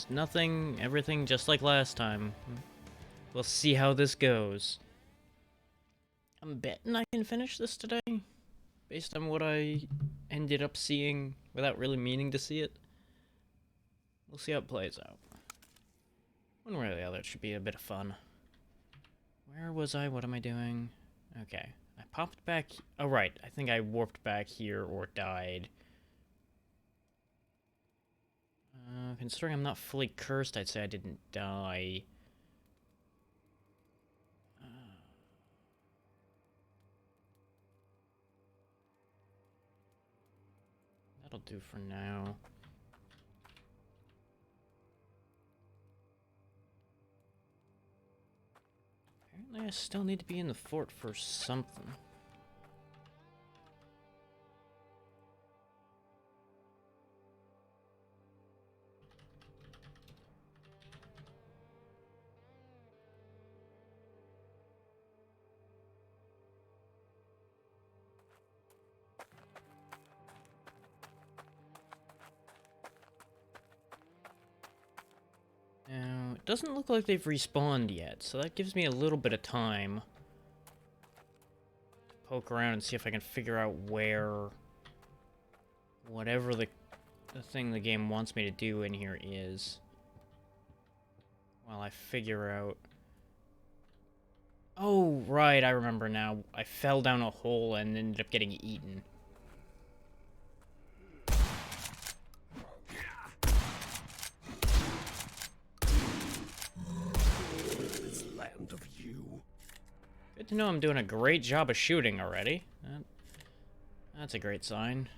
Just nothing, everything just like last time. We'll see how this goes. I'm betting I can finish this today, based on what I ended up seeing without really meaning to see it. We'll see how it plays out. One way or the other, it should be a bit of fun. Where was I? What am I doing? Okay. I popped back... Oh, right. I think I warped back here or died. Considering I'm not fully cursed, I'd say I didn't die. That'll do for now. Apparently I still need to be in the fort for something. Now, it doesn't look like they've respawned yet, so that gives me a little bit of time to poke around and see if I can figure out where whatever the thing the game wants me to do in here is. While I figure out... Oh, right, I remember now. I fell down a hole and ended up getting eaten. Good to know I'm doing a great job of shooting already. That's a great sign.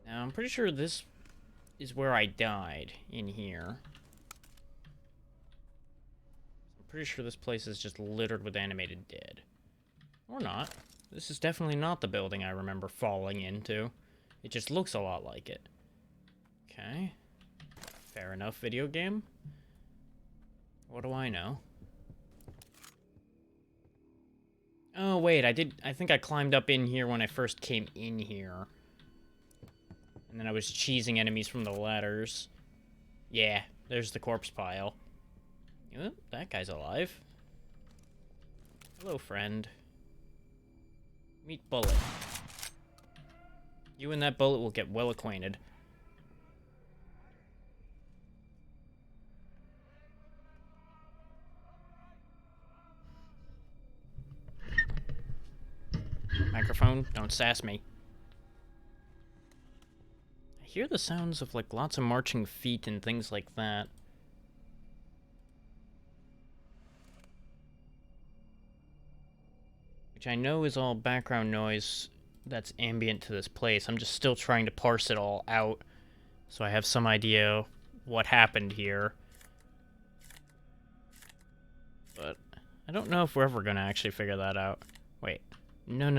Now, I'm pretty sure this is where I died, in here. I'm pretty sure this place is just littered with animated dead. Or not. This is definitely not the building I remember falling into. It just looks a lot like it. Okay. Fair enough, video game. What do I know? Oh, wait, I think I climbed up in here when I first came in here. And then I was cheesing enemies from the ladders. Yeah, there's the corpse pile. Oh, that guy's alive. Hello, friend. Meet Bullet. You and that Bullet will get well acquainted. Microphone, don't sass me. I hear the sounds of, like, lots of marching feet and things like that. Which I know is all background noise that's ambient to this place. I'm just still trying to parse it all out, so I have some idea what happened here. But I don't know if we're ever gonna actually figure that out. Wait. No.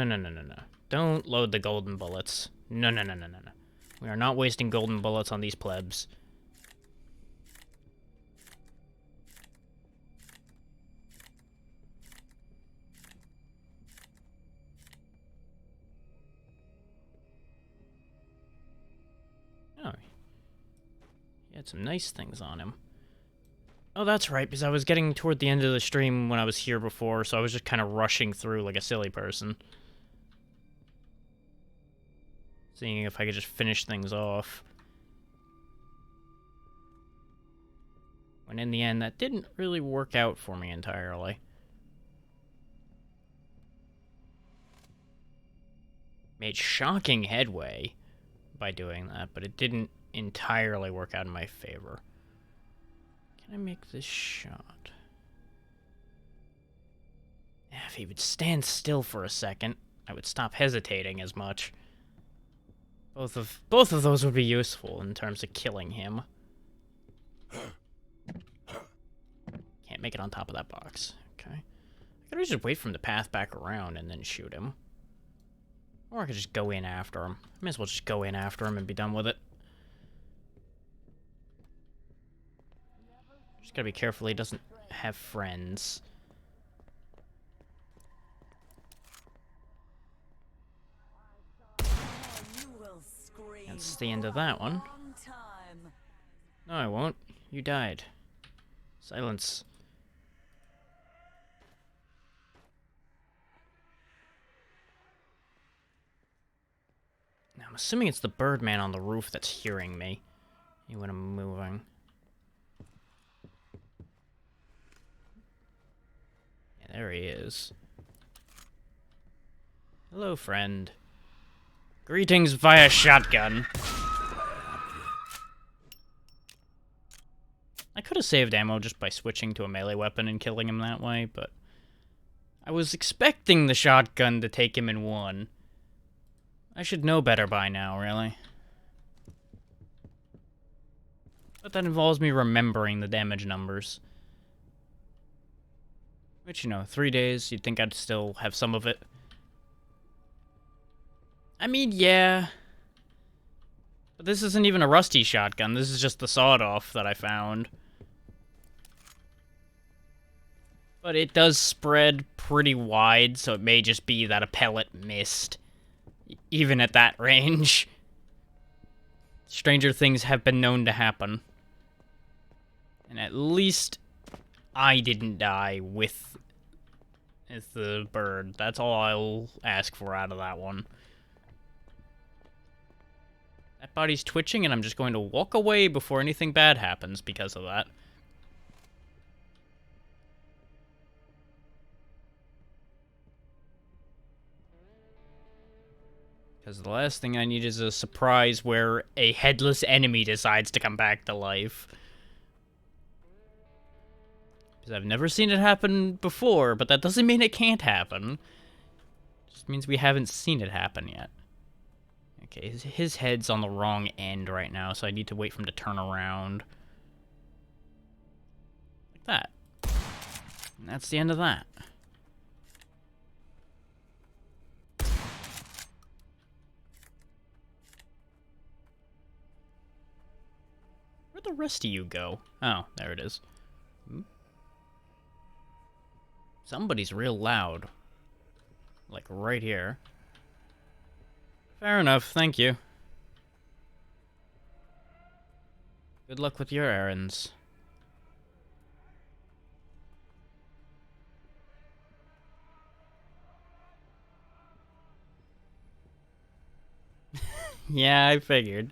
Don't load the golden bullets. No. We are not wasting golden bullets on these plebs. Oh. He had some nice things on him. Oh, that's right, because I was getting toward the end of the stream when I was here before, so I was just kind of rushing through like a silly person. Seeing if I could just finish things off. When in the end, that didn't really work out for me entirely. Made shocking headway by doing that, but it didn't entirely work out in my favor. Can I make this shot? If he would stand still for a second, I would stop hesitating as much. Both of those would be useful in terms of killing him. Can't make it on top of that box. Okay. I could just wait for him to path back around and then shoot him. Or I could just go in after him. I may as well just go in after him and be done with it. Just gotta be careful he doesn't have friends. That's the end of that one. No, I won't. You died. Silence. Now, I'm assuming it's the Birdman on the roof that's hearing me. When I'm moving. Yeah, there he is. Hello, friend. Greetings via shotgun. I could have saved ammo just by switching to a melee weapon and killing him that way, but I was expecting the shotgun to take him in one. I should know better by now, really. But that involves me remembering the damage numbers. Which, you know, 3 days, you'd think I'd still have some of it. I mean, yeah. But this isn't even a rusty shotgun. This is just the sawed-off that I found. But it does spread pretty wide, so it may just be that a pellet missed. Even at that range. Stranger things have been known to happen. And at least I didn't die with the bird. That's all I'll ask for out of that one. That body's twitching, and I'm just going to walk away before anything bad happens because of that. Because the last thing I need is a surprise where a headless enemy decides to come back to life. Because I've never seen it happen before, but that doesn't mean it can't happen. It just means we haven't seen it happen yet. Okay, his head's on the wrong end right now, so I need to wait for him to turn around. Like that. And that's the end of that. Where'd the rest of you go? Oh, there it is. Somebody's real loud. Like right here. Fair enough, thank you. Good luck with your errands. Yeah, I figured.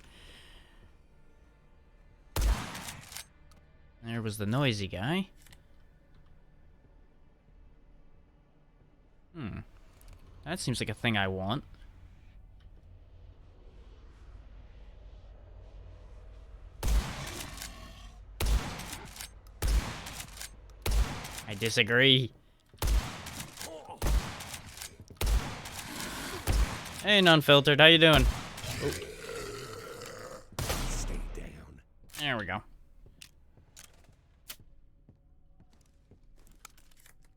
There was the noisy guy. That seems like a thing I want. I disagree. Hey, non-filtered, how you doing? Oh. Stay down. There we go.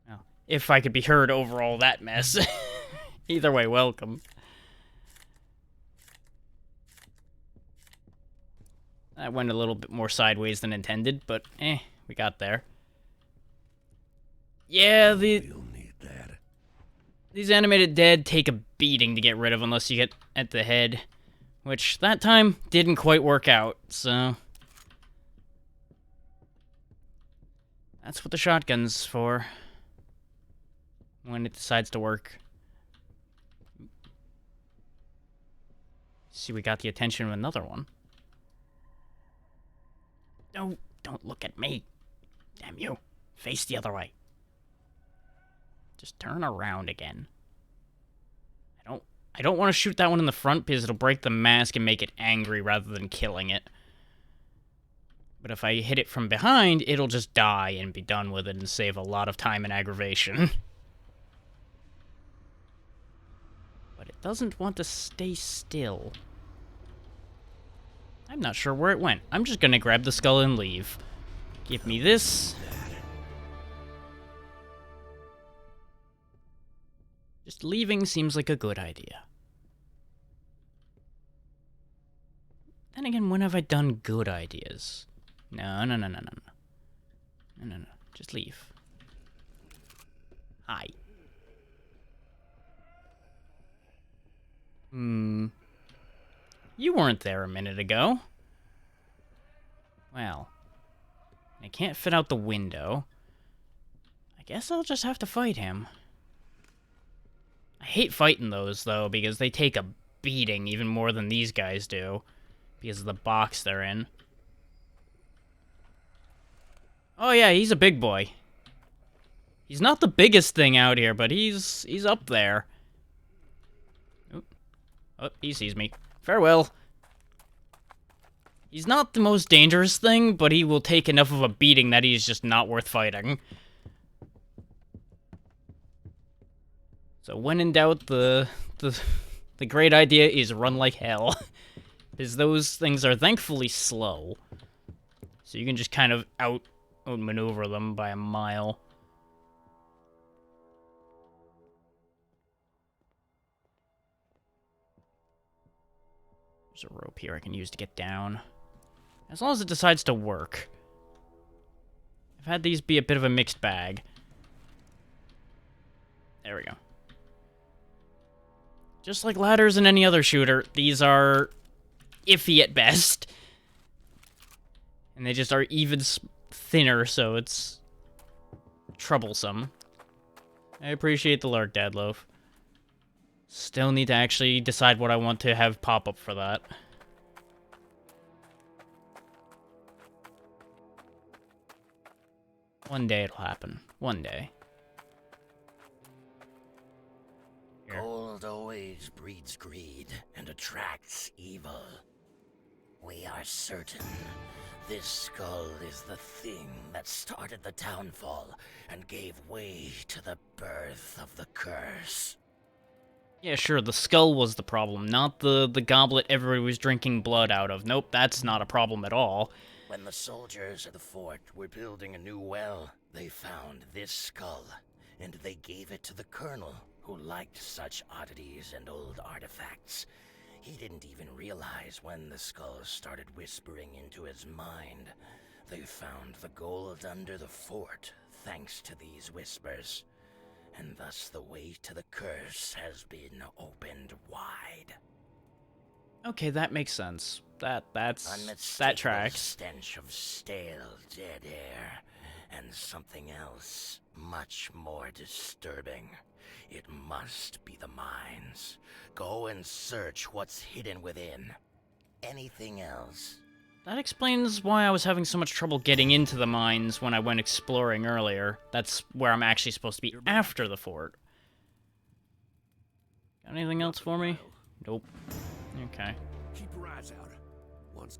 Well, if I could be heard over all that mess. Either way, welcome. That went a little bit more sideways than intended, but we got there. Yeah, We'll need that. these animated dead take a beating to get rid of unless you get at the head. Which, that time, didn't quite work out, so... That's what the shotgun's for. When it decides to work. See, we got the attention of another one. No, don't look at me. Damn you. Face the other way. Just turn around again. I don't want to shoot that one in the front because it'll break the mask and make it angry rather than killing it. But if I hit it from behind, it'll just die and be done with it and save a lot of time and aggravation. But it doesn't want to stay still. I'm not sure where it went. I'm just gonna grab the skull and leave. Give me this. Just leaving seems like a good idea. Then again, when have I done good ideas? No. No. Just leave. Hi. You weren't there a minute ago. Well, I can't fit out the window. I guess I'll just have to fight him. I hate fighting those, though, because they take a beating even more than these guys do. Because of the box they're in. Oh yeah, he's a big boy. He's not the biggest thing out here, but he's up there. Oop. Oh, he sees me. Farewell. He's not the most dangerous thing, but he will take enough of a beating that he's just not worth fighting. So when in doubt, the great idea is run like hell. Because those things are thankfully slow. So you can just kind of outmaneuver them by a mile. There's a rope here I can use to get down. As long as it decides to work. I've had these be a bit of a mixed bag. There we go. Just like ladders in any other shooter, these are iffy at best. And they just are even thinner, so it's troublesome. I appreciate the lurk, Dadloaf. Still need to actually decide what I want to have pop up for that. One day it'll happen. One day. Here. Gold always breeds greed and attracts evil. We are certain this skull is the thing that started the downfall and gave way to the birth of the curse. Yeah, sure, the skull was the problem, not the goblet everybody was drinking blood out of. Nope, that's not a problem at all. When the soldiers at the fort were building a new well, they found this skull, and they gave it to the colonel, who liked such oddities and old artifacts. He didn't even realize when the skull started whispering into his mind. They found the gold under the fort, thanks to these whispers. And thus the way to the curse has been opened wide. Okay, that makes sense. That Unmistakable tracks. Stench of stale, dead air, and something else much more disturbing. It must be the mines. Go and search what's hidden within. Anything else? That explains why I was having so much trouble getting into the mines when I went exploring earlier. That's where I'm actually supposed to be after the fort. Got anything else for me? Nope. Okay. Keep your eyes out. Once.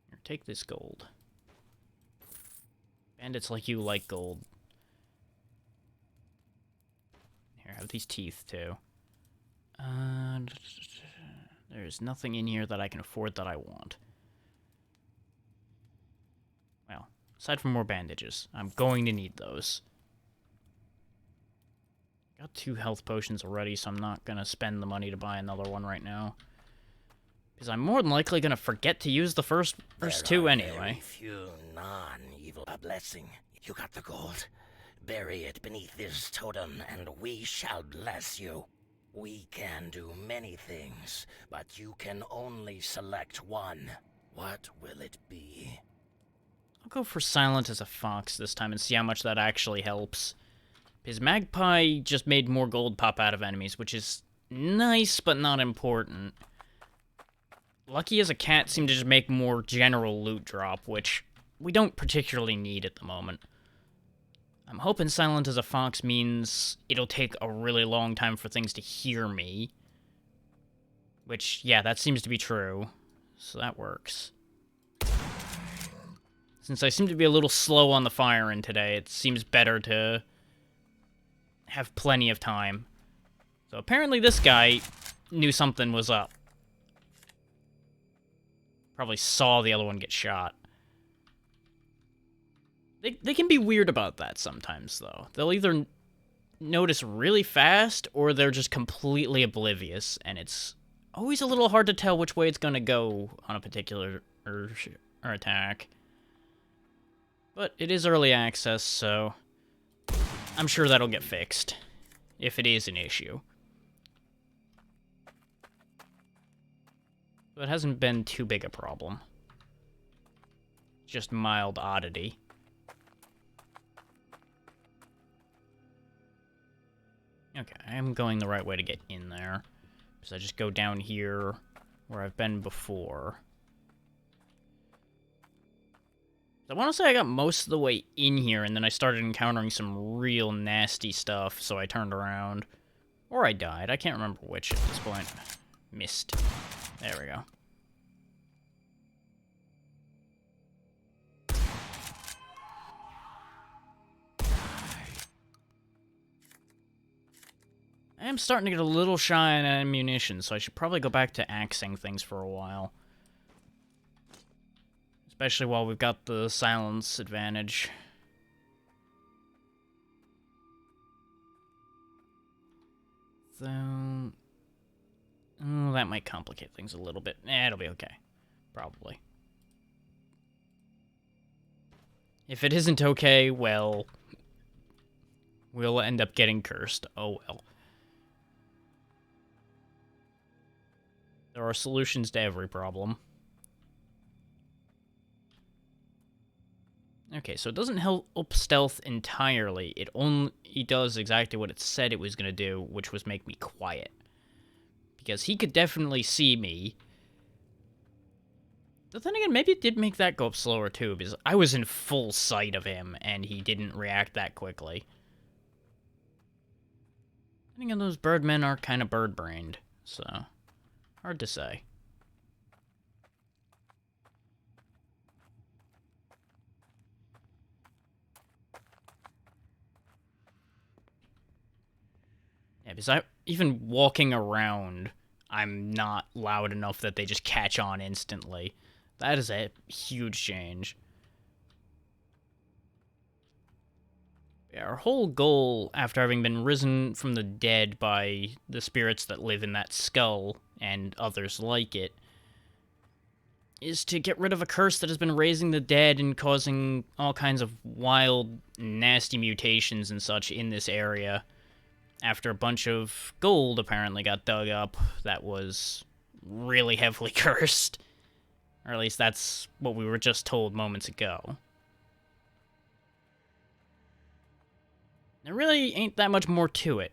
Here, take this gold. Bandits like you like gold. Here, have these teeth, too. There's nothing in here that I can afford that I want. Well, aside from more bandages, I'm going to need those. Got 2 health potions already, so I'm not going to spend the money to buy another one right now. Because I'm more than likely going to forget to use the first 2 anyway. Very few non-evil. A blessing. You got the gold. Bury it beneath this totem, and we shall bless you. We can do many things, but you can only select one. What will it be? I'll go for Silent as a Fox this time and see how much that actually helps. His Magpie just made more gold pop out of enemies, which is nice, but not important. Lucky as a Cat seemed to just make more general loot drop, which we don't particularly need at the moment. I'm hoping Silent as a Fox means it'll take a really long time for things to hear me. Which, yeah, that seems to be true. So that works. Since I seem to be a little slow on the firing today, it seems better to have plenty of time. So apparently this guy knew something was up. Probably saw the other one get shot. They can be weird about that sometimes, though. They'll either notice really fast, or they're just completely oblivious, and it's always a little hard to tell which way it's going to go on a particular or attack. But it is early access, so I'm sure that'll get fixed, if it is an issue. So it hasn't been too big a problem. Just mild oddity. Okay, I am going the right way to get in there. Because I just go down here where I've been before. I want to say I got most of the way in here, and then I started encountering some real nasty stuff, so I turned around. Or I died. I can't remember which at this point. Missed. There we go. I am starting to get a little shy on ammunition, so I should probably go back to axing things for a while. Especially while we've got the silence advantage. So... oh, that might complicate things a little bit. It'll be okay. Probably. If it isn't okay, well... we'll end up getting cursed. Oh well. There are solutions to every problem. Okay, so it doesn't help stealth entirely. It only does exactly what it said it was going to do, which was make me quiet. Because he could definitely see me. But then again, maybe it did make that go up slower too, because I was in full sight of him, and he didn't react that quickly. I think those birdmen are kind of bird-brained, so... hard to say. Yeah, because even walking around, I'm not loud enough that they just catch on instantly. That is a huge change. Yeah, our whole goal, after having been risen from the dead by the spirits that live in that skull, and others like it, is to get rid of a curse that has been raising the dead and causing all kinds of wild, nasty mutations and such in this area. After a bunch of gold apparently got dug up that was really heavily cursed. Or at least that's what we were just told moments ago. There really ain't that much more to it.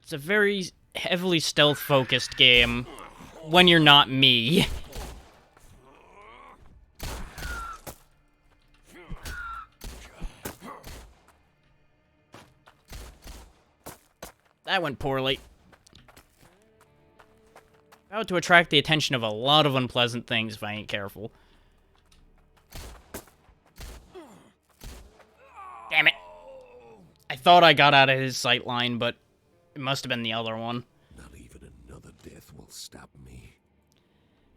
It's a very heavily stealth-focused game when you're not me. That went poorly. About to attract the attention of a lot of unpleasant things if I ain't careful. Damn it. I thought I got out of his sight line, but it must have been the other one. Not even another death will stop me.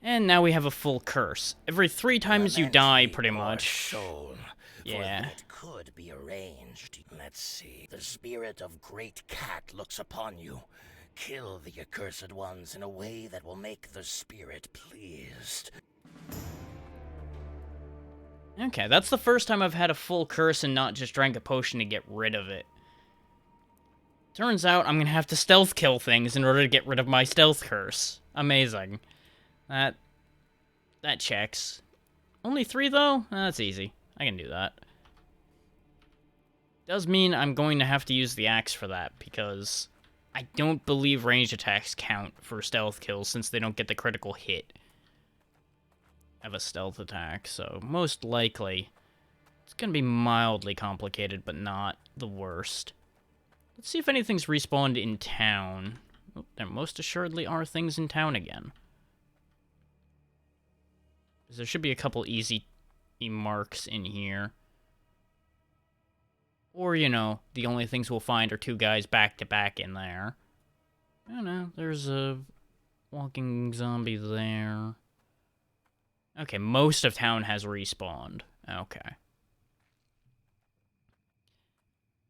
And now we have a full curse. Every 3 times you die, pretty Poor much. soul, Yeah. for it could be arranged. Let's see. The spirit of Great Cat looks upon you. Kill the accursed ones in a way that will make the spirit pleased. Okay, that's the first time I've had a full curse and not just drank a potion to get rid of it. Turns out I'm gonna have to stealth kill things in order to get rid of my stealth curse. Amazing. That checks. Only 3 though? That's easy. I can do that. Does mean I'm going to have to use the axe for that, because I don't believe ranged attacks count for stealth kills since they don't get the critical hit of a stealth attack, so most likely it's going to be mildly complicated, but not the worst. Let's see if anything's respawned in town. Oh, there most assuredly are things in town again. There should be a couple easy marks in here. Or, you know, the only things we'll find are 2 guys back to back in there. I don't know, there's a walking zombie there. Okay, most of town has respawned. Okay.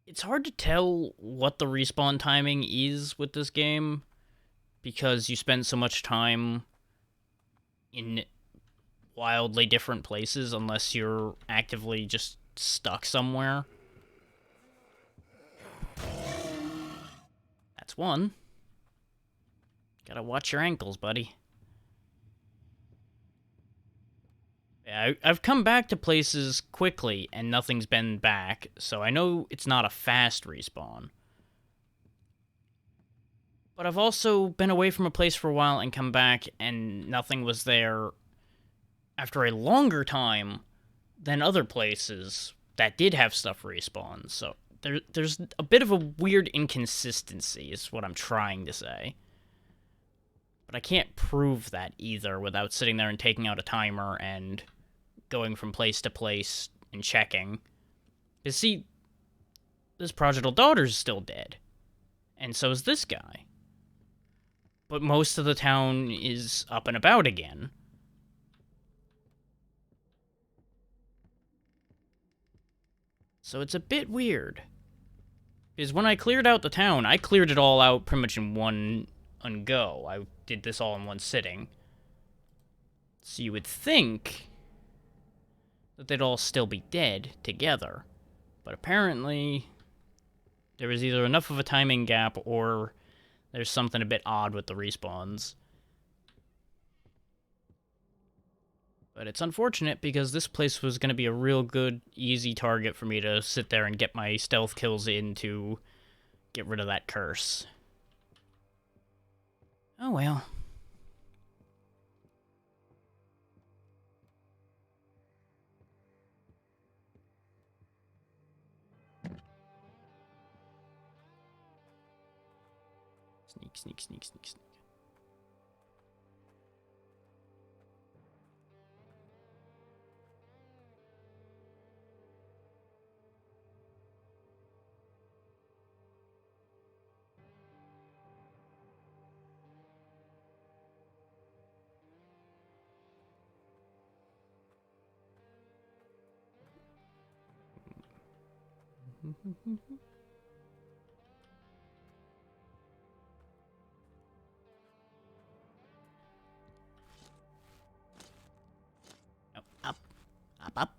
It's hard to tell what the respawn timing is with this game, because you spend so much time in wildly different places unless you're actively just stuck somewhere. That's one. Gotta watch your ankles, buddy. Yeah, I've come back to places quickly, and nothing's been back, so I know it's not a fast respawn. But I've also been away from a place for a while and come back, and nothing was there after a longer time than other places that did have stuff respawn. So there's a bit of a weird inconsistency, is what I'm trying to say. But I can't prove that either without sitting there and taking out a timer and going from place to place and checking. You see, this prodigal daughter's still dead. And so is this guy. But most of the town is up and about again. So it's a bit weird. Because when I cleared out the town, I cleared it all out pretty much in one go. I did this all in one sitting. So you would think that they'd all still be dead together. But apparently, there was either enough of a timing gap or there's something a bit odd with the respawns. But it's unfortunate because this place was going to be a real good, easy target for me to sit there and get my stealth kills in to get rid of that curse. Oh well. Sneak, sneak, sneak, sneak, sneak. Oh, up, up, up.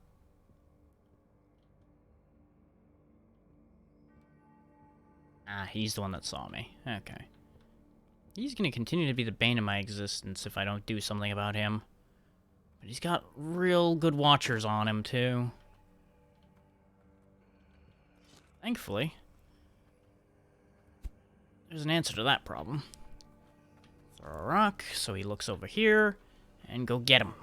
Ah, he's the one that saw me. Okay. He's gonna continue to be the bane of my existence if I don't do something about him. But he's got real good watchers on him, too. Thankfully, there's an answer to that problem. Throw a rock, so he looks over here, and go get him.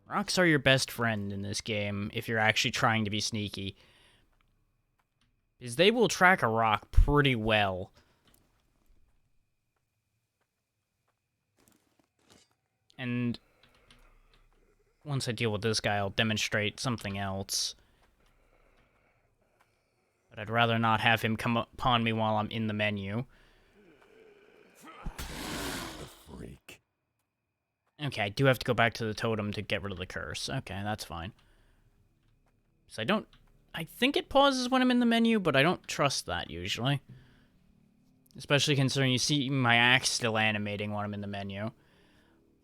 Rocks are your best friend in this game if you're actually trying to be sneaky. Because they will track a rock pretty well. And once I deal with this guy, I'll demonstrate something else. But I'd rather not have him come upon me while I'm in the menu. Freak. Okay, I do have to go back to the totem to get rid of the curse. Okay, that's fine. So I think it pauses when I'm in the menu, but I don't trust that usually. Especially considering you see my axe still animating when I'm in the menu.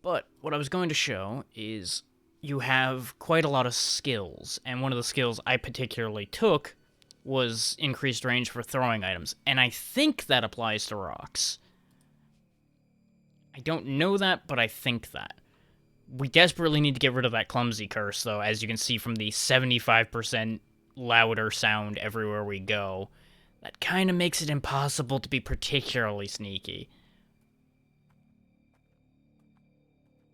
But what I was going to show is you have quite a lot of skills, and one of the skills I particularly took was increased range for throwing items, and I think that applies to rocks. I don't know that, but I think that. We desperately need to get rid of that clumsy curse, though, as you can see from the 75% louder sound everywhere we go. That kind of makes it impossible to be particularly sneaky.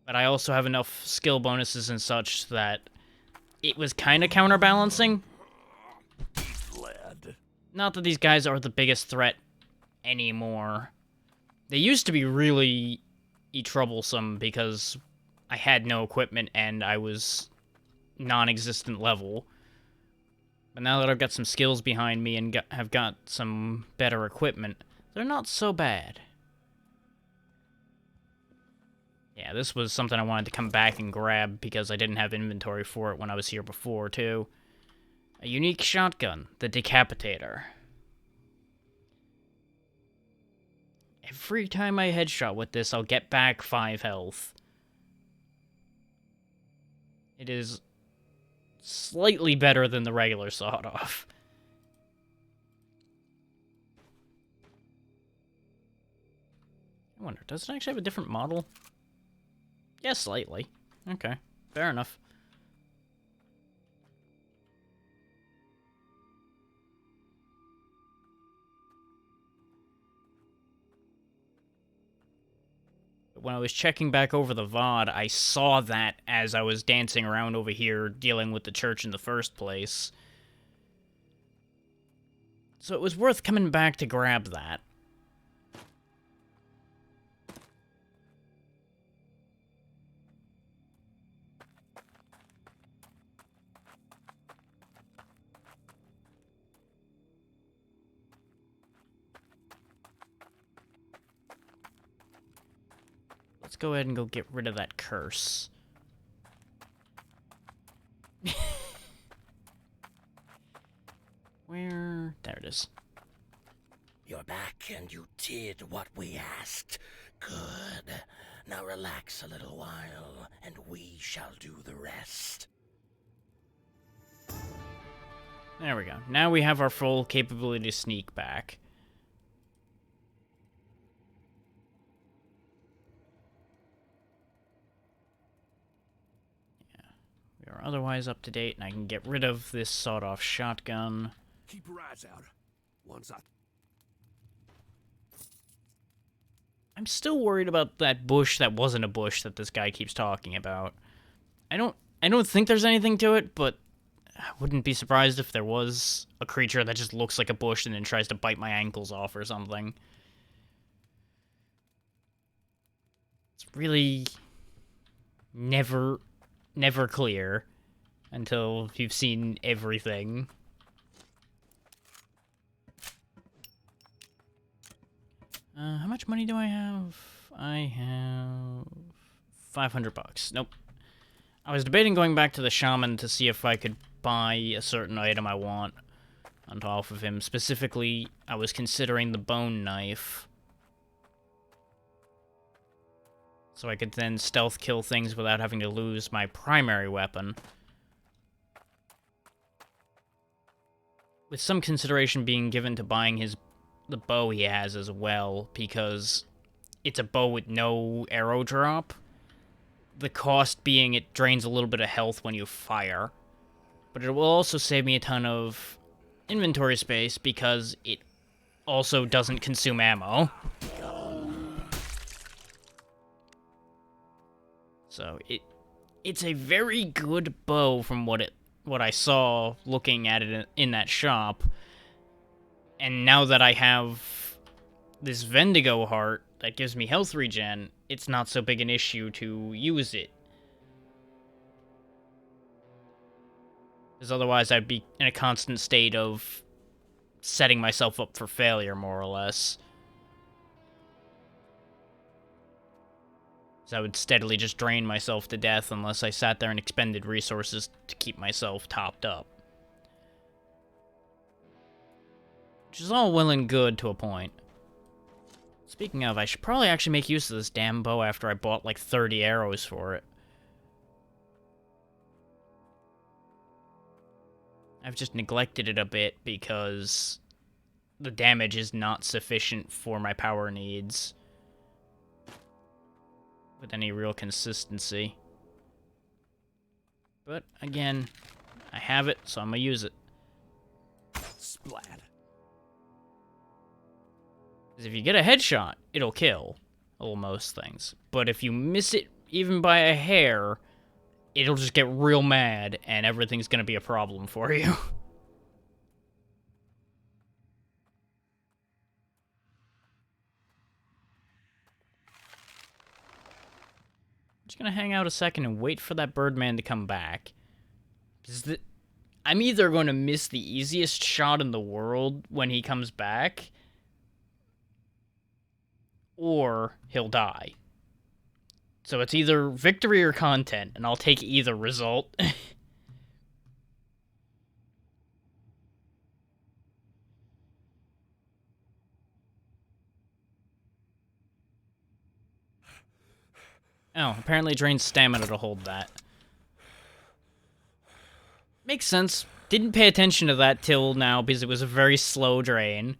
But I also have enough skill bonuses and such that it was kind of counterbalancing. Lad. Not that these guys are the biggest threat anymore. They used to be really troublesome because I had no equipment and I was non-existent level. But now that I've got some skills behind me and have got some better equipment, they're not so bad. Yeah, this was something I wanted to come back and grab because I didn't have inventory for it when I was here before, too. A unique shotgun, the Decapitator. Every time I headshot with this, I'll get back 5 health. It is slightly better than the regular sawed-off. I wonder, does it actually have a different model? Yeah, slightly. Okay, fair enough. When I was checking back over the VOD, I saw that as I was dancing around over here dealing with the church in the first place. So it was worth coming back to grab that. Let's go ahead and go get rid of that curse. Where? There it is. You're back and you did what we asked. Good. Now relax a little while, and we shall do the rest. There we go. Now we have our full capability to sneak back. Yeah. We are otherwise up to date, and I can get rid of this sawed-off shotgun. Keep your eyes out. Once I'm still worried about that bush that wasn't a bush that this guy keeps talking about. I don't think there's anything to it, but I wouldn't be surprised if there was a creature that just looks like a bush and then tries to bite my ankles off or something. It's really never clear until you've seen everything. How much money do I have? I have 500 bucks. Nope. I was debating going back to the shaman to see if I could buy a certain item I want on top of him. Specifically, I was considering the bone knife. So I could then stealth kill things without having to lose my primary weapon. With some consideration being given to buying the bow he has as well, because it's a bow with no arrow drop. The cost being it drains a little bit of health when you fire. But it will also save me a ton of inventory space because it also doesn't consume ammo. So it's a very good bow from what I saw looking at it in that shop. And now that I have this Vendigo heart that gives me health regen, it's not so big an issue to use it. Because otherwise I'd be in a constant state of setting myself up for failure, more or less. So I would steadily just drain myself to death unless I sat there and expended resources to keep myself topped up. Which is all well and good to a point. Speaking of, I should probably actually make use of this damn bow after I bought like 30 arrows for it. I've just neglected it a bit because the damage is not sufficient for my power needs with any real consistency. But again, I have it, so I'm gonna use it. splat. Because if you get a headshot, it'll kill most things. But if you miss it even by a hair, it'll just get real mad, and everything's gonna be a problem for you. Just gonna hang out a second and wait for that Birdman to come back. Because I'm either going to miss the easiest shot in the world when he comes back, or he'll die. So it's either victory or content, and I'll take either result. Oh, apparently it drains stamina to hold that. Makes sense. Didn't pay attention to that till now because it was a very slow drain.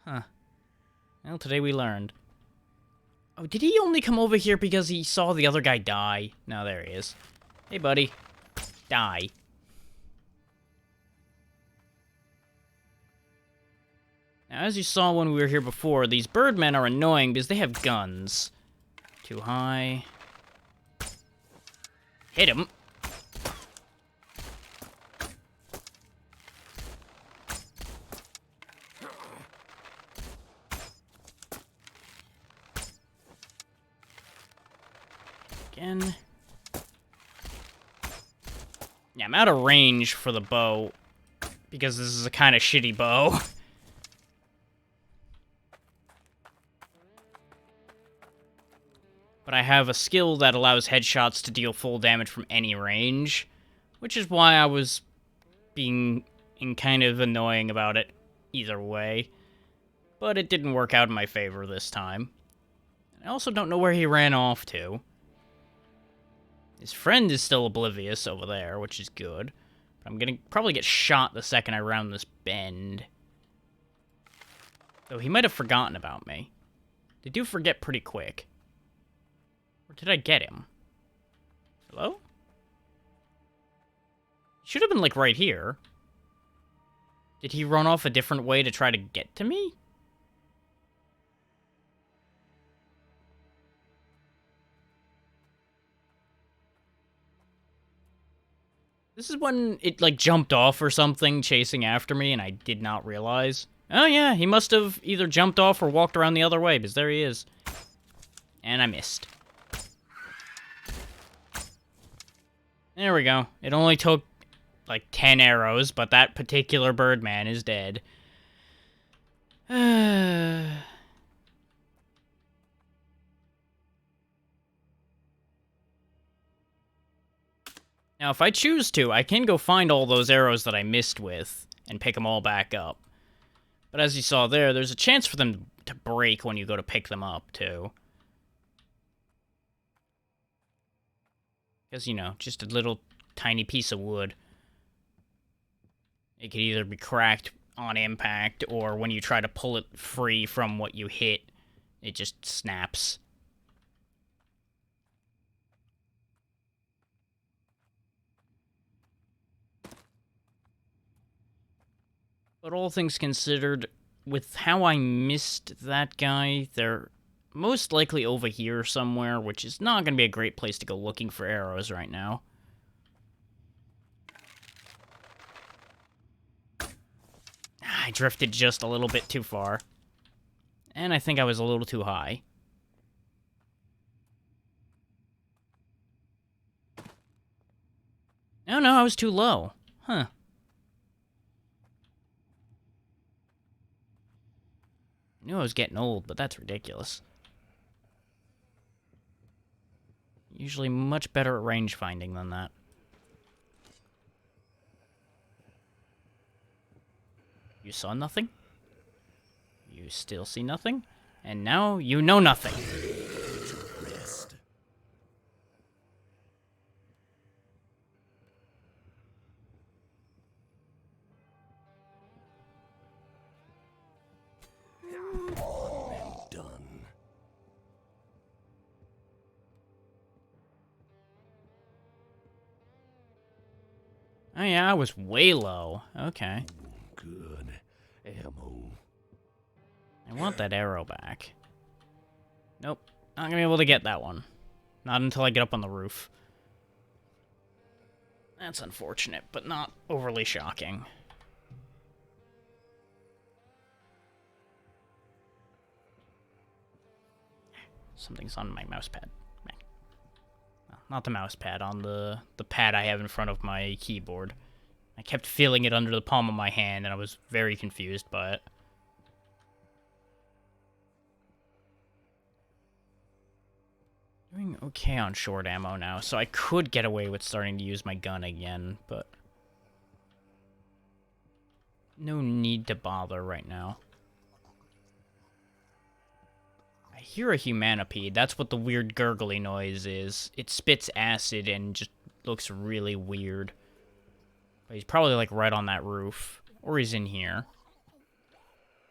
Huh. Well, today we learned. Oh, did he only come over here because he saw the other guy die? No, there he is. Hey, buddy. Die. Now, as you saw when we were here before, these birdmen are annoying because they have guns. Too high. Hit him. Again. Yeah, I'm out of range for the bow because this is a kind of shitty bow. But I have a skill that allows headshots to deal full damage from any range, which is why I was being kind of annoying about it either way. But it didn't work out in my favor this time. I also don't know where he ran off to. His friend is still oblivious over there, which is good. But I'm gonna probably get shot the second I round this bend. Though he might have forgotten about me. They do forget pretty quick. Where did I get him? Hello? He should have been, like, right here. Did he run off a different way to try to get to me? This is when it, like, jumped off or something, chasing after me, and I did not realize. Oh, yeah, he must have either jumped off or walked around the other way, because there he is. And I missed. There we go. It only took, like, 10 arrows, but that particular birdman is dead. Now, if I choose to, I can go find all those arrows that I missed with and pick them all back up. But as you saw there, there's a chance for them to break when you go to pick them up, too. Because, you know, just a little tiny piece of wood. It could either be cracked on impact, or when you try to pull it free from what you hit, it just snaps. But all things considered, with how I missed that guy, they're most likely over here somewhere, which is not going to be a great place to go looking for arrows right now. I drifted just a little bit too far. And I think I was a little too high. Oh no, I was too low. Huh. I knew I was getting old, but that's ridiculous. Usually much better at range finding than that. You saw nothing? You still see nothing? And now you know nothing. Rest. Done. Oh yeah, I was way low. Okay. Good ammo. I want that arrow back. Nope. Not gonna be able to get that one. Not until I get up on the roof. That's unfortunate, but not overly shocking. Something's on my mouse pad. Not the mouse pad, on the pad I have in front of my keyboard. I kept feeling it under the palm of my hand, and I was very confused by it. Doing okay on short ammo now, so I could get away with starting to use my gun again, but no need to bother right now. I hear a humanipede. That's what the weird gurgly noise is. It spits acid and just looks really weird. But he's probably like right on that roof. Or he's in here.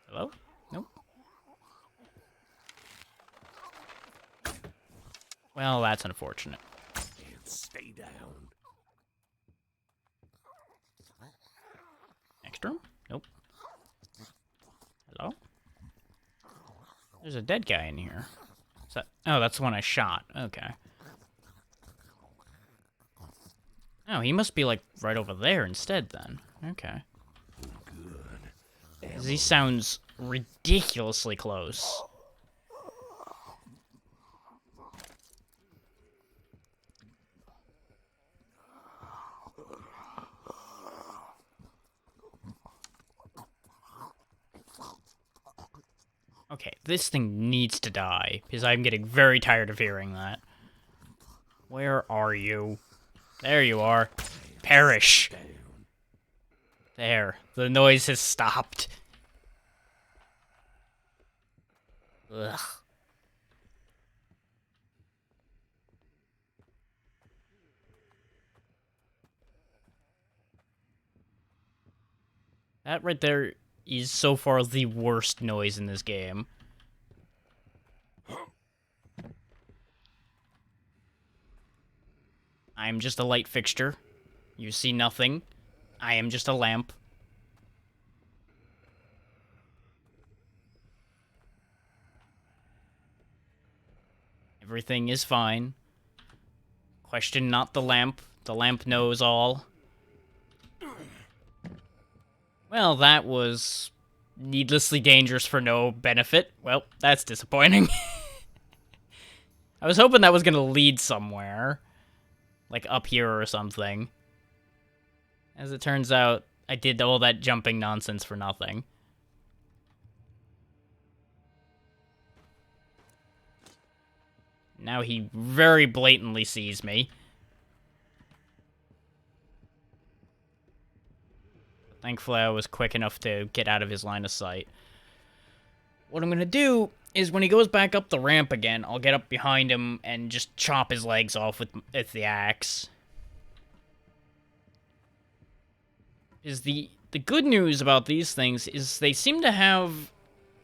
Hello? Nope. Well, that's unfortunate. And stay down. Next room? Nope. Hello? There's a dead guy in here. Is that... Oh, that's the one I shot. Okay. Oh, he must be, like, right over there instead, then. Okay. Good. 'Cause he sounds ridiculously close. Okay, this thing needs to die, because I'm getting very tired of hearing that. Where are you? There you are. Perish! There, the noise has stopped. Ugh. That right there is so far the worst noise in this game. I am just a light fixture. You see nothing. I am just a lamp. Everything is fine. Question not the lamp. The lamp knows all. Well, that was needlessly dangerous for no benefit. Well, that's disappointing. I was hoping that was gonna lead somewhere. Like up here or something. As it turns out, I did all that jumping nonsense for nothing. Now he very blatantly sees me. Thankfully, I was quick enough to get out of his line of sight. What I'm gonna do is when he goes back up the ramp again, I'll get up behind him and just chop his legs off with the axe. The good news about these things is they seem to have,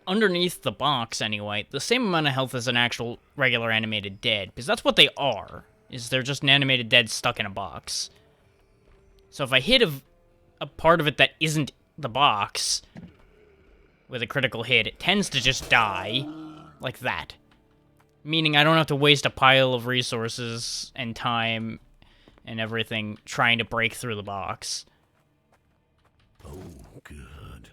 underneath the box anyway, the same amount of health as an actual regular animated dead, because that's what they are, is they're just an animated dead stuck in a box. So if I hit a part of it that isn't the box with a critical hit, it tends to just die like that. Meaning I don't have to waste a pile of resources and time and everything trying to break through the box. Oh, good.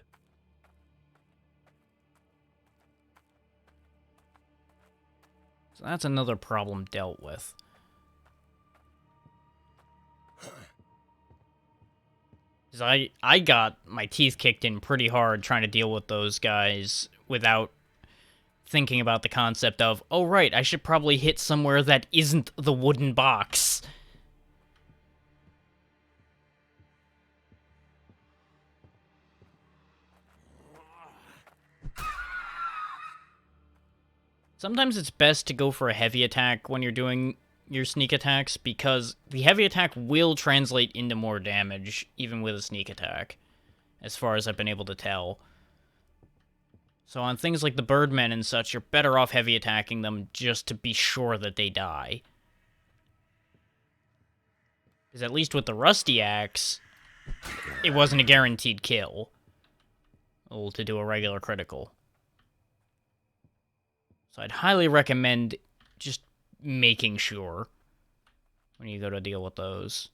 So that's another problem dealt with. 'Cause I got my teeth kicked in pretty hard trying to deal with those guys without thinking about the concept of, oh right, I should probably hit somewhere that isn't the wooden box. Sometimes it's best to go for a heavy attack when you're doing your sneak attacks, because the heavy attack will translate into more damage, even with a sneak attack, as far as I've been able to tell. So on things like the Birdmen and such, you're better off heavy attacking them just to be sure that they die. Because at least with the Rusty Axe, it wasn't a guaranteed kill. To do a regular critical. So I'd highly recommend just making sure when you go to deal with those.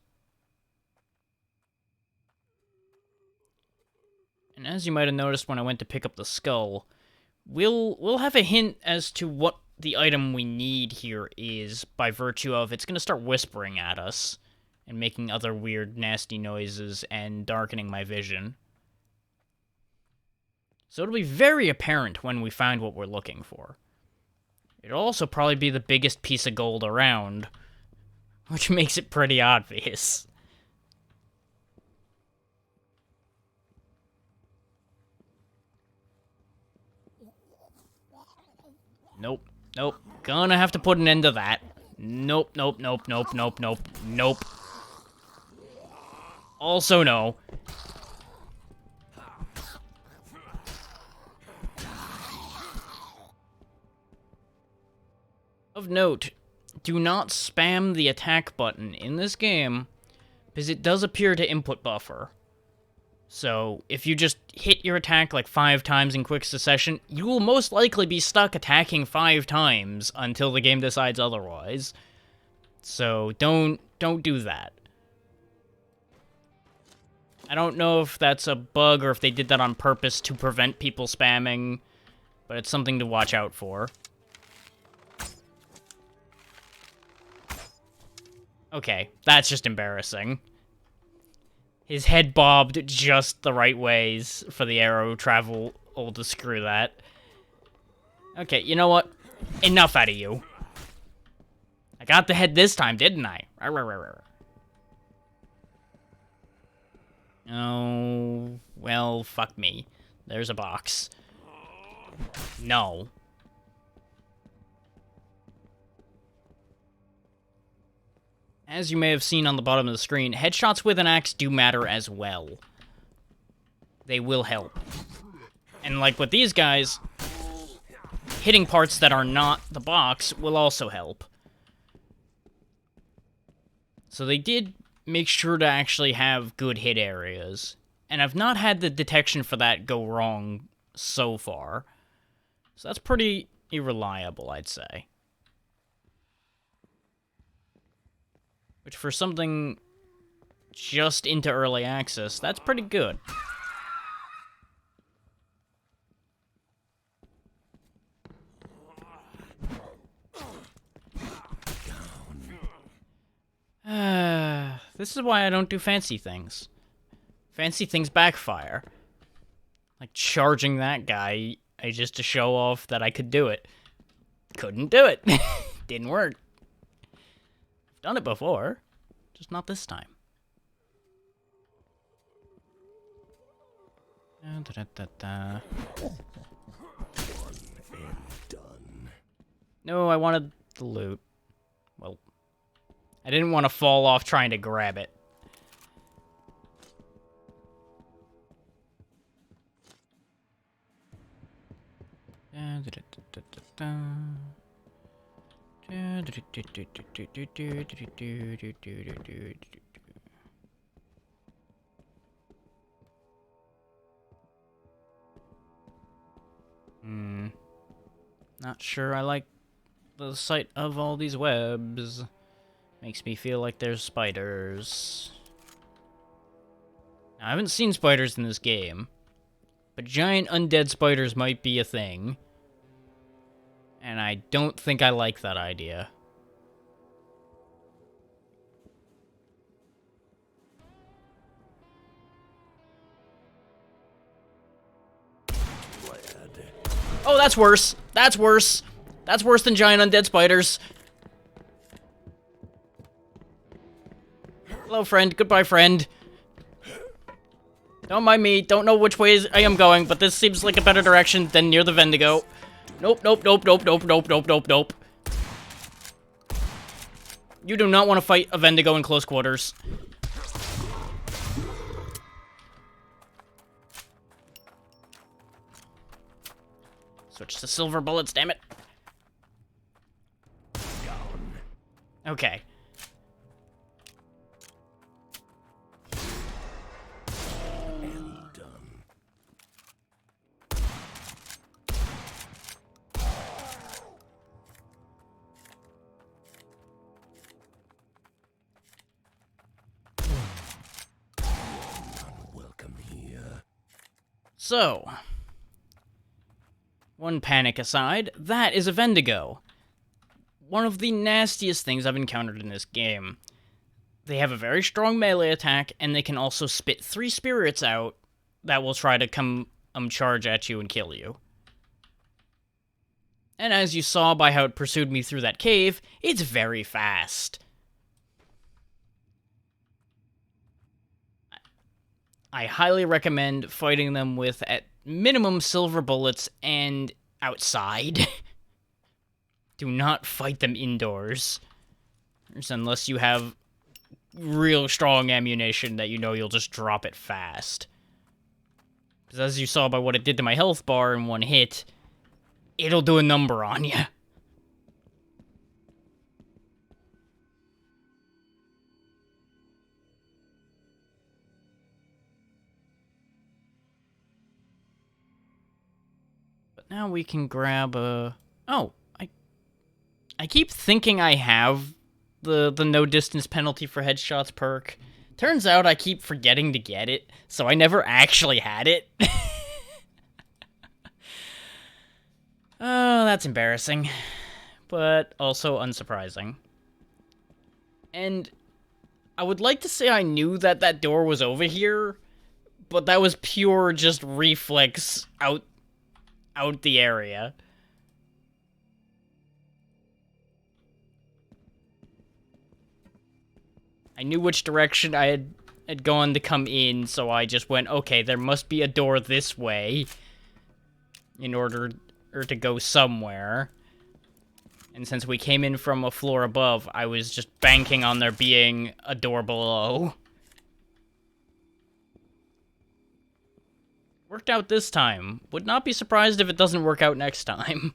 And as you might have noticed when I went to pick up the skull, we'll have a hint as to what the item we need here is by virtue of it's going to start whispering at us and making other weird, nasty noises and darkening my vision. So it'll be very apparent when we find what we're looking for. It'll also probably be the biggest piece of gold around, which makes it pretty obvious. Nope, nope. Gonna have to put an end to that. Nope, nope, nope, nope, nope, nope, nope. Also no. Of note, do not spam the attack button in this game, because it does appear to input buffer. So, if you just hit your attack like 5 times in quick succession, you will most likely be stuck attacking 5 times until the game decides otherwise. So, don't do that. I don't know if that's a bug or if they did that on purpose to prevent people spamming, but it's something to watch out for. Okay, that's just embarrassing. His head bobbed just the right ways for the arrow travel to screw that. Okay, you know what? Enough out of you. I got the head this time, didn't I? Oh, well, fuck me. There's a box. No. As you may have seen on the bottom of the screen, headshots with an axe do matter as well. They will help. And like with these guys, hitting parts that are not the box will also help. So they did make sure to actually have good hit areas. And I've not had the detection for that go wrong so far. So that's pretty reliable, I'd say. Which, for something just into early access, that's pretty good. This is why I don't do fancy things. Fancy things backfire. Like charging that guy just to show off that I could do it. Couldn't do it. Didn't work. Done it before, just not this time. One and done. No, I wanted the loot. Well, I didn't want to fall off trying to grab it. Not sure I like the sight of all these webs. Makes me feel like there's spiders. Now, I haven't seen spiders in this game, but giant undead spiders might be a thing. And I don't think I like that idea. Oh, that's worse. That's worse. That's worse than giant undead spiders. Hello, friend. Goodbye, friend. Don't mind me. Don't know which way I am going, but this seems like a better direction than near the Vendigo. Nope, nope, nope, nope, nope, nope, nope, nope, nope. You do not want to fight a Vendigo in close quarters. Switch to silver bullets, damn it. Okay. So, one panic aside, that is a Vendigo. One of the nastiest things I've encountered in this game. They have a very strong melee attack, and they can also spit 3 spirits out that will try to come charge at you and kill you. And as you saw by how it pursued me through that cave, it's very fast. I highly recommend fighting them with, at minimum, silver bullets and outside. Do not fight them indoors. Unless you have real strong ammunition that you know you'll just drop it fast. Because as you saw by what it did to my health bar in one hit, it'll do a number on you. Now we can grab a... Oh, I keep thinking I have the no distance penalty for headshots perk. Turns out I keep forgetting to get it, so I never actually had it. Oh, that's embarrassing. But also unsurprising. And I would like to say I knew that that door was over here, but that was pure just reflex out the area. I knew which direction I had gone to come in, so I just went, okay, there must be a door this way in order to go somewhere. And since we came in from a floor above, I was just banking on there being a door below. Worked out this time. Would not be surprised if it doesn't work out next time.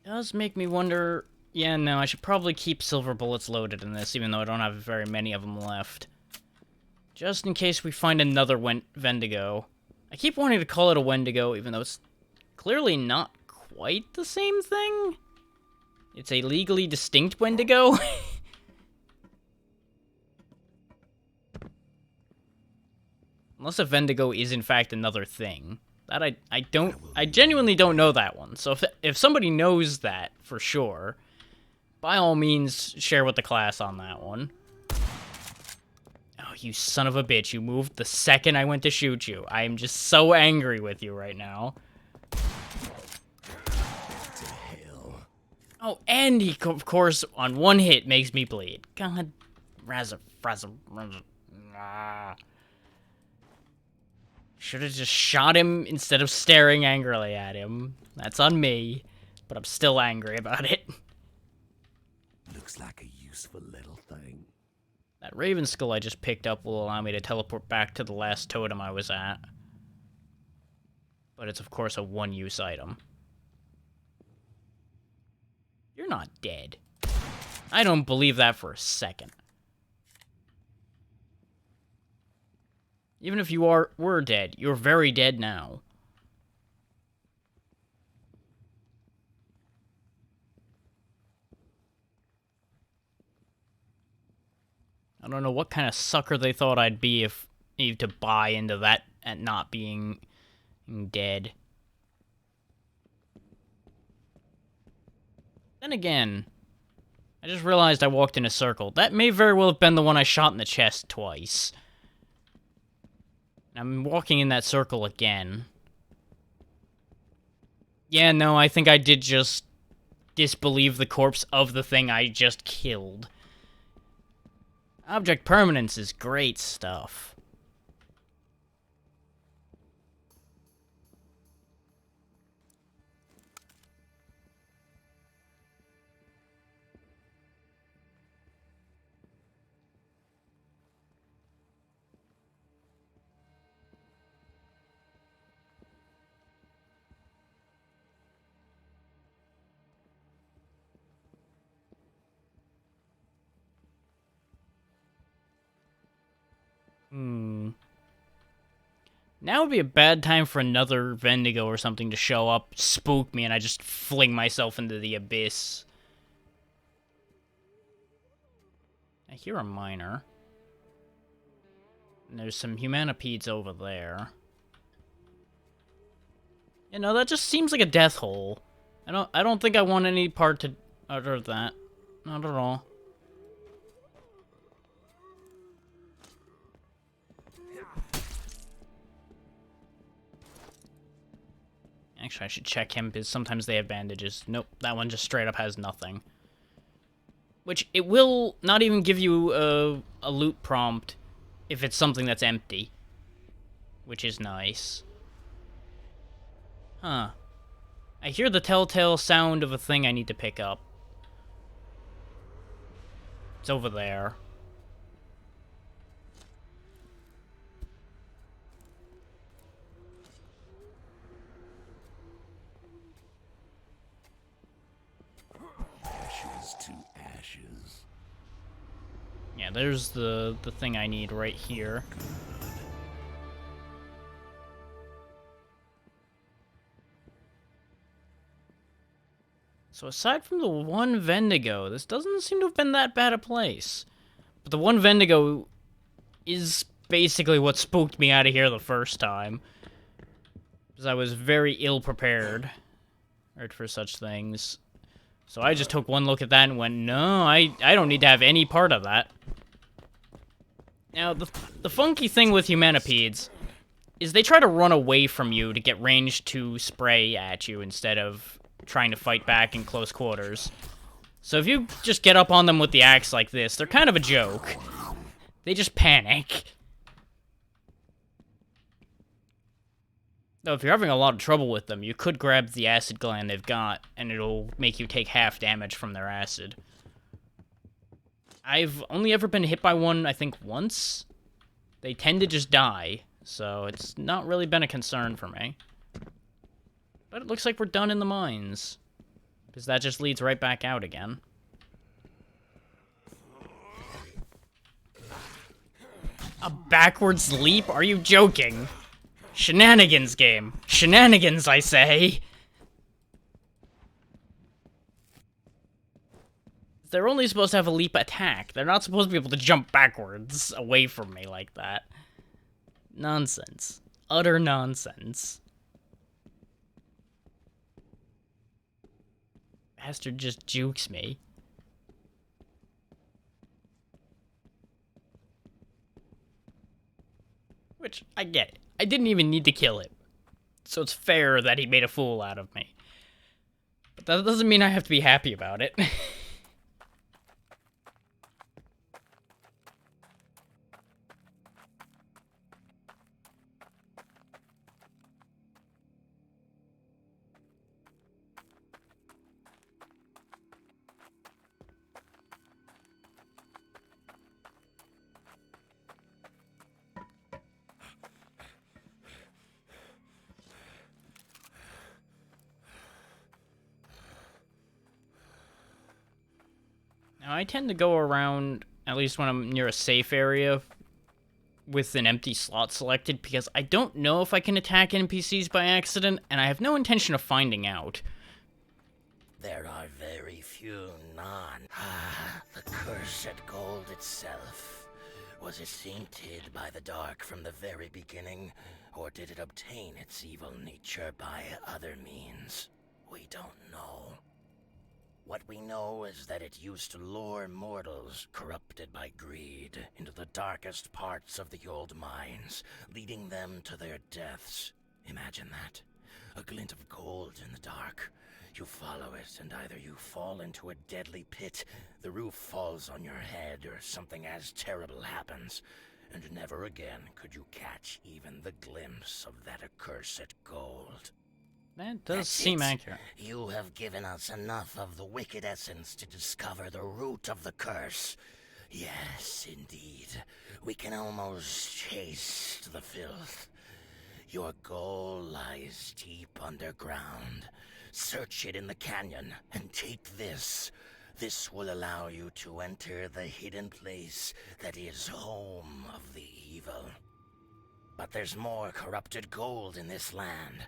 Does make me wonder... Yeah, no, I should probably keep silver bullets loaded in this, even though I don't have very many of them left. Just in case we find another Wendigo. I keep wanting to call it a Wendigo, even though it's clearly not quite the same thing. It's a legally distinct Wendigo. Unless a Wendigo is in fact another thing. That I genuinely don't know that one. So if somebody knows that for sure, by all means share with the class on that one. Oh, you son of a bitch, you moved the second I went to shoot you. I am just so angry with you right now. Oh, and he, of course, on one hit makes me bleed. God, should have just shot him instead of staring angrily at him. That's on me, but I'm still angry about it. Looks like a useful little thing. That Raven Skull I just picked up will allow me to teleport back to the last totem I was at. But it's, of course, a one-use item. You're not dead. I don't believe that for a second. Even if you were dead, you're very dead now. I don't know what kind of sucker they thought I'd be if to buy into that and not being dead. Then again, I just realized I walked in a circle. That may very well have been the one I shot in the chest twice. I'm walking in that circle again. Yeah, no, I think I did just disbelieve the corpse of the thing I just killed. Object permanence is great stuff. Now would be a bad time for another Wendigo or something to show up, spook me, and I just fling myself into the abyss. I hear a miner. And there's some humanipedes over there. You know, that just seems like a death hole. I don't think I want any part to utter that. Not at all. Actually, I should check him, because sometimes they have bandages. Nope, that one just straight up has nothing. Which, it will not even give you a loot prompt if it's something that's empty. Which is nice. Huh. I hear the telltale sound of a thing I need to pick up. It's over there. there's the thing I need right here. So aside from the one Vendigo, this doesn't seem to have been that bad a place. But the one Vendigo is basically what spooked me out of here the first time. Because I was very ill-prepared for such things. So I just took one look at that and went, no, I don't need to have any part of that. Now, the funky thing with Humanopedes is they try to run away from you to get ranged to spray at you instead of trying to fight back in close quarters. So if you just get up on them with the axe like this, they're kind of a joke. They just panic. Though if you're having a lot of trouble with them, you could grab the acid gland they've got, and it'll make you take half damage from their acid. I've only ever been hit by one, I think, once. They tend to just die, so it's not really been a concern for me. But it looks like we're done in the mines, because that just leads right back out again. A backwards leap? Are you joking? Shenanigans game. Shenanigans, I say. They're only supposed to have a leap attack. They're not supposed to be able to jump backwards away from me like that. Nonsense. Utter nonsense. Bastard just jukes me. Which, I get it. I didn't even need to kill him. So it's fair that he made a fool out of me. But that doesn't mean I have to be happy about it. Now, I tend to go around, at least when I'm near a safe area, with an empty slot selected, because I don't know if I can attack NPCs by accident, and I have no intention of finding out. There are very few the cursed gold itself. Was it tainted by the dark from the very beginning, or did it obtain its evil nature by other means? We don't know. What we know is that it used to lure mortals, corrupted by greed, into the darkest parts of the old mines, leading them to their deaths. Imagine that. A glint of gold in the dark. You follow it, and either you fall into a deadly pit, the roof falls on your head, or something as terrible happens, and never again could you catch even the glimpse of that accursed gold. That does That's seem it. accurate. You have given us enough of the wicked essence to discover the root of the curse. Yes, indeed. We can almost taste the filth. Your goal lies deep underground. Search it in the canyon and take this. This will allow you to enter the hidden place that is home of the evil. But there's more corrupted gold in this land.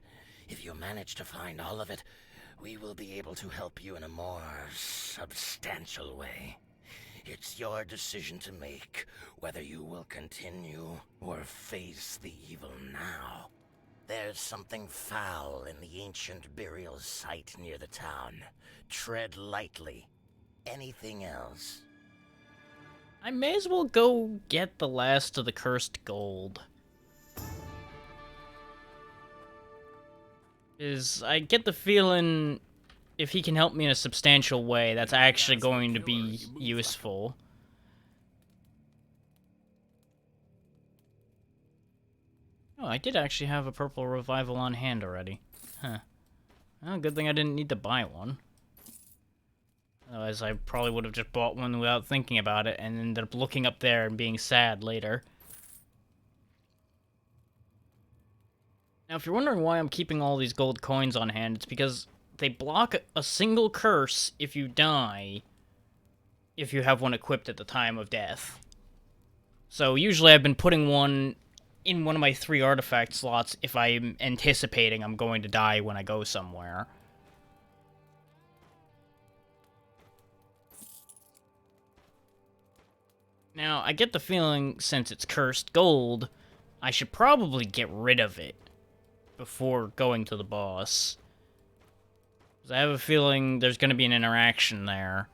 If you manage to find all of it, we will be able to help you in a more substantial way. It's your decision to make, whether you will continue or face the evil now. There's something foul in the ancient burial site near the town. Tread lightly. Anything else? I may as well go get the last of the cursed gold. I get the feeling if he can help me in a substantial way, that's actually going to be useful. Oh, I did actually have a purple revival on hand already. Huh. Well, good thing I didn't need to buy one. Otherwise, I probably would have just bought one without thinking about it and ended up looking up there and being sad later. Now, if you're wondering why I'm keeping all these gold coins on hand, it's because they block a single curse if you die, if you have one equipped at the time of death. So usually I've been putting one in one of my 3 artifact slots if I'm anticipating I'm going to die when I go somewhere. Now, I get the feeling, since it's cursed gold, I should probably get rid of it before going to the boss. 'Cause I have a feeling there's going to be an interaction there.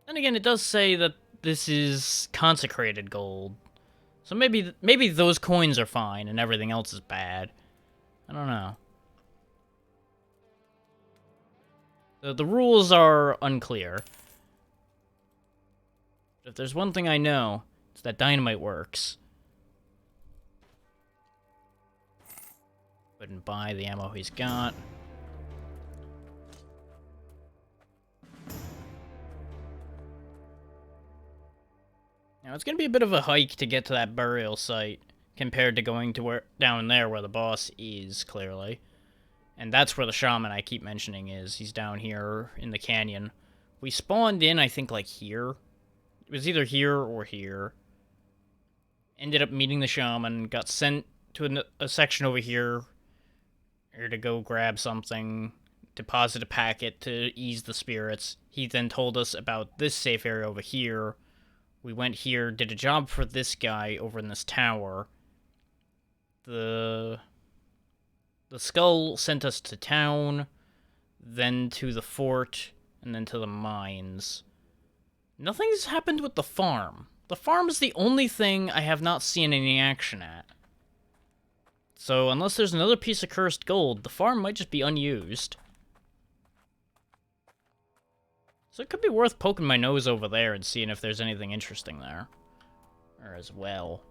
Then again, it does say that this is consecrated gold. So maybe those coins are fine and everything else is bad. I don't know. The rules are unclear. But if there's one thing I know, it's that dynamite works. Wouldn't buy the ammo he's got. Now, it's going to be a bit of a hike to get to that burial site, compared to going to down there where the boss is, clearly. And that's where the shaman I keep mentioning is. He's down here in the canyon. We spawned in, I think, like here. It was either here or here. Ended up meeting the shaman, got sent to a section over here to go grab something, deposit a packet to ease the spirits. He then told us about this safe area over here. We went here, did a job for this guy over in this tower. The skull sent us to town, then to the fort, and then to the mines. Nothing's happened with the farm. The farm is the only thing I have not seen any action at. So unless there's another piece of cursed gold, the farm might just be unused. So it could be worth poking my nose over there and seeing if there's anything interesting there. Or as well.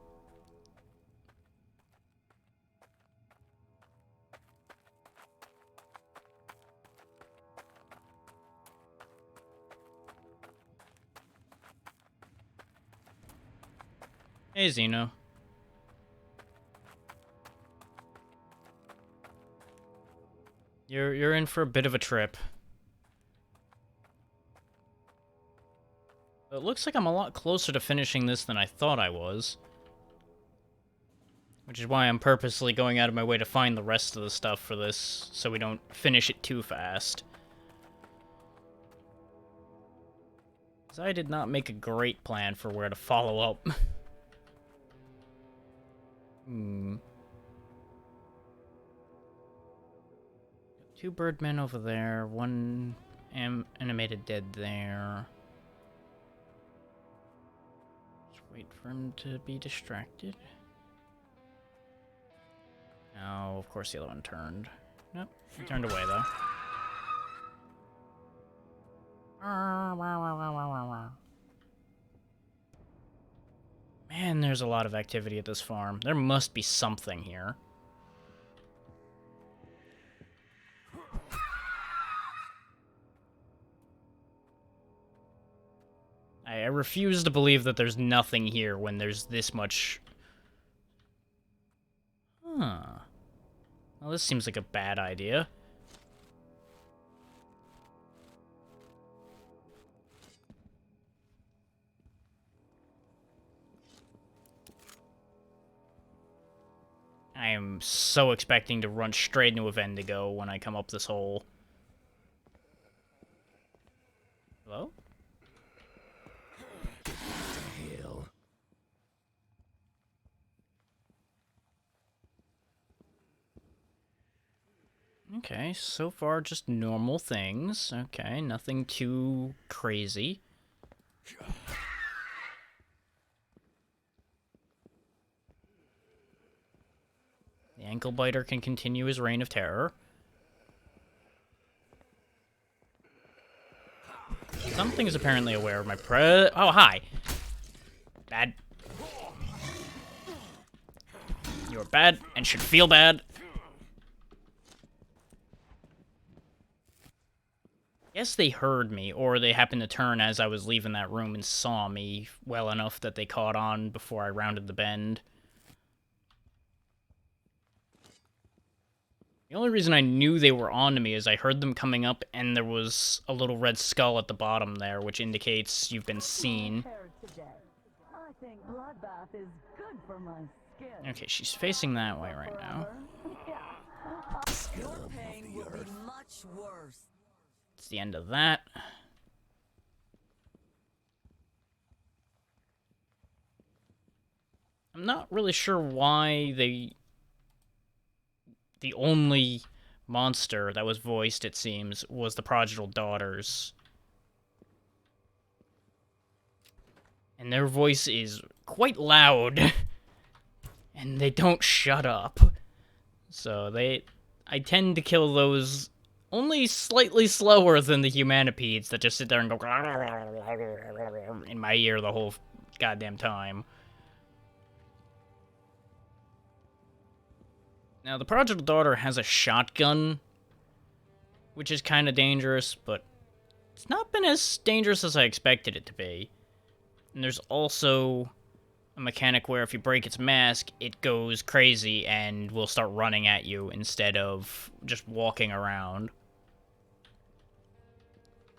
Hey, Xeno. You're in for a bit of a trip. It looks like I'm a lot closer to finishing this than I thought I was. Which is why I'm purposely going out of my way to find the rest of the stuff for this, so we don't finish it too fast. 'Cause I did not make a great plan for where to follow up. 2 birdmen over there, 1 animated dead there. Just wait for him to be distracted. Oh, of course the other one turned. Nope, he turned away though. Man, there's a lot of activity at this farm. There must be something here. I refuse to believe that there's nothing here when there's this much... Huh. Well, this seems like a bad idea. I am so expecting to run straight into a Vendigo when I come up this hole. Hello? Hell. Okay, so far just normal things. Okay, nothing too crazy. The ankle biter can continue his reign of terror. Something is apparently aware of my oh, hi! Bad. You're bad and should feel bad. Guess they heard me, or they happened to turn as I was leaving that room and saw me well enough that they caught on before I rounded the bend. The only reason I knew they were on to me is I heard them coming up, and there was a little red skull at the bottom there, which indicates you've been seen. I think bloodbath is good for my skin. Okay, she's facing that way right now. Your pain will be much worse. It's the end of that. I'm not really sure why the only monster that was voiced, it seems, was the Prodigal Daughters. And their voice is quite loud. And they don't shut up. So I tend to kill those only slightly slower than the Humanipedes that just sit there and go in my ear the whole goddamn time. Now, the Prodigal Daughter has a shotgun, which is kind of dangerous, but it's not been as dangerous as I expected it to be. And there's also a mechanic where if you break its mask, it goes crazy and will start running at you instead of just walking around.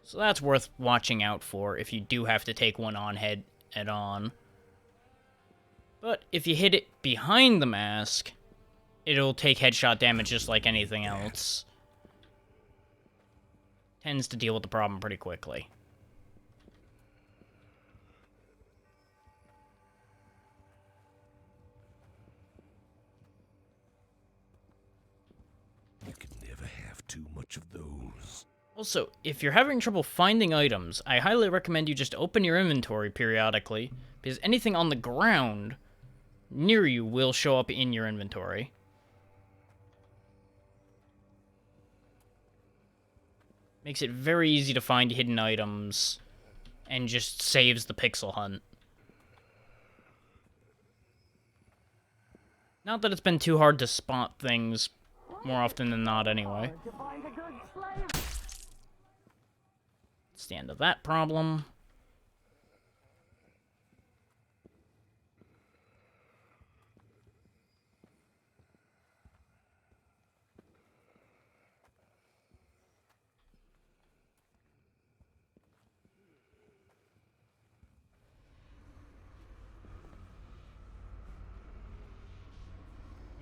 So that's worth watching out for if you do have to take one on head-on. But if you hit it behind the mask, it'll take headshot damage just like anything else. Tends to deal with the problem pretty quickly. You can never have too much of those. Also, if you're having trouble finding items, I highly recommend you just open your inventory periodically, because anything on the ground near you will show up in your inventory. Makes it very easy to find hidden items, and just saves the pixel hunt. Not that it's been too hard to spot things more often than not anyway. It's the end of that problem.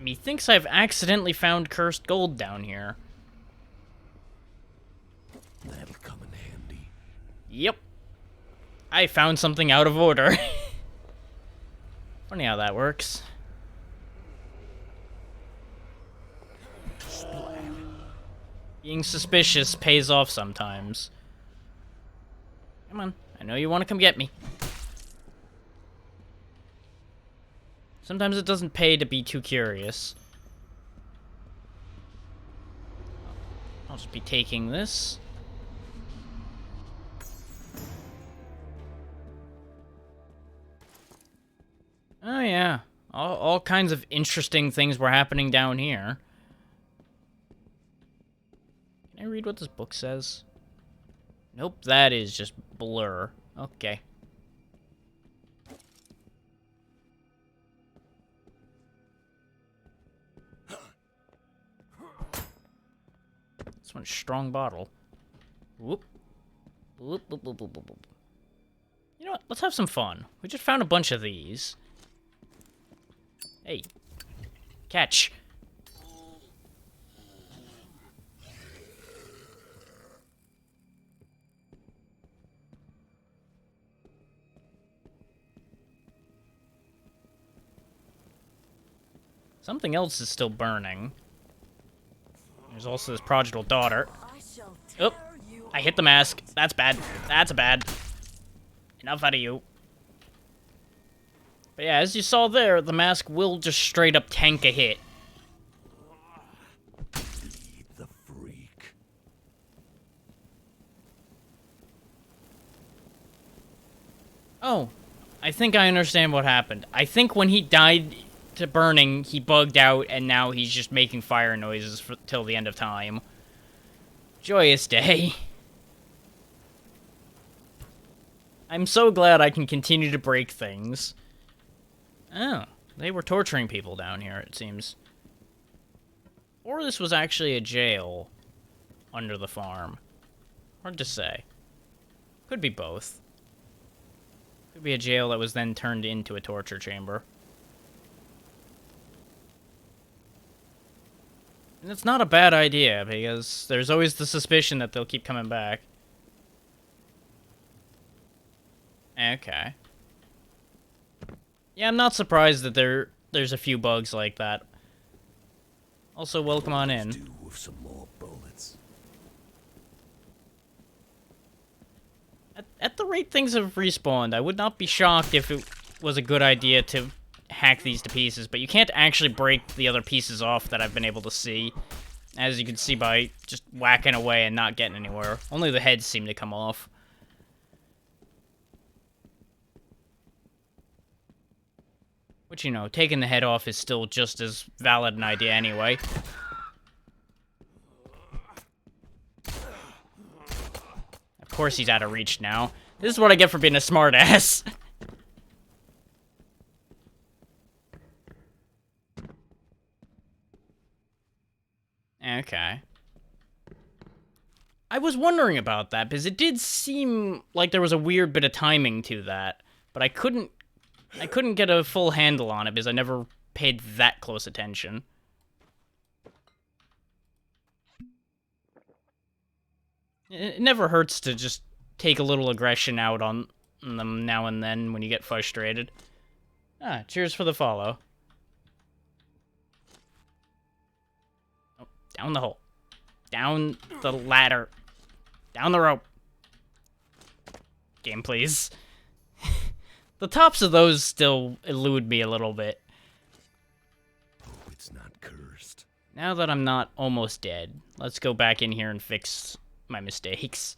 Methinks I've accidentally found cursed gold down here. That'll come in handy. Yep. I found something out of order. Funny how that works. Being suspicious pays off sometimes. Come on, I know you want to come get me. Sometimes it doesn't pay to be too curious. I'll just be taking this. Oh yeah, all kinds of interesting things were happening down here. Can I read what this book says? Nope, that is just blur. Okay. This one's strong bottle. Whoop. Whoop, whoop, whoop, whoop, whoop. You know what? Let's have some fun. We just found a bunch of these. Hey. Catch. Something else is still burning. There's also this Prodigal Daughter. Oh, I hit the mask. That's bad. That's bad. Enough out of you. But yeah, as you saw there, the mask will just straight up tank a hit. Feed the freak. Oh, I think I understand what happened. I think when he died to burning, he bugged out, and now he's just making fire noises till the end of time. Joyous day. I'm so glad I can continue to break things. Oh, they were torturing people down here, it seems. Or this was actually a jail under the farm. Hard to say. Could be both. Could be a jail that was then turned into a torture chamber. And it's not a bad idea, because there's always the suspicion that they'll keep coming back. Okay. Yeah, I'm not surprised that there's a few bugs like that. Also, welcome on in. Do with some more bullets. At the rate things have respawned, I would not be shocked if it was a good idea to hack these to pieces, but you can't actually break the other pieces off that I've been able to see. As you can see by just whacking away and not getting anywhere. Only the heads seem to come off. Which, you know, taking the head off is still just as valid an idea anyway. Of course he's out of reach now. This is what I get for being a smartass. Okay. I was wondering about that, because it did seem like there was a weird bit of timing to that, but I couldn't get a full handle on it because I never paid that close attention. It never hurts to just take a little aggression out on them now and then when you get frustrated. Ah, cheers for the follow. Oh, down the hole. Down the ladder. Down the rope. Game, please. The tops of those still elude me a little bit. Hope it's not cursed. Now that I'm not almost dead, let's go back in here and fix my mistakes.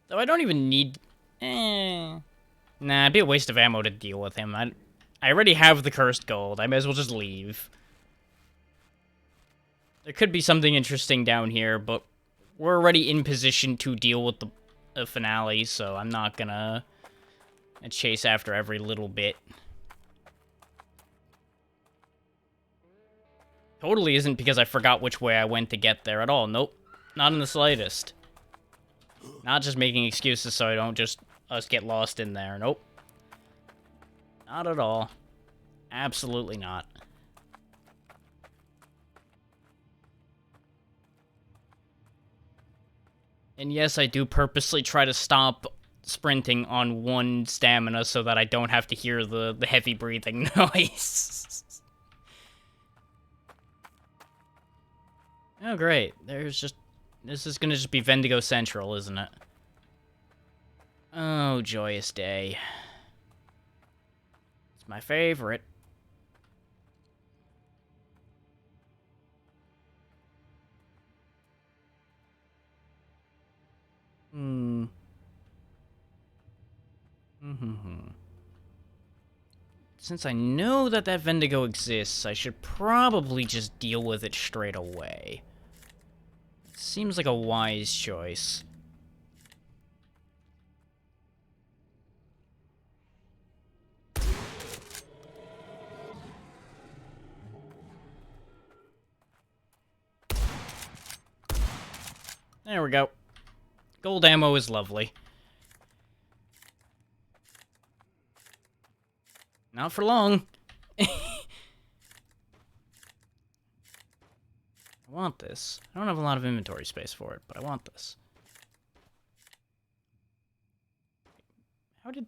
Though I don't even need... Nah, it'd be a waste of ammo to deal with him. I already have the cursed gold. I may as well just leave. There could be something interesting down here, but we're already in position to deal with the finale, so I'm not gonna chase after every little bit. Totally isn't because I forgot which way I went to get there at all. Nope, not in the slightest. Not just making excuses so I don't just us get lost in there. Nope. Not at all. Absolutely not. And yes, I do purposely try to stop sprinting on one stamina so that I don't have to hear the heavy breathing noise. Oh, great. This is gonna just be Vendigo Central, isn't it? Oh, joyous day. It's my favorite. Since I know that Vendigo exists, I should probably just deal with it straight away. Seems like a wise choice. There we go. Gold ammo is lovely. Not for long. I want this. I don't have a lot of inventory space for it, but I want this. How did...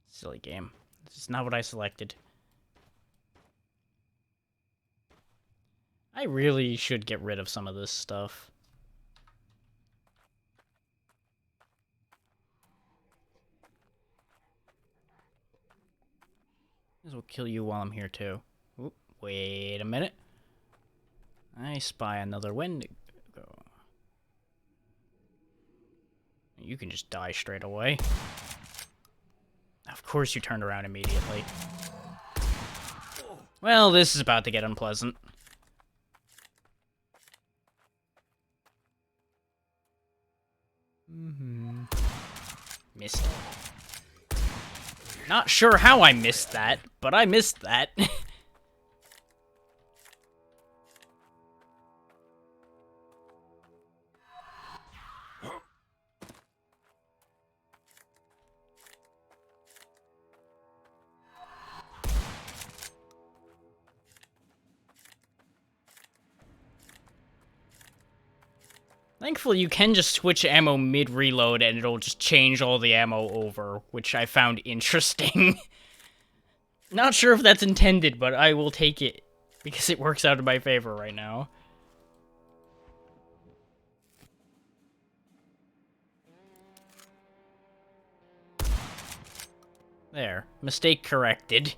Silly game. This is not what I selected. I really should get rid of some of this stuff. This will kill you while I'm here, too. Oop, wait a minute. I spy another Wendigo. You can just die straight away. Of course you turned around immediately. Well, this is about to get unpleasant. missed it. Not sure how I missed that, but I missed that. Thankfully, you can just switch ammo mid-reload and it'll just change all the ammo over, which I found interesting. Not sure if that's intended, but I will take it, because it works out in my favor right now. There. Mistake corrected.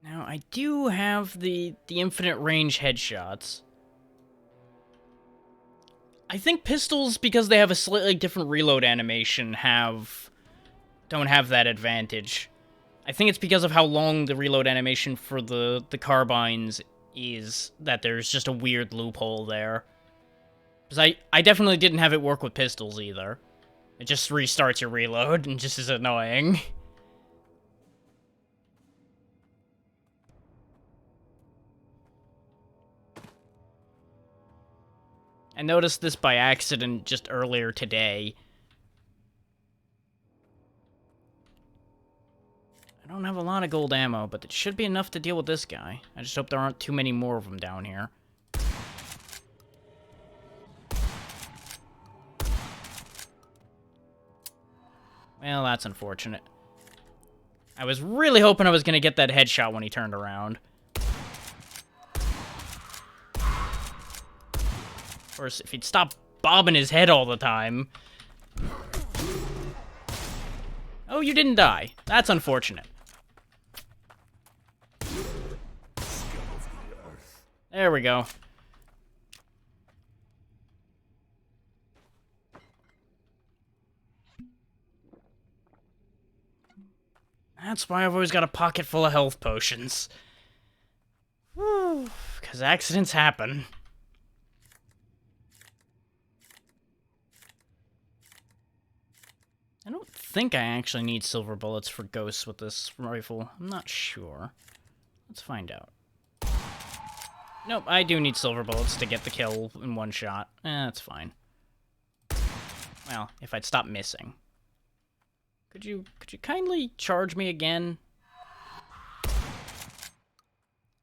Now, I do have the infinite range headshots. I think pistols, because they have a slightly different reload animation, don't have that advantage. I think it's because of how long the reload animation for the carbines is, that there's just a weird loophole there. Because I definitely didn't have it work with pistols, either. It just restarts your reload, and just is annoying. I noticed this by accident just earlier today. I don't have a lot of gold ammo, but it should be enough to deal with this guy. I just hope there aren't too many more of them down here. Well, that's unfortunate. I was really hoping I was gonna get that headshot when he turned around. Of course, if he'd stop bobbing his head all the time. Oh, you didn't die. That's unfortunate. There we go. That's why I've always got a pocket full of health potions. Whew, because accidents happen. I don't think I actually need silver bullets for ghosts with this rifle. I'm not sure. Let's find out. Nope, I do need silver bullets to get the kill in one shot. That's fine. Well, if I'd stop missing. Could you kindly charge me again?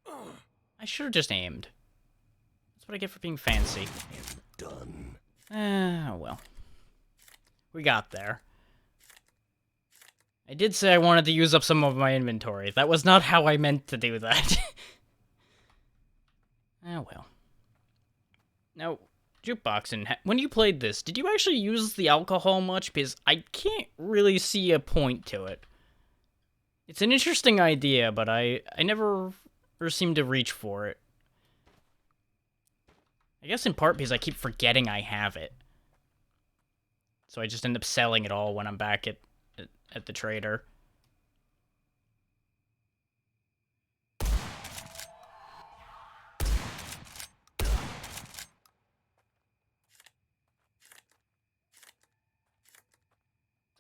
I should have just aimed. That's what I get for being fancy. Done. Oh well. We got there. I did say I wanted to use up some of my inventory. That was not how I meant to do that. Oh well. Now, Jukebox, when you played this, did you actually use the alcohol much? Because I can't really see a point to it. It's an interesting idea, but I never seem to reach for it. I guess in part because I keep forgetting I have it. So I just end up selling it all when I'm back at the trader.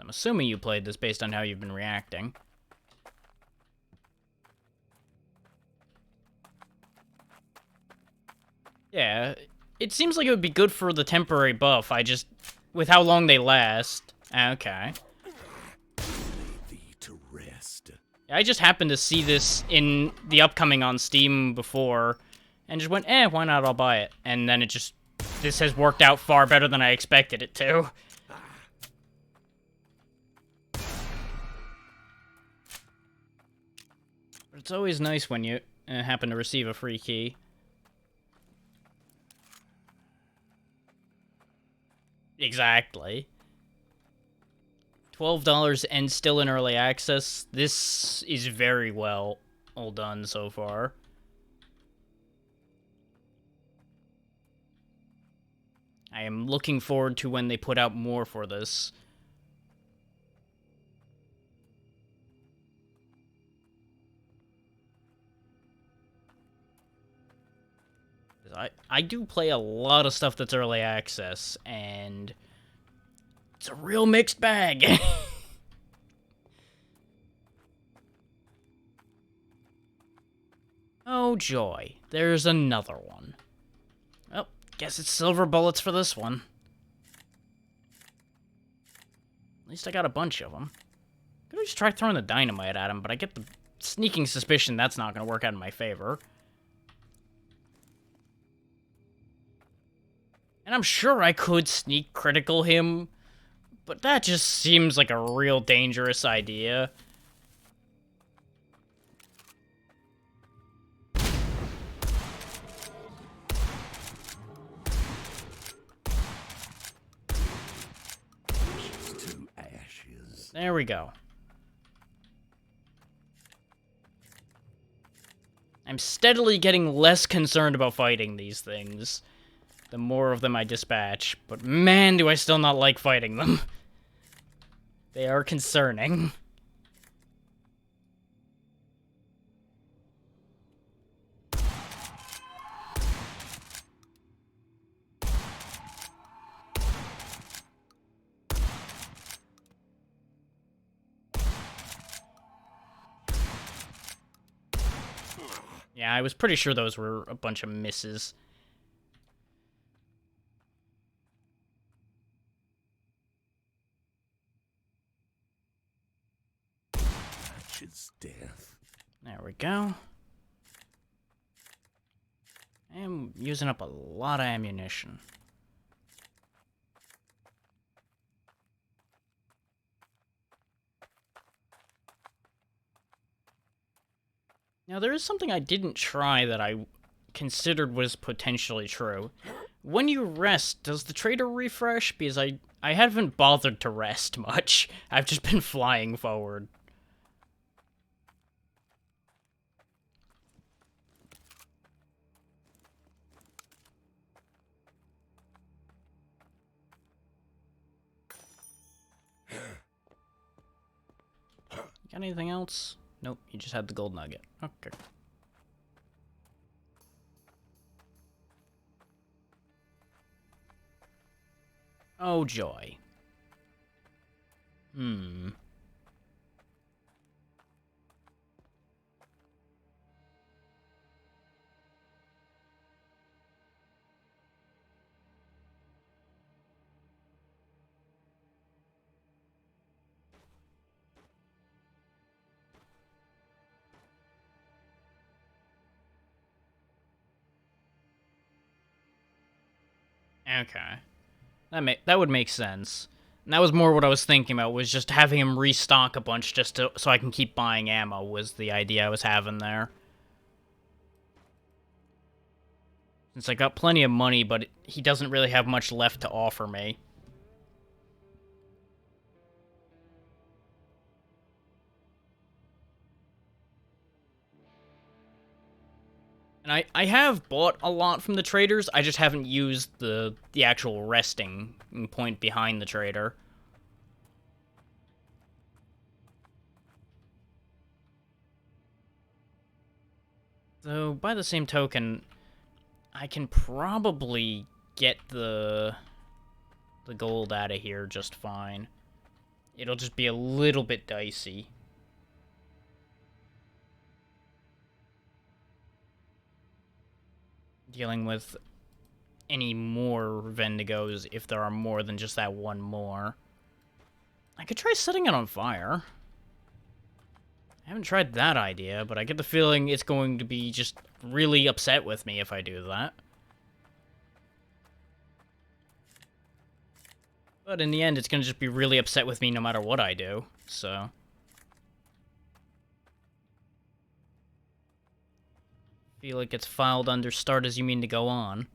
I'm assuming you played this based on how you've been reacting. Yeah, it seems like it would be good for the temporary buff. With how long they last. Okay. To rest. I just happened to see this in the upcoming on Steam before, and just went, why not, I'll buy it. And then this has worked out far better than I expected it to. But it's always nice when you happen to receive a free key. Exactly. $12 and still in early access. This is very well all done so far. I am looking forward to when they put out more for this. I do play a lot of stuff that's early access, and It's a real mixed bag. Oh joy, there's another one. Oh, guess it's silver bullets for this one. At least I got a bunch of them. Could I just try throwing the dynamite at him, but I get the sneaking suspicion that's not going to work out in my favor. And I'm sure I could sneak critical him, but that just seems like a real dangerous idea. To ashes. There we go. I'm steadily getting less concerned about fighting these things, the more of them I dispatch, but man, do I still not like fighting them. They are concerning. Yeah, I was pretty sure those were a bunch of misses. His death. There we go. I'm using up a lot of ammunition. Now, there is something I didn't try that I considered was potentially true. When you rest, does the trader refresh? Because I haven't bothered to rest much. I've just been flying forward. Got anything else? Nope, you just had the gold nugget. Okay. Oh joy. Okay. That would make sense. And that was more what I was thinking about, was just having him restock a bunch just so I can keep buying ammo was the idea I was having there. Since I got plenty of money, but he doesn't really have much left to offer me. And I have bought a lot from the traders, I just haven't used the actual resting point behind the trader. Though, by the same token, I can probably get the gold out of here just fine. It'll just be a little bit dicey. Dealing with any more Vendigos if there are more than just that one more. I could try setting it on fire. I haven't tried that idea, but I get the feeling it's going to be just really upset with me if I do that. But in the end, it's going to just be really upset with me no matter what I do, so... feel like it's filed under start as you mean to go on.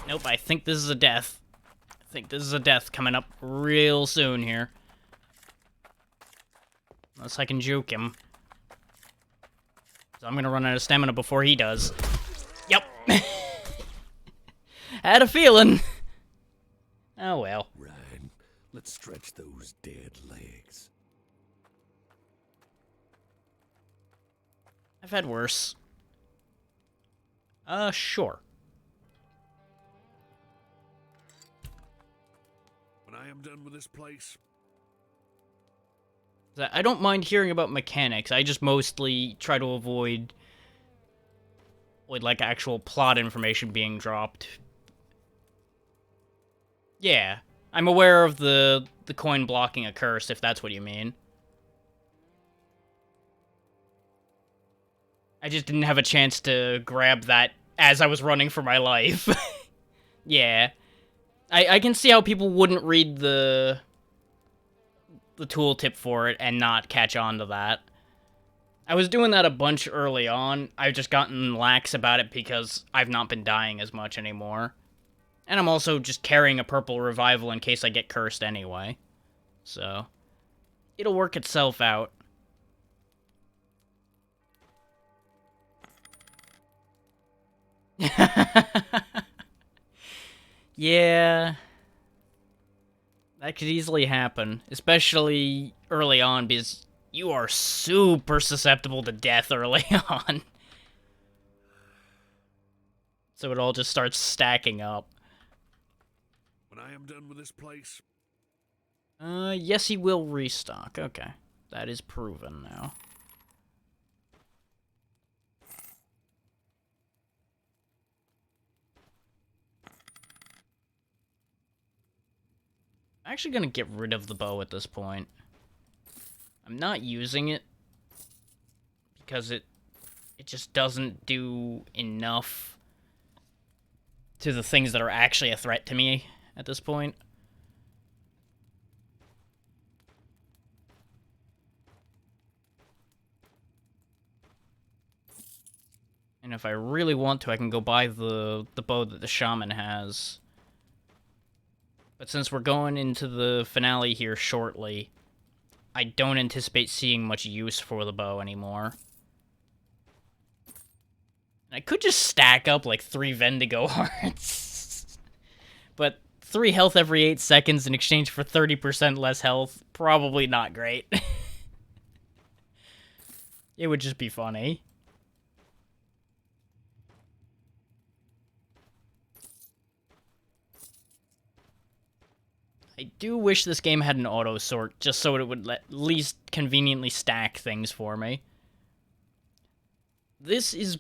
Nope, I think this is a death. I think this is a death coming up real soon here. Unless I can juke him. So I'm gonna run out of stamina before he does. Yep. Had a feeling. Oh well. Ryan, let's stretch those dead legs. I've had worse. Sure. When I am done with this place, I don't mind hearing about mechanics. I just mostly try to avoid like actual plot information being dropped. Yeah, I'm aware of the coin blocking a curse, if that's what you mean. I just didn't have a chance to grab that as I was running for my life. Yeah. I can see how people wouldn't read the tooltip for it and not catch on to that. I was doing that a bunch early on. I've just gotten lax about it because I've not been dying as much anymore. And I'm also just carrying a purple revival in case I get cursed anyway. So, it'll work itself out. Yeah. That could easily happen, especially early on, because you are super susceptible to death early on. So it all just starts stacking up. when I am done with this place, Yes, he will restock. Okay. That is proven now. I'm actually gonna get rid of the bow at this point. I'm not using it because it just doesn't do enough to the things that are actually a threat to me at this point. And if I really want to, I can go buy the bow that the shaman has. But since we're going into the finale here shortly, I don't anticipate seeing much use for the bow anymore. I could just stack up like 3 Vendigo hearts. But 3 health every 8 seconds in exchange for 30% less health, probably not great. It would just be funny. I do wish this game had an auto sort, just so it would at least conveniently stack things for me. This is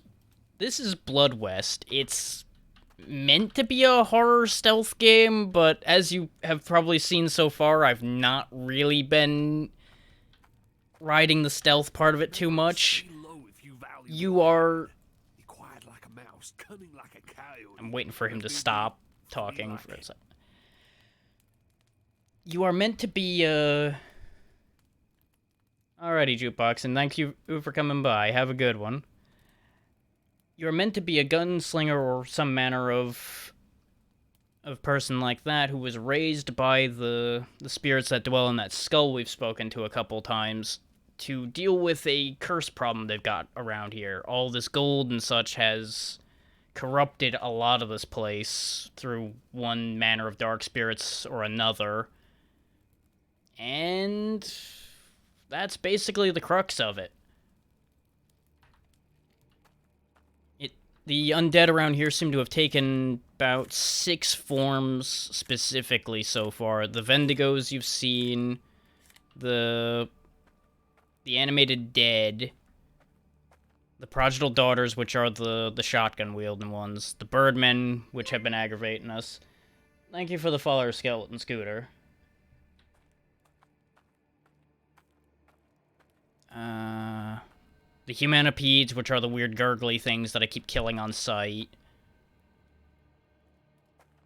Blood West. It's meant to be a horror stealth game, but as you have probably seen so far, I've not really been riding the stealth part of it too much. lay low if you value You are... Be quiet like a mouse, cunning like a coyote. I'm waiting for him to stop talking for a second. You are meant to be, Alrighty, Jukebox, and thank you for coming by. Have a good one. You're meant to be a gunslinger or some manner of person like that who was raised by the spirits that dwell in that skull we've spoken to a couple times to deal with a curse problem they've got around here. All this gold and such has corrupted a lot of this place through one manner of dark spirits or another. And that's basically the crux of it. The undead around here seem to have taken about 6 forms specifically so far. The Vendigos you've seen, the animated dead, the prodigal daughters, which are the shotgun wielding ones, the birdmen, which have been aggravating us. Thank you for the follower, Skeleton Scooter. The Humanopedes, which are the weird gurgly things that I keep killing on sight.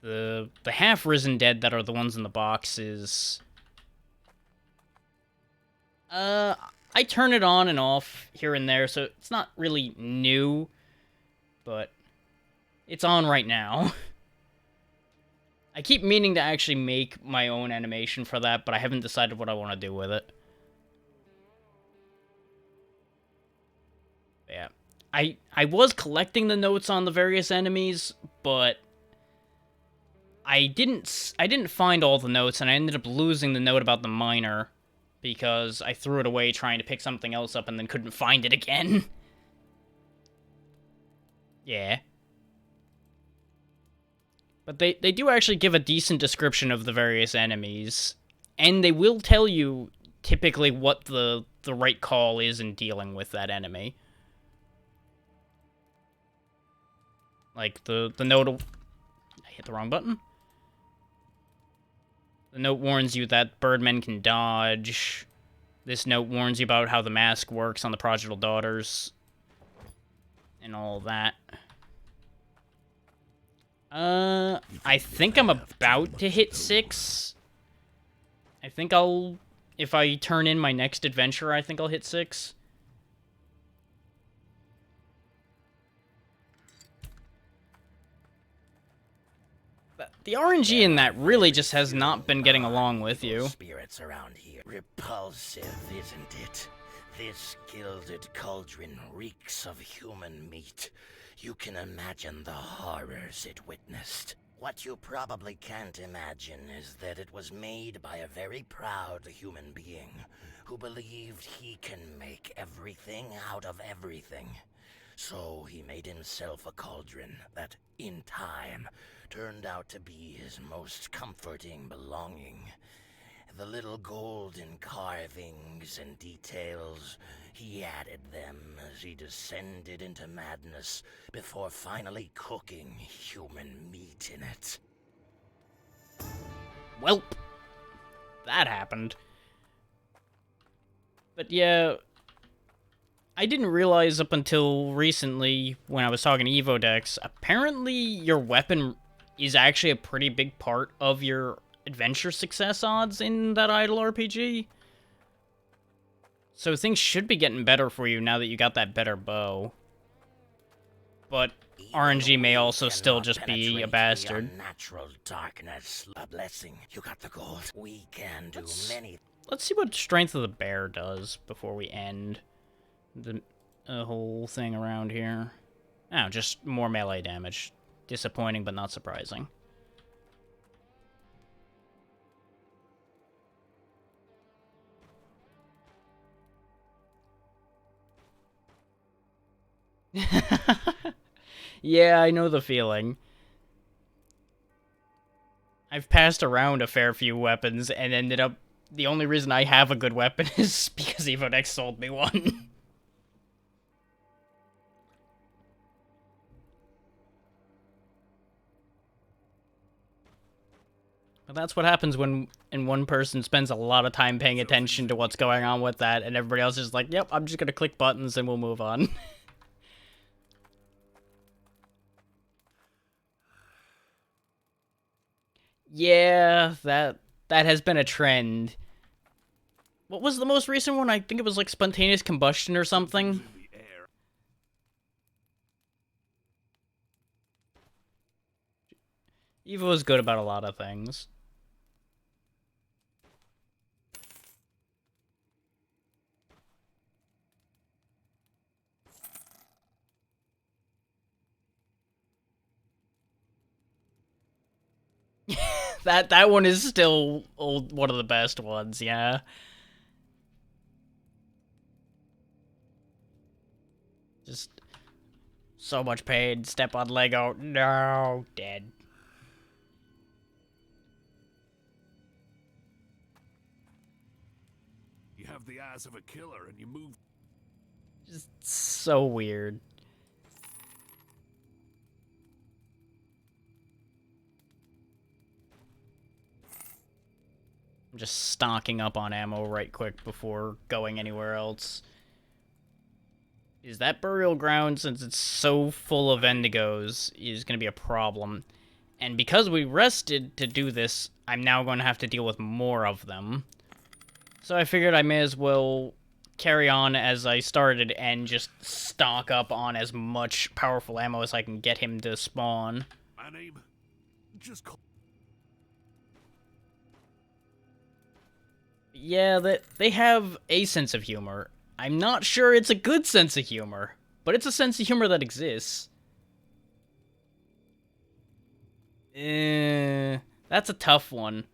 The half-risen dead that are the ones in the boxes. I turn it on and off here and there, so it's not really new, but it's on right now. I keep meaning to actually make my own animation for that, but I haven't decided what I want to do with it. Yeah. I was collecting the notes on the various enemies, but I didn't find all the notes, and I ended up losing the note about the miner because I threw it away trying to pick something else up and then couldn't find it again. Yeah. But they do actually give a decent description of the various enemies, and they will tell you typically what the right call is in dealing with that enemy. Like, the note... I hit the wrong button. The note warns you that birdmen can dodge. This note warns you about how the mask works on the prodigal daughters. And all that. I think I'm about to hit 6. I think I'll... If I turn in my next adventure, I think I'll hit 6. The RNG in that really just has not been getting along with you. Spirits around here. Repulsive, isn't it? This gilded cauldron reeks of human meat. You can imagine the horrors it witnessed. What you probably can't imagine is that it was made by a very proud human being who believed he can make everything out of everything. So he made himself a cauldron that, in time, turned out to be his most comforting belonging. The little golden carvings and details, he added them as he descended into madness before finally cooking human meat in it. Welp. That happened. But yeah, I didn't realize up until recently when I was talking to Evodex, apparently your weapon is actually a pretty big part of your adventure success odds in that idle RPG. So things should be getting better for you now that you got that better bow. But RNG may also still just be a bastard. Natural darkness, a blessing. You got the gold. We can do many. Let's see what Strength of the Bear does before we end the whole thing around here. Oh, just more melee damage. Disappointing, but not surprising. Yeah, I know the feeling. I've passed around a fair few weapons and ended up... The only reason I have a good weapon is because Evodex sold me one. But that's what happens when one person spends a lot of time paying attention to what's going on with that, and everybody else is like, yep, I'm just gonna click buttons and we'll move on. Yeah, that has been a trend. What was the most recent one? I think it was like spontaneous combustion or something. Evo is good about a lot of things. That one is still one of the best ones, yeah. Just so much pain. Step on Lego. No, dead. You have the eyes of a killer and you move. Just so weird. I'm just stocking up on ammo right quick before going anywhere else. Is that burial ground, since it's so full of Endigos, is going to be a problem. And because we rested to do this, I'm now going to have to deal with more of them. So I figured I may as well carry on as I started and just stock up on as much powerful ammo as I can get him to spawn. My name? Just call. Yeah, they have a sense of humor. I'm not sure it's a good sense of humor, but it's a sense of humor that exists. That's a tough one.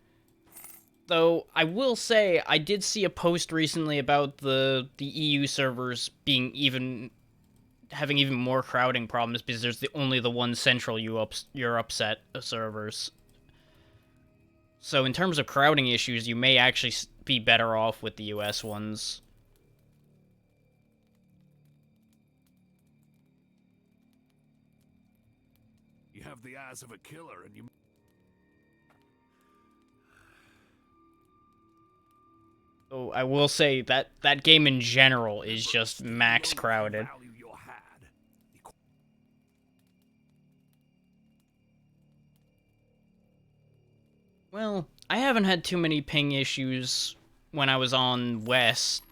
Though, I will say, I did see a post recently about the EU servers being having even more crowding problems because there's only the one central Europe set of servers. So in terms of crowding issues, you may actually be better off with the US ones. You have the eyes of a killer, and you. So I will say that that game in general is just max crowded. Value your hide. Well, I haven't had too many ping issues when I was on West,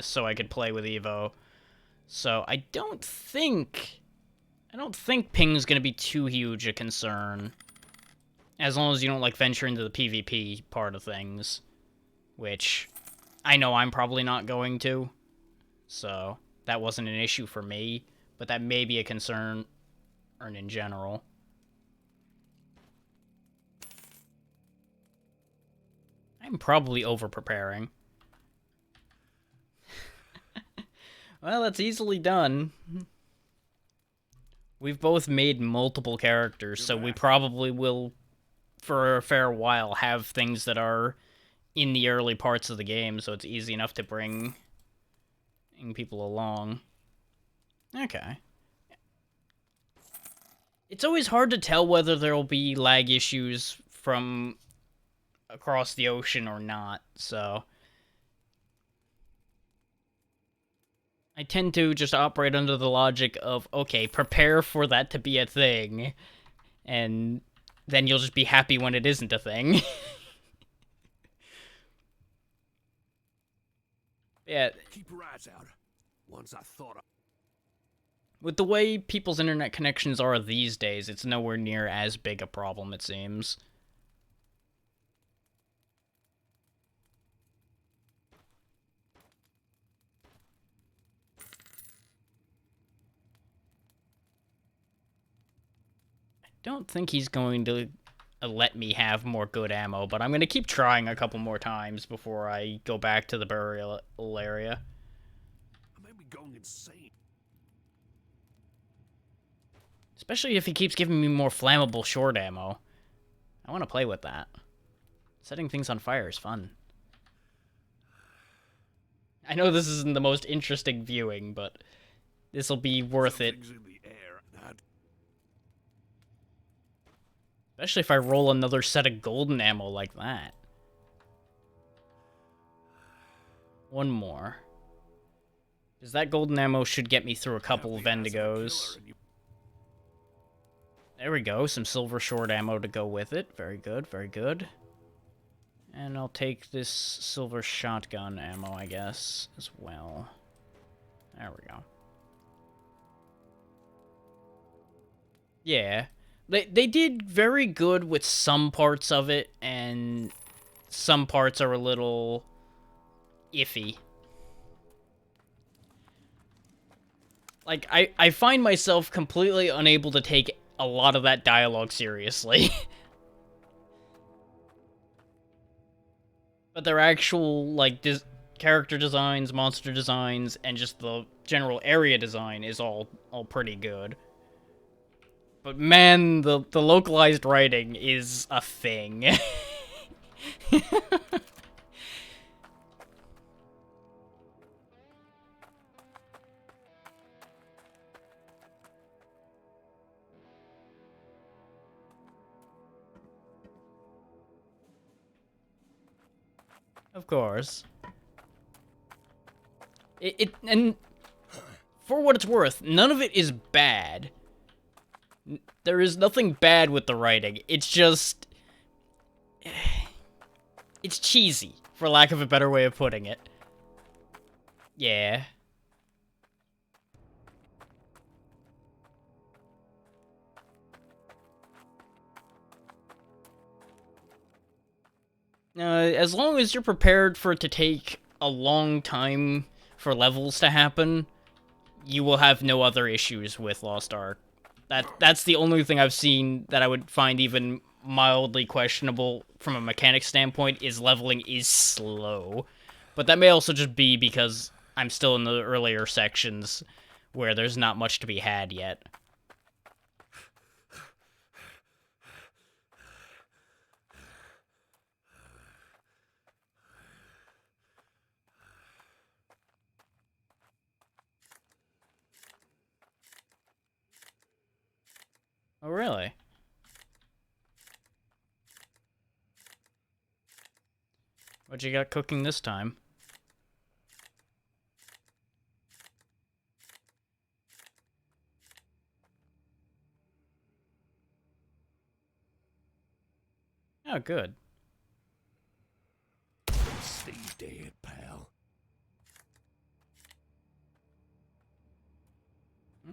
so I could play with Evo. So I don't think ping's gonna be too huge a concern. As long as you don't, like, venture into the PvP part of things. Which, I know I'm probably not going to. So, that wasn't an issue for me. But that may be a concern in general. I'm probably over-preparing. Well, that's easily done. We've both made multiple characters, so we probably will, for a fair while, have things that are in the early parts of the game, so it's easy enough to bring people along. Okay. It's always hard to tell whether there'll be lag issues from across the ocean or not, so I tend to just operate under the logic of, okay, prepare for that to be a thing, and then you'll just be happy when it isn't a thing. Yeah. Keep your eyes out. Once I thought. With the way people's internet connections are these days, it's nowhere near as big a problem, it seems. Don't think he's going to let me have more good ammo, but I'm going to keep trying a couple more times before I go back to the burial area. I may be going insane. Especially if he keeps giving me more flammable short ammo. I want to play with that. Setting things on fire is fun. I know this isn't the most interesting viewing, but this will be worth it. Something's in the air. Especially if I roll another set of golden ammo like that. One more. Because that golden ammo should get me through a couple of Vendigos. There we go, some silver short ammo to go with it. Very good, very good. And I'll take this silver shotgun ammo, I guess, as well. There we go. Yeah. They did very good with some parts of it, and some parts are a little iffy. Like, I find myself completely unable to take a lot of that dialogue seriously. But their actual, like, character designs, monster designs, and just the general area design is all pretty good. But man, the localized writing is a thing. Of course. And for what it's worth, none of it is bad. There is nothing bad with the writing. It's just... it's cheesy, for lack of a better way of putting it. Yeah. As long as you're prepared for it to take a long time for levels to happen, you will have no other issues with Lost Ark. That's the only thing I've seen that I would find even mildly questionable from a mechanic standpoint is leveling is slow. But that may also just be because I'm still in the earlier sections where there's not much to be had yet. Oh, really? What you got cooking this time? Oh, good. Stay dead, pal.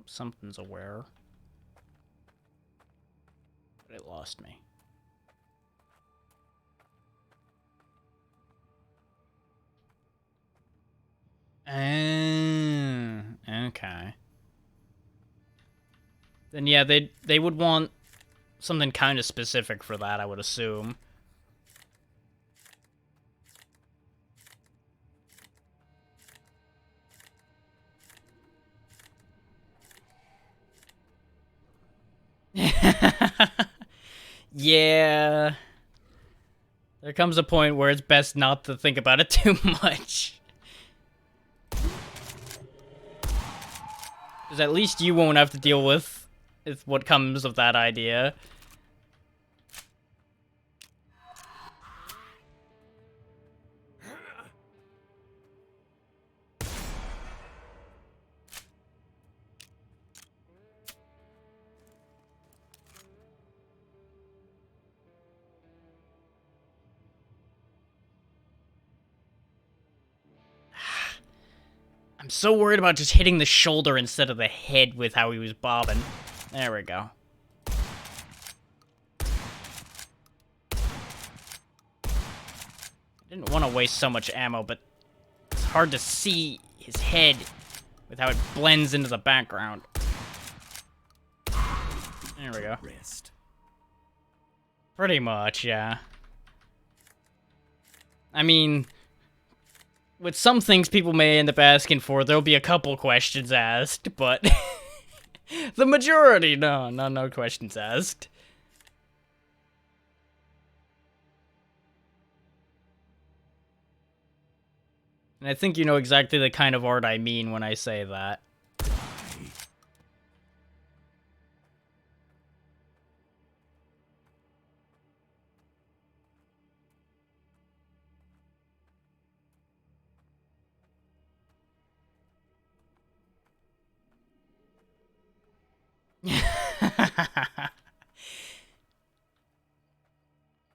Something's aware. But it lost me. Okay. Then yeah, they would want something kind of specific for that, I would assume. Yeah. There comes a point where it's best not to think about it too much. Because at least you won't have to deal with what comes of that idea. I'm so worried about just hitting the shoulder instead of the head with how he was bobbing. There we go. Didn't want to waste so much ammo, but it's hard to see his head with how it blends into the background. There we go. Rest. Pretty much, yeah. I mean, with some things people may end up asking for, there'll be a couple questions asked, but the majority, no questions asked. And I think you know exactly the kind of art I mean when I say that.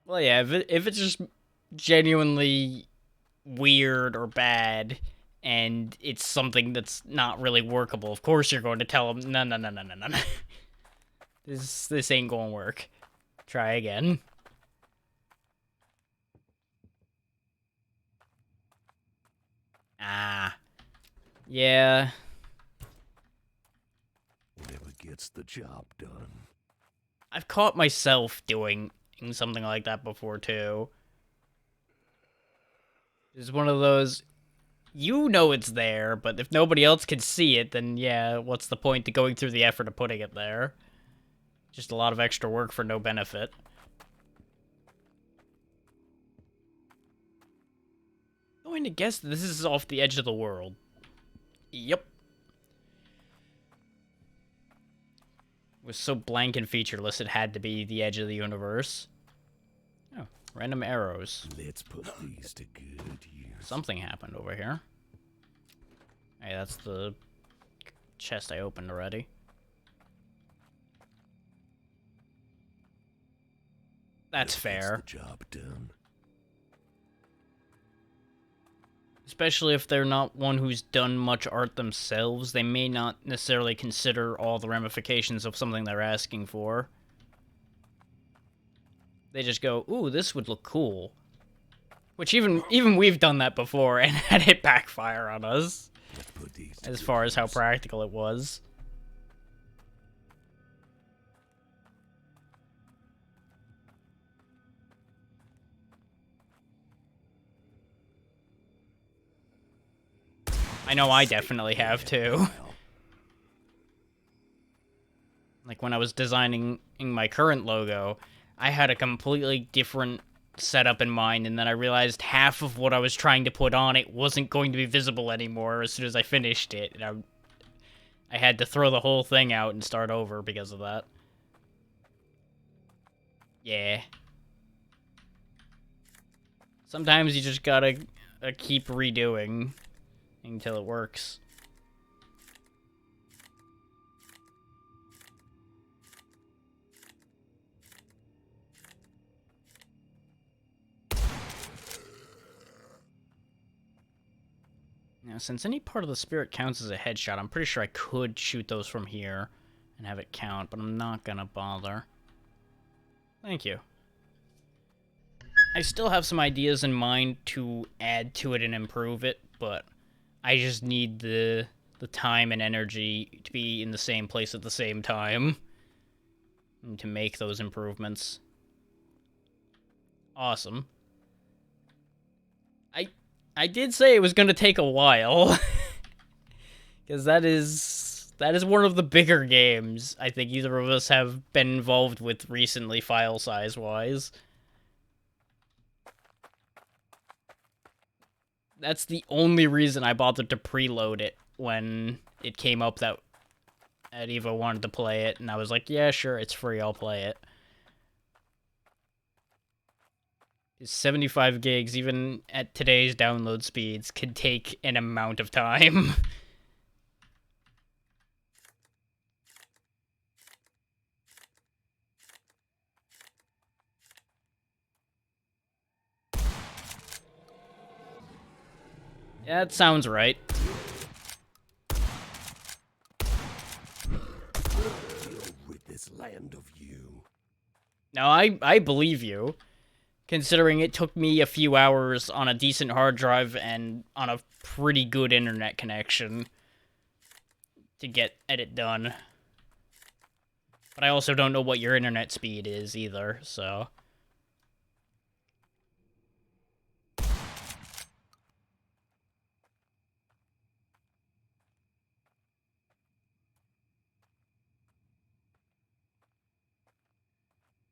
Well, yeah, if it's just genuinely weird or bad, and it's something that's not really workable, of course you're going to tell them, no. This ain't gonna work. Try again. Ah. Yeah. Whatever gets the job done. I've caught myself doing something like that before, too. It's one of those, you know it's there, but if nobody else can see it, then yeah, what's the point to going through the effort of putting it there? Just a lot of extra work for no benefit. Going to guess this is off the edge of the world. Yep. It was so blank and featureless it had to be the edge of the universe. Oh, random arrows. Let's put these to good use. Something happened over here. Hey, that's the chest I opened already. That's fair. The job done. Especially if they're not one who's done much art themselves, they may not necessarily consider all the ramifications of something they're asking for. They just go, ooh, this would look cool. Which even we've done that before and had it backfire on us. Let's put these to As good far as how use. practical it was. I know I definitely have too. Like when I was designing my current logo, I had a completely different setup in mind, and then I realized half of what I was trying to put on it wasn't going to be visible anymore as soon as I finished it, and I had to throw the whole thing out and start over because of that. Yeah. Sometimes you just gotta keep redoing until it works. Now, since any part of the spirit counts as a headshot, I'm pretty sure I could shoot those from here and have it count, but I'm not gonna bother. Thank you. I still have some ideas in mind to add to it and improve it, but I just need the time and energy to be in the same place at the same time and to make those improvements. Awesome. I did say it was going to take a while, because that is one of the bigger games I think either of us have been involved with recently, file size wise. That's the only reason I bothered to preload it when it came up that Evo wanted to play it, and I was like, yeah, sure, it's free, I'll play it. 75 gigs, even at today's download speeds, could take an amount of time. Yeah, that sounds right. Rid this land of you. No, I believe you. Considering it took me a few hours on a decent hard drive and on a pretty good internet connection to get it done. But I also don't know what your internet speed is either, so...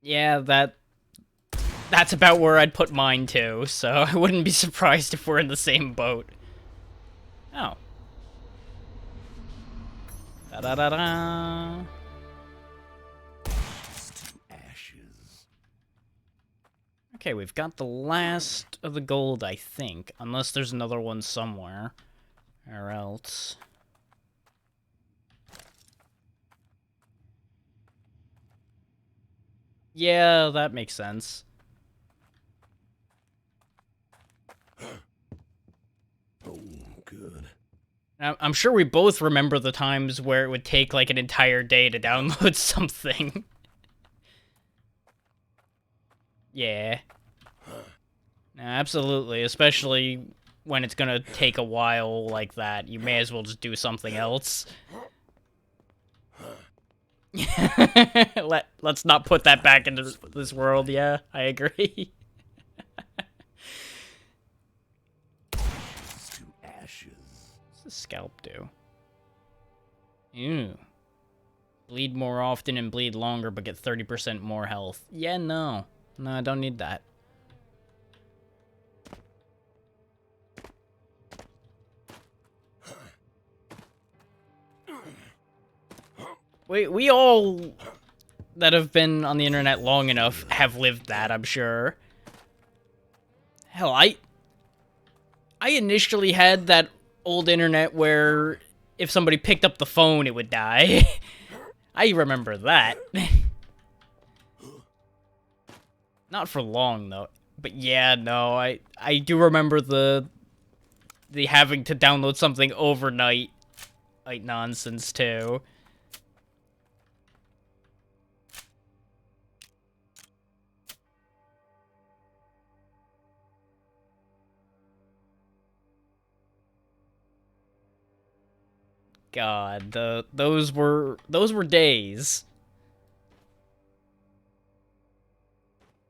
Yeah, that's about where I'd put mine too, so I wouldn't be surprised if we're in the same boat. Oh. Da-da-da-da. Ashes to ashes. Okay, we've got the last of the gold, I think. Unless there's another one somewhere. Or else... Yeah, that makes sense. Oh, good. I'm sure we both remember the times where it would take like an entire day to download something. Yeah. No, absolutely, especially when it's gonna take a while like that. You may as well just do something else. Let's not put that back into this world, yeah, I agree. Ashes to ashes. What's the scalp do? Ew. Bleed more often and bleed longer, but get 30% more health. Yeah, no. No, I don't need that. We all that have been on the internet long enough have lived that, I'm sure. Hell, I initially had that old internet where if somebody picked up the phone, it would die. I remember that. Not for long, though. But yeah, no, I do remember the having to download something overnight like nonsense, too. God, those were days.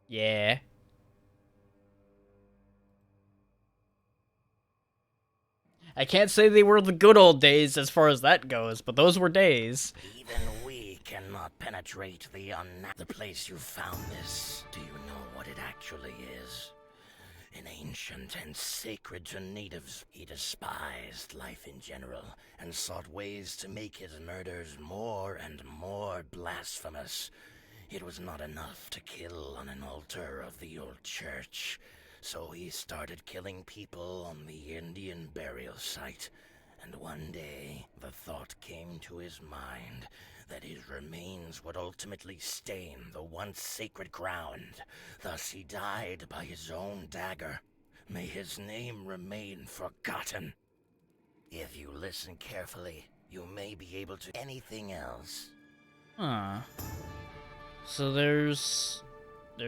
Yeah. I can't say they were the good old days as far as that goes, but those were days. Even we cannot penetrate the place you found this. Do you know what it actually is? An ancient and sacred to natives. He despised life in general and sought ways to make his murders more and more blasphemous. It was not enough to kill on an altar of the old church, so he started killing people on the Indian burial site. And one day, the thought came to his mind that his remains would ultimately stain the once sacred ground. Thus he died by his own dagger. May his name remain forgotten. If you listen carefully, you may be able to anything else. Huh. So there's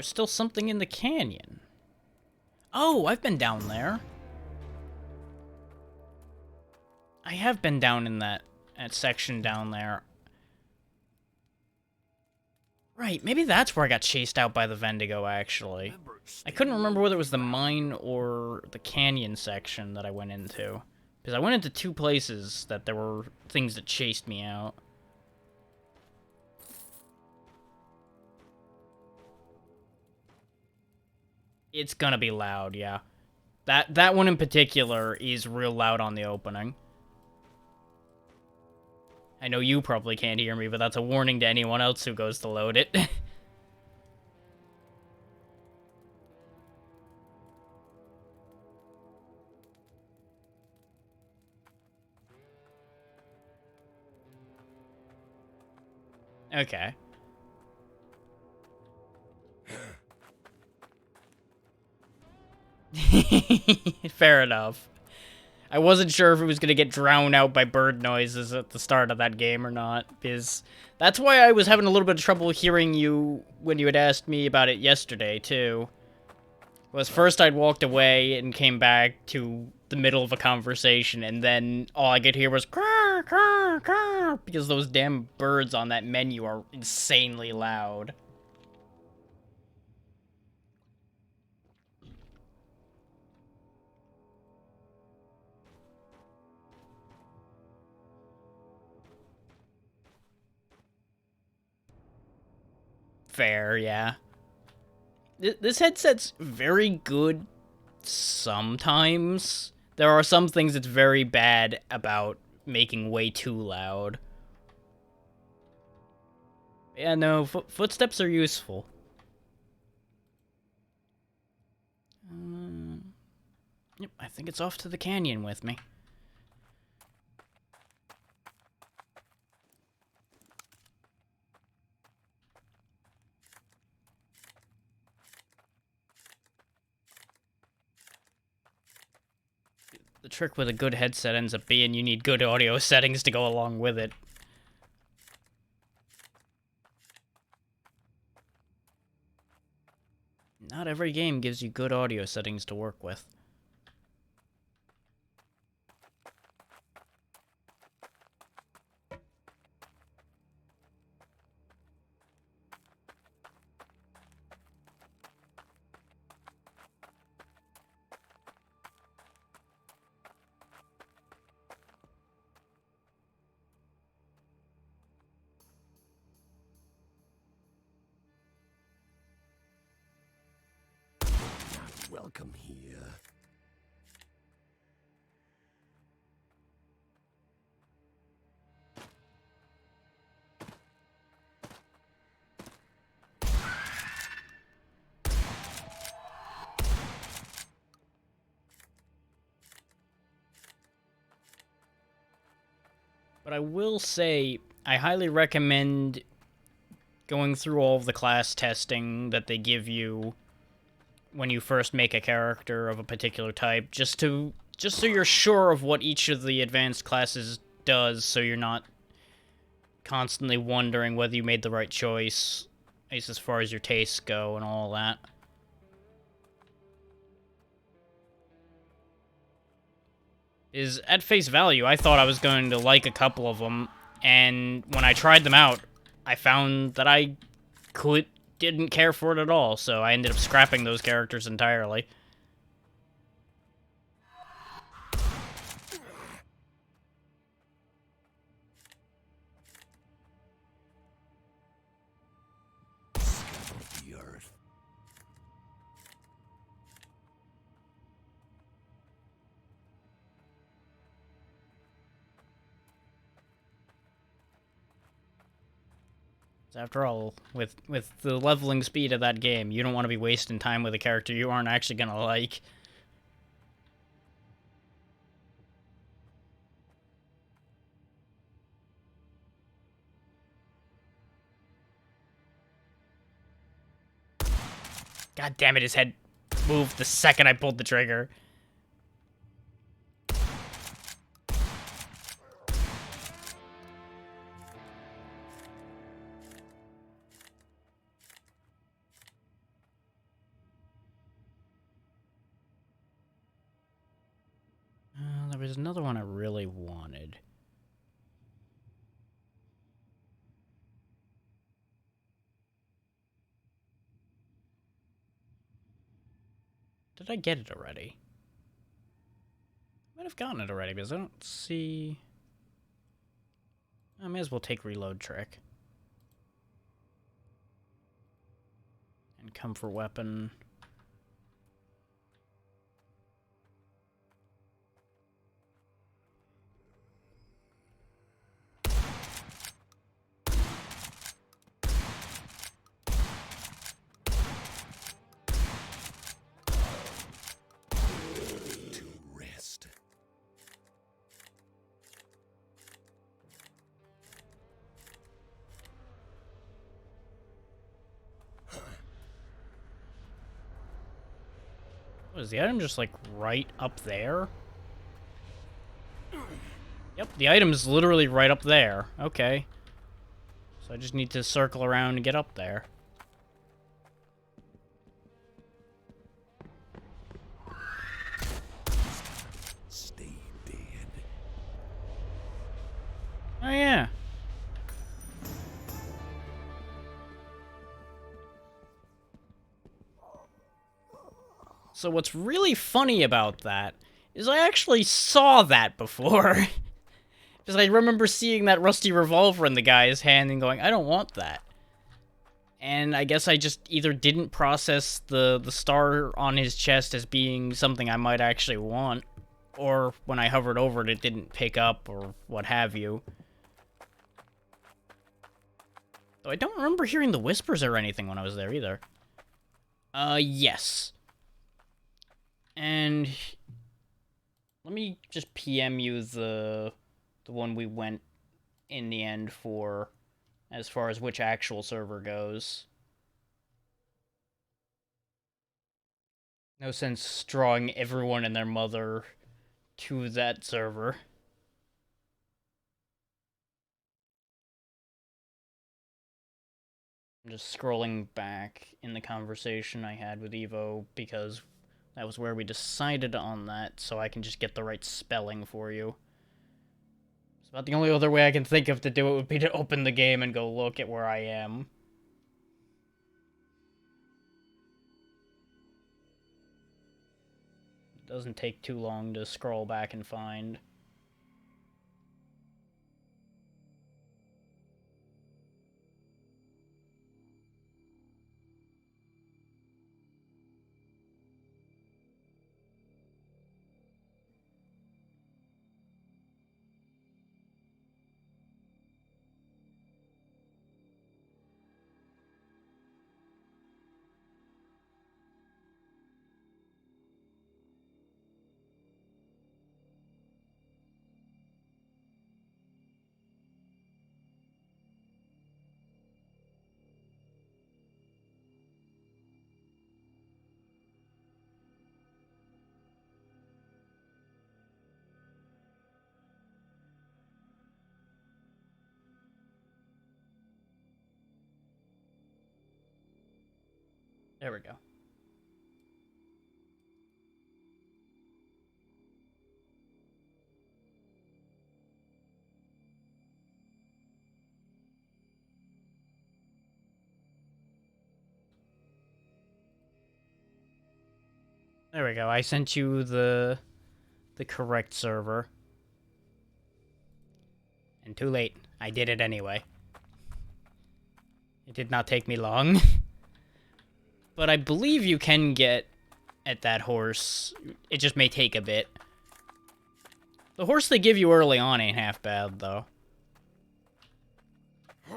still something in the canyon. Oh, I've been down there. I have been down in that section down there. Right, maybe that's where I got chased out by the Vendigo, actually. I couldn't remember whether it was the mine or the canyon section that I went into. Because I went into two places that there were things that chased me out. It's gonna be loud, yeah. That one in particular is real loud on the opening. I know you probably can't hear me, but that's a warning to anyone else who goes to load it. Okay. Fair enough. I wasn't sure if it was going to get drowned out by bird noises at the start of that game or not, because that's why I was having a little bit of trouble hearing you when you had asked me about it yesterday, too. Was first I'd walked away and came back to the middle of a conversation, and then all I could hear was caw, caw, caw, because those damn birds on that menu are insanely loud. Fair, yeah. This headset's very good sometimes. There are some things it's very bad about making way too loud. Yeah, no, footsteps are useful. Yep, I think it's off to the canyon with me. The trick with a good headset ends up being you need good audio settings to go along with it. Not every game gives you good audio settings to work with. Welcome here. But I will say, I highly recommend going through all of the class testing that they give you when you first make a character of a particular type, just so you're sure of what each of the advanced classes does, so you're not constantly wondering whether you made the right choice, at least as far as your tastes go and all that. Is at face value, I thought I was going to like a couple of them, and when I tried them out, I found that I didn't care for it at all, so I ended up scrapping those characters entirely. After all, with the leveling speed of that game, you don't want to be wasting time with a character you aren't actually gonna like. God damn it, his head moved the second I pulled the trigger. There was another one I really wanted. Did I get it already? I might have gotten it already, because I don't see... I may as well take reload trick. And come for weapon. To rest. What is the item just like right up there? Yep, the item is literally right up there. Okay. So I just need to circle around and get up there. Stay dead. Oh yeah. So what's really funny about that is I actually saw that before. Because I remember seeing that rusty revolver in the guy's hand and going, I don't want that. And I guess I just either didn't process the star on his chest as being something I might actually want, or when I hovered over it, it didn't pick up, or what have you. Though I don't remember hearing the whispers or anything when I was there either. Yes. And let me just PM you the one we went in the end for, as far as which actual server goes. No sense drawing everyone and their mother to that server. I'm just scrolling back in the conversation I had with Evo, because that was where we decided on that, so I can just get the right spelling for you. It's about the only other way I can think of to do it would be to open the game and go look at where I am. It doesn't take too long to scroll back and find. There we go. There we go. I sent you the correct server. And too late. I did it anyway. It did not take me long. But I believe you can get at that horse. It just may take a bit. The horse they give you early on ain't half bad, though.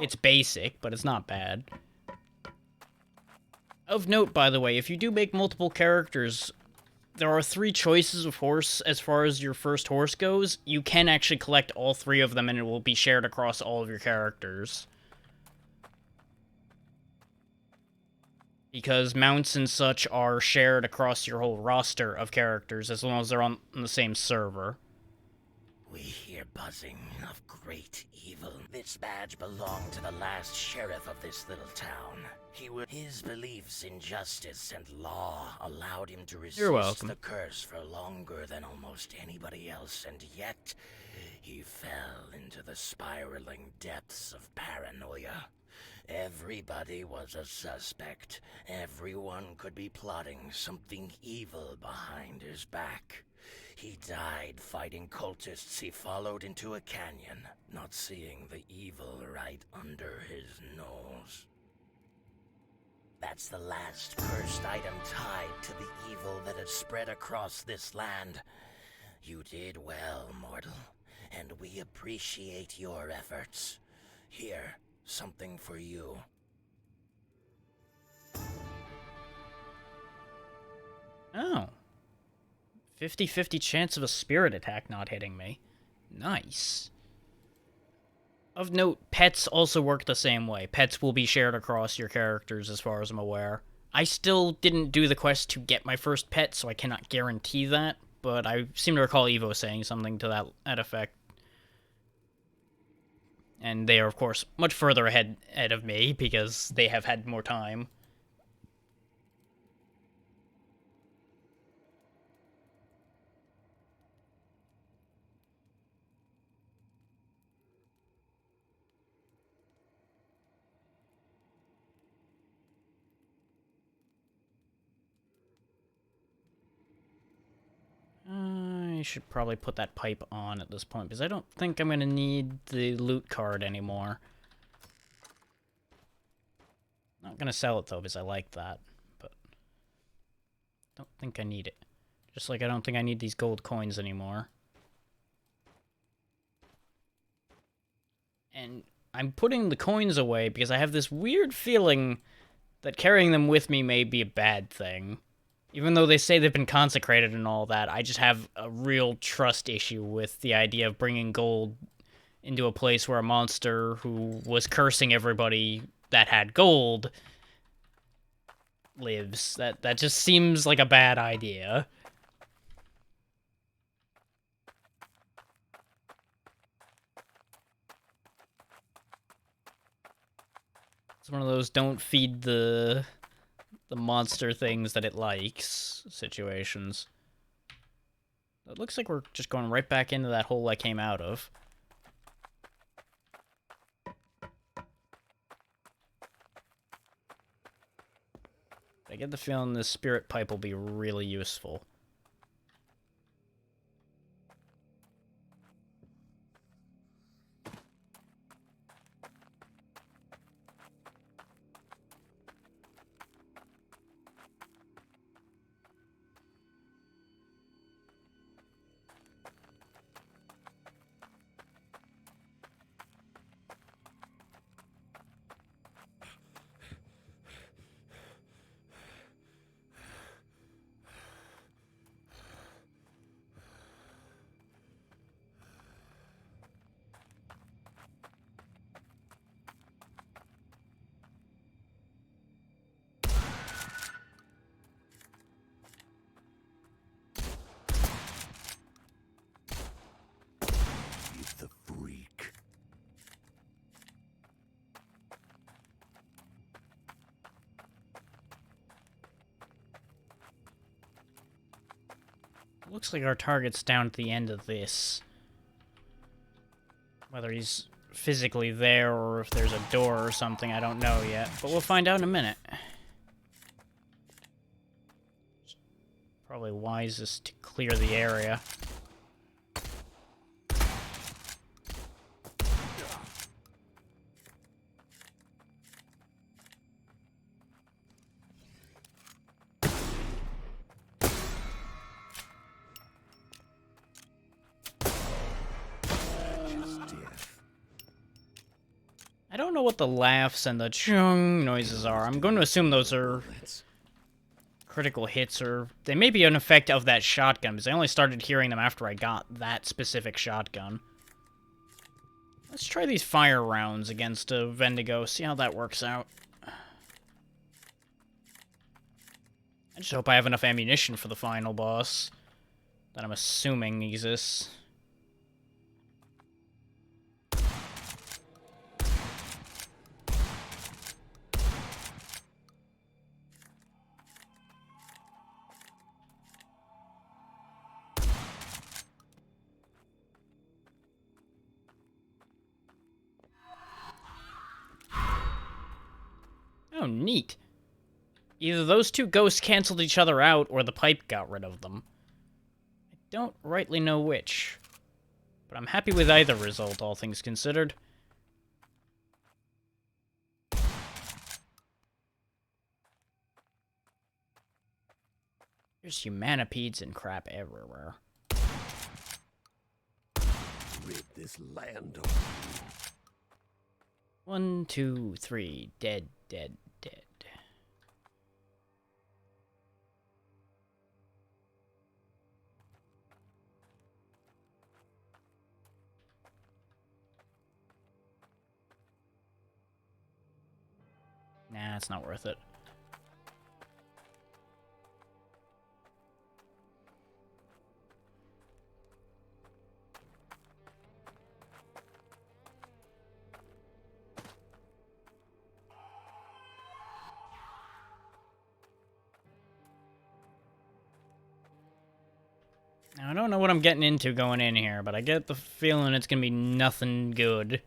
It's basic, but it's not bad. Of note, by the way, if you do make multiple characters, there are 3 choices of horse as far as your first horse goes. You can actually collect all 3 of them and it will be shared across all of your characters. Because mounts and such are shared across your whole roster of characters as long as they're on the same server. We hear buzzing of great evil. This badge belonged to the last sheriff of this little town. His beliefs in justice and law allowed him to resist the curse for longer than almost anybody else, and yet he fell into the spiraling depths of paranoia. Everybody was a suspect. Everyone could be plotting something evil behind his back. He died fighting cultists he followed into a canyon, not seeing the evil right under his nose. That's the last cursed item tied to the evil that had spread across this land. You did well, mortal, and we appreciate your efforts. Here, something for you. Oh. 50-50 chance of a spirit attack not hitting me. Nice. Of note, pets also work the same way. Pets will be shared across your characters as far as I'm aware. I still didn't do the quest to get my first pet, so I cannot guarantee that, but I seem to recall Evo saying something to that effect. And they are, of course, much further ahead of me, because they have had more time. I should probably put that pipe on at this point, because I don't think I'm going to need the loot card anymore. Not going to sell it, though, because I like that, but don't think I need it. Just like I don't think I need these gold coins anymore. And I'm putting the coins away because I have this weird feeling that carrying them with me may be a bad thing. Even though they say they've been consecrated and all that, I just have a real trust issue with the idea of bringing gold into a place where a monster who was cursing everybody that had gold lives. That just seems like a bad idea. It's one of those don't feed the monster things that it likes situations. It looks like we're just going right back into that hole I came out of. I get the feeling this spirit pipe will be really useful. The freak. Looks like our target's down at the end of this. Whether he's physically there or if there's a door or something, I don't know yet. But we'll find out in a minute. Probably wisest to clear the area. I don't know what the laughs and the chung noises are. I'm going to assume those are critical hits, or they may be an effect of that shotgun, because I only started hearing them after I got that specific shotgun. Let's try these fire rounds against a Vendigo, see how that works out. I just hope I have enough ammunition for the final boss that I'm assuming exists. Oh, neat. Either those two ghosts canceled each other out, or the pipe got rid of them. I don't rightly know which. But I'm happy with either result, all things considered. There's humanipedes and crap everywhere. Rid this land of 1, 2, 3. Dead, dead, dead. Nah, it's not worth it. Now, I don't know what I'm getting into going in here, but I get the feeling it's gonna be nothing good.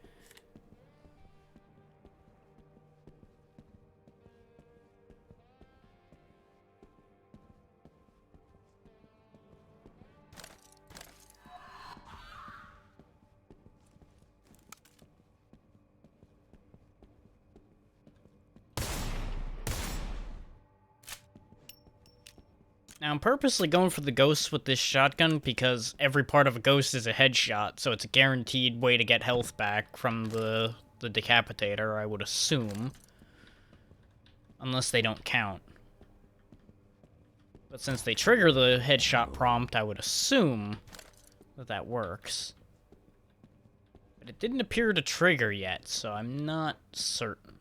Now, I'm purposely going for the ghosts with this shotgun because every part of a ghost is a headshot, so it's a guaranteed way to get health back from the decapitator, I would assume. Unless they don't count. But since they trigger the headshot prompt, I would assume that that works. But it didn't appear to trigger yet, so I'm not certain.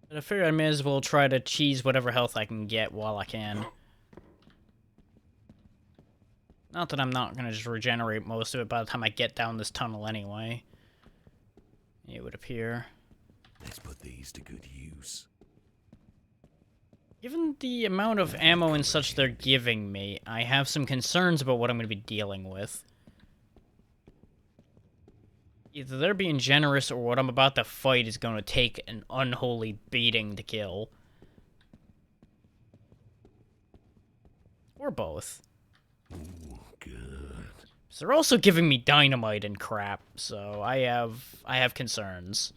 But I figure I may as well try to cheese whatever health I can get while I can. Not that I'm not going to just regenerate most of it by the time I get down this tunnel anyway. It would appear. Let's put these to good use. Given the amount of ammo and such they're giving me, I have some concerns about what I'm going to be dealing with. Either they're being generous or what I'm about to fight is going to take an unholy beating to kill. Or both. Ooh, good. So they're also giving me dynamite and crap, so I have concerns.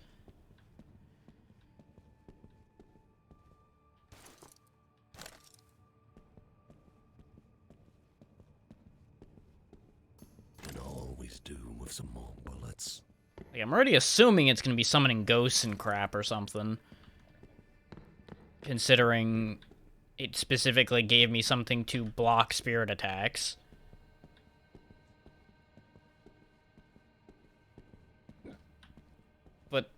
Can always do with some more bullets. Like, I'm already assuming it's going to be summoning ghosts and crap or something. Considering it specifically gave me something to block spirit attacks. But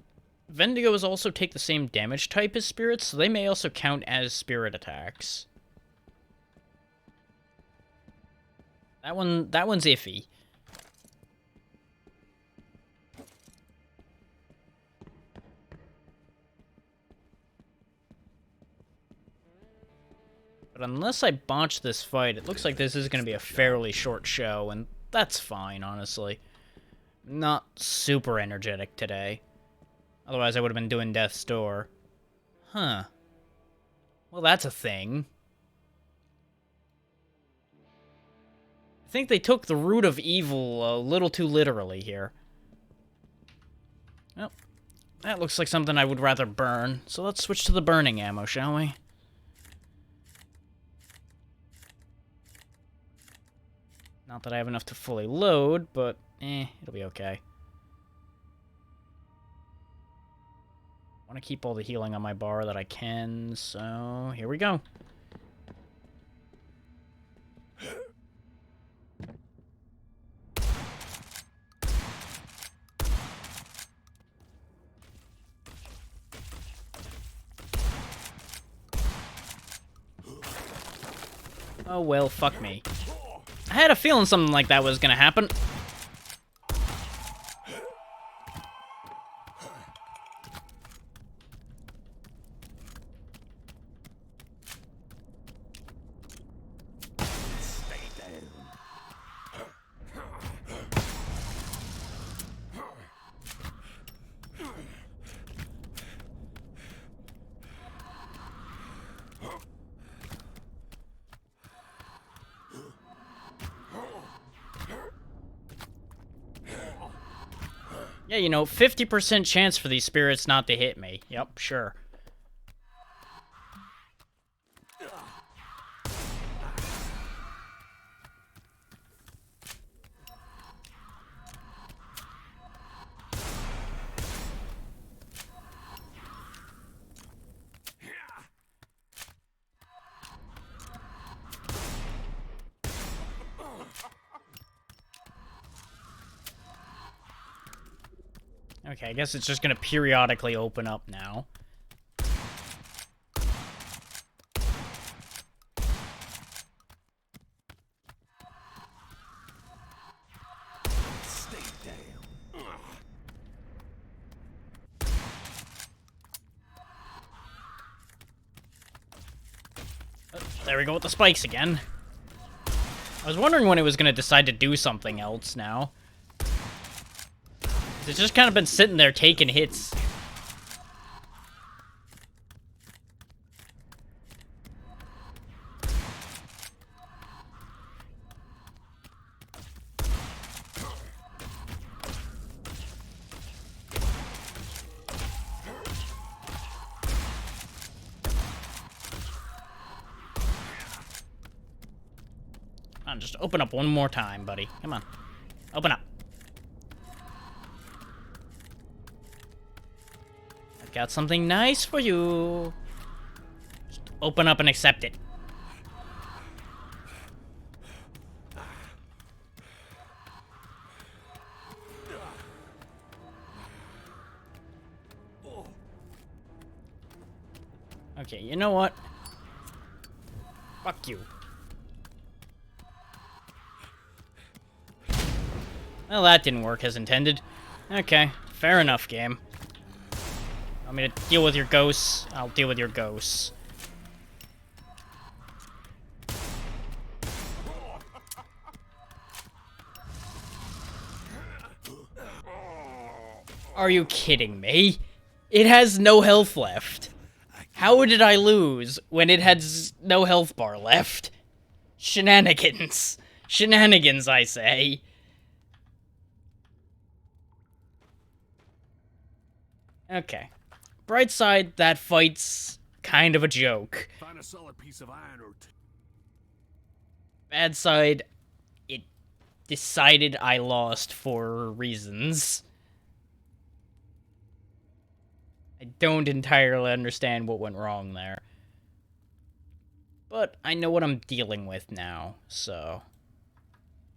Vendigos also take the same damage type as spirits, so they may also count as spirit attacks. That one's iffy. But unless I botch this fight, it looks like this is going to be a fairly short show, and that's fine, honestly. Not super energetic today. Otherwise, I would have been doing Death's Door. Huh. Well, that's a thing. I think they took the root of evil a little too literally here. Well, that looks like something I would rather burn, so let's switch to the burning ammo, shall we? Not that I have enough to fully load, but it'll be okay. want to keep all the healing on my bar that I can, so here we go. Oh well, fuck me. I had a feeling something like that was gonna happen. Yeah, you know, 50% chance for these spirits not to hit me. Yep, sure. Okay, I guess it's just gonna periodically open up now. Stay down. There we go with the spikes again. I was wondering when it was gonna decide to do something else now. It's just kind of been sitting there taking hits. Come on, just open up one more time, buddy. Come on. Open up. I've got something nice for you. Just open up and accept it. Okay, you know what? Fuck you. Well, that didn't work as intended. Okay, fair enough, game. Want me to deal with your ghosts? I'll deal with your ghosts. Are you kidding me? It has no health left. How did I lose when it had no health bar left? Shenanigans. Shenanigans, I say. Okay. Bright side, that fight's kind of a joke. Find a solid piece of iron or two. Bad side, it decided I lost for reasons. I don't entirely understand what went wrong there. But I know what I'm dealing with now, so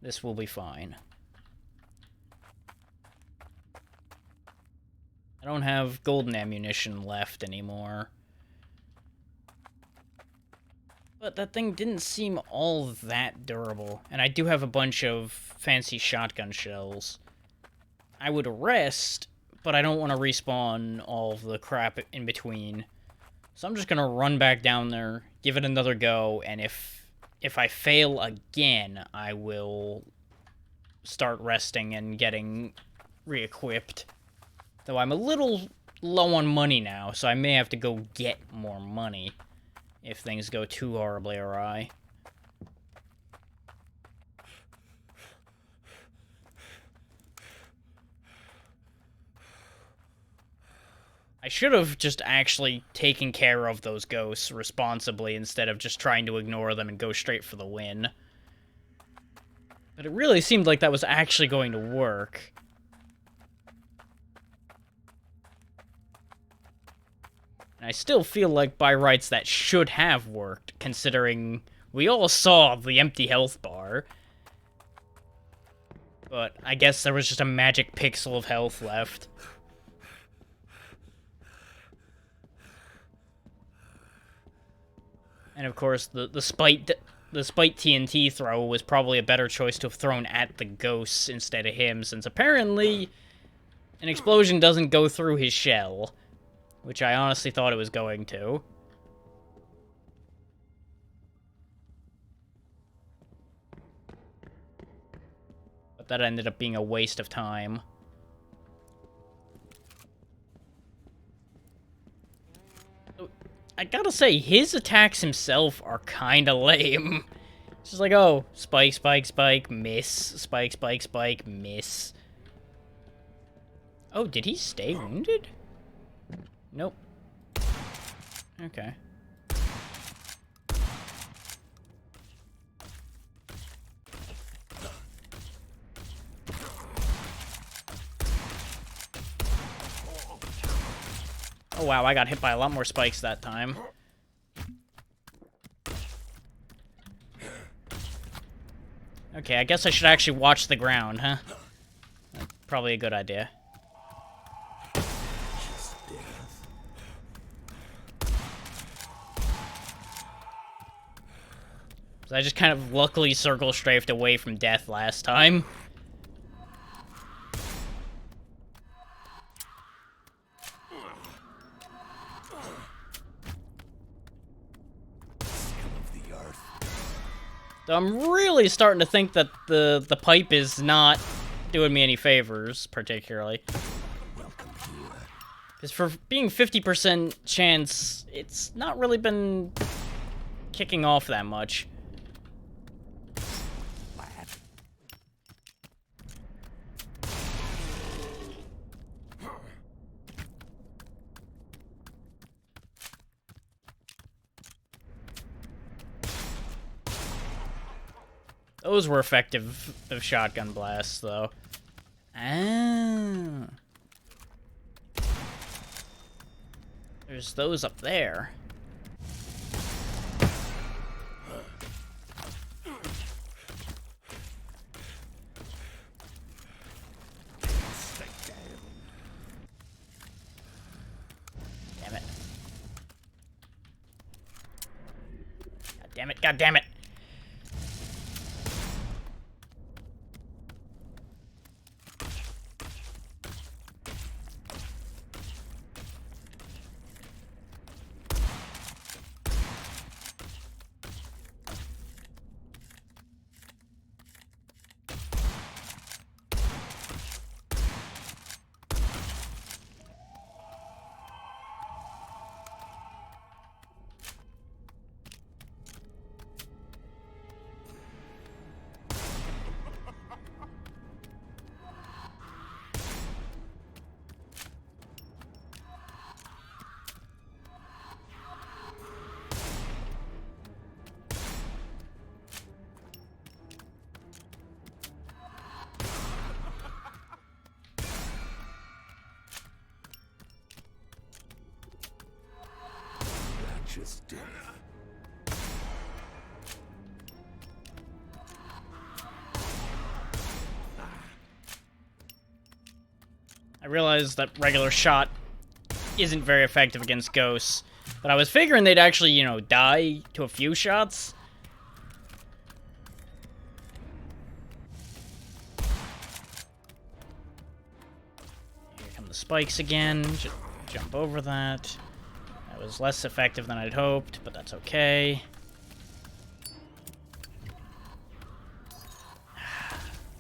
this will be fine. I don't have golden ammunition left anymore. But that thing didn't seem all that durable. And I do have a bunch of fancy shotgun shells. I would rest, but I don't want to respawn all of the crap in between. So I'm just gonna run back down there, give it another go, and if I fail again, I will start resting and getting re-equipped. Though I'm a little low on money now, so I may have to go get more money if things go too horribly awry. I should have just actually taken care of those ghosts responsibly instead of just trying to ignore them and go straight for the win. But it really seemed like that was actually going to work. And I still feel like by rights that should have worked, considering we all saw the empty health bar. But I guess there was just a magic pixel of health left. And of course, the spite TNT throw was probably a better choice to have thrown at the ghosts instead of him, since apparently an explosion doesn't go through his shell, which I honestly thought it was going to. But that ended up being a waste of time. I gotta say, his attacks himself are kinda lame. It's just like, oh, spike, spike, spike, miss. Spike, spike, spike, miss. Oh, did he stay wounded? Nope. Okay. Oh wow, I got hit by a lot more spikes that time. Okay, I guess I should actually watch the ground, huh? That's probably a good idea. So I just kind of luckily circle strafed away from death last time. So I'm really starting to think that the pipe is not doing me any favors, particularly. Because for being 50% chance, it's not really been kicking off that much. Those were effective of shotgun blasts, though. Ah. There's those up there. Damn it. God damn it, god damn it. Just death. I realized that regular shot isn't very effective against ghosts, but I was figuring they'd actually, you know, die to a few shots. Here come the spikes again. Just jump over that. That was less effective than I'd hoped, but that's okay.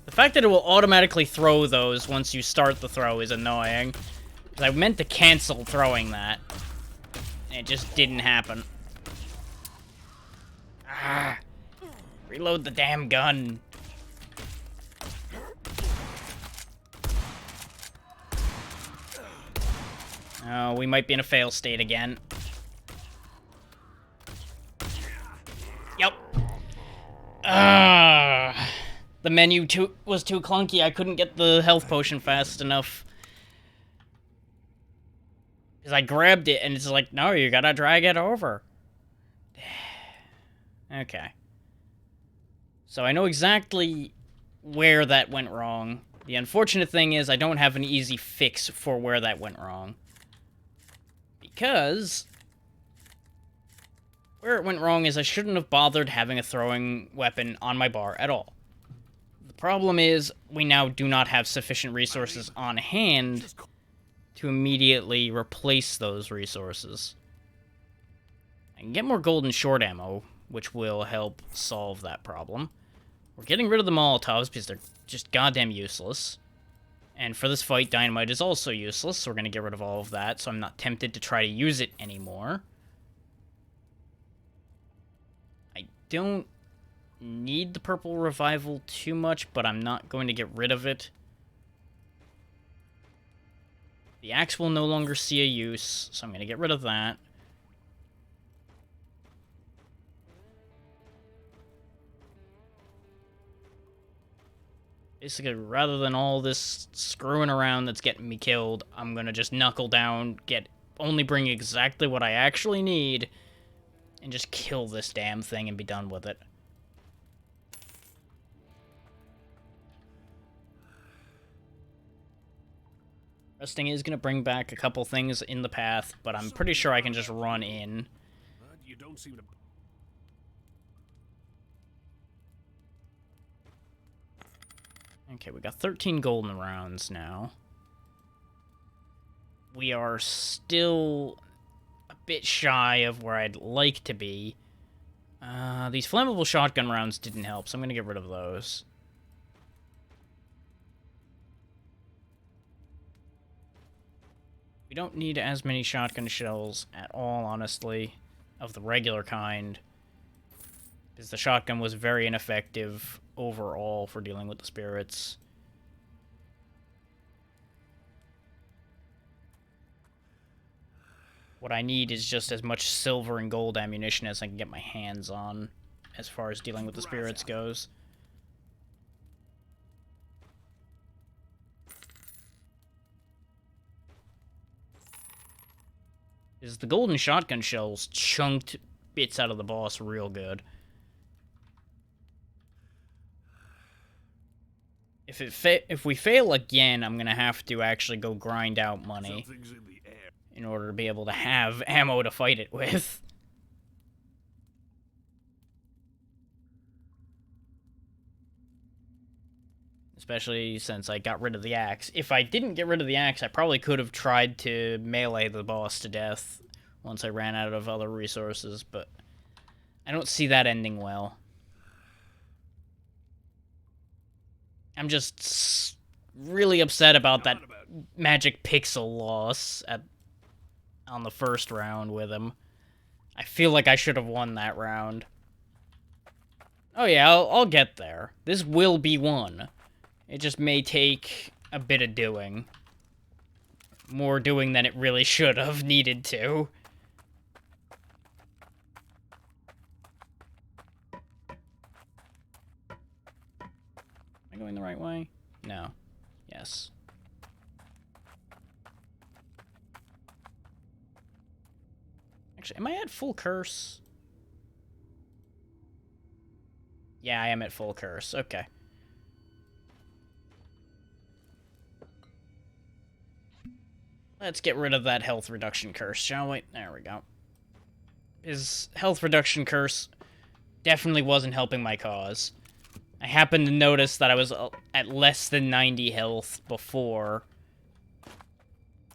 The fact that it will automatically throw those once you start the throw is annoying. 'Cause I meant to cancel throwing that. And it just didn't happen. Ah! Reload the damn gun. Oh, we might be in a fail state again. Yep. The menu was too clunky. I couldn't get the health potion fast enough. Because I grabbed it, and it's like, no, you gotta drag it over. Okay. So I know exactly where that went wrong. The unfortunate thing is I don't have an easy fix for where that went wrong. Because where it went wrong is I shouldn't have bothered having a throwing weapon on my bar at all. The problem is we now do not have sufficient resources on hand to immediately replace those resources. I can get more golden short ammo, which will help solve that problem. We're getting rid of the Molotovs because they're just goddamn useless. And for this fight, dynamite is also useless, so we're going to get rid of all of that, so I'm not tempted to try to use it anymore. I don't need the purple revival too much, but I'm not going to get rid of it. The axe will no longer see a use, so I'm going to get rid of that. Basically, rather than all this screwing around that's getting me killed, I'm gonna just knuckle down, only bring exactly what I actually need, and just kill this damn thing and be done with it. Resting is gonna bring back a couple things in the path, but I'm pretty sure I can just run in. You don't seem to... Okay, we got 13 golden rounds now. We are still a bit shy of where I'd like to be. These flammable shotgun rounds didn't help, so I'm gonna get rid of those. We don't need as many shotgun shells at all, honestly, of the regular kind, because the shotgun was very ineffective overall for dealing with the spirits. What I need is just as much silver and gold ammunition as I can get my hands on, as far as dealing with the spirits goes. Is the golden shotgun shells chunked bits out of the boss real good. If we fail again, I'm gonna have to actually go grind out money in order to be able to have ammo to fight it with. Especially since I got rid of the axe. If I didn't get rid of the axe, I probably could have tried to melee the boss to death once I ran out of other resources, but I don't see that ending well. I'm just really upset about that magic pixel loss on the first round with him. I feel like I should have won that round. Oh yeah, I'll get there. This will be won. It just may take a bit of doing. More doing than it really should have needed to. Am I going the right way? No. Yes. Actually, am I at full curse? Yeah, I am at full curse. Okay. Let's get rid of that health reduction curse, shall we? There we go. His health reduction curse definitely wasn't helping my cause. I happened to notice that I was at less than 90 health before.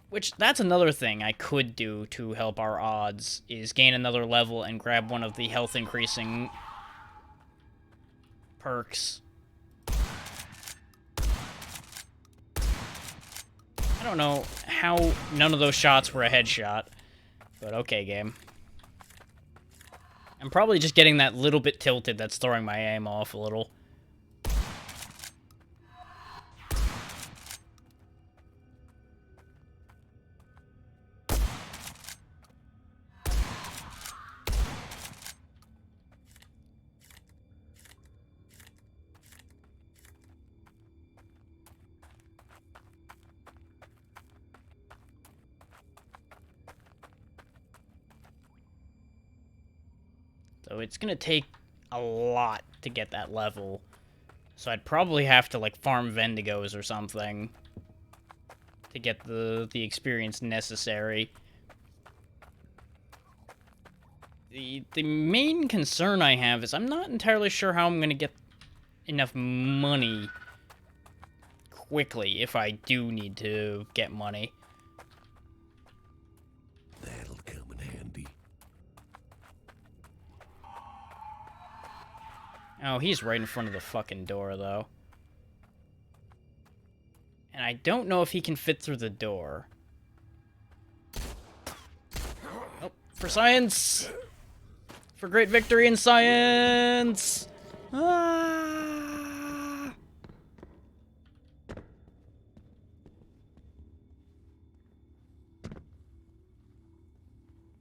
Which, that's another thing I could do to help our odds, is gain another level and grab one of the health increasing perks. I don't know how none of those shots were a headshot, but okay, game. I'm probably just getting that little bit tilted that's throwing my aim off a little. So it's gonna take a lot to get that level. So I'd probably have to, like, farm Vendigos or something to get the experience necessary. The main concern I have is I'm not entirely sure how I'm gonna get enough money quickly if I do need to get money. That'll come in handy. Oh, he's right in front of the fucking door, though. And I don't know if he can fit through the door. Oh, for science! For great victory in science! Ah!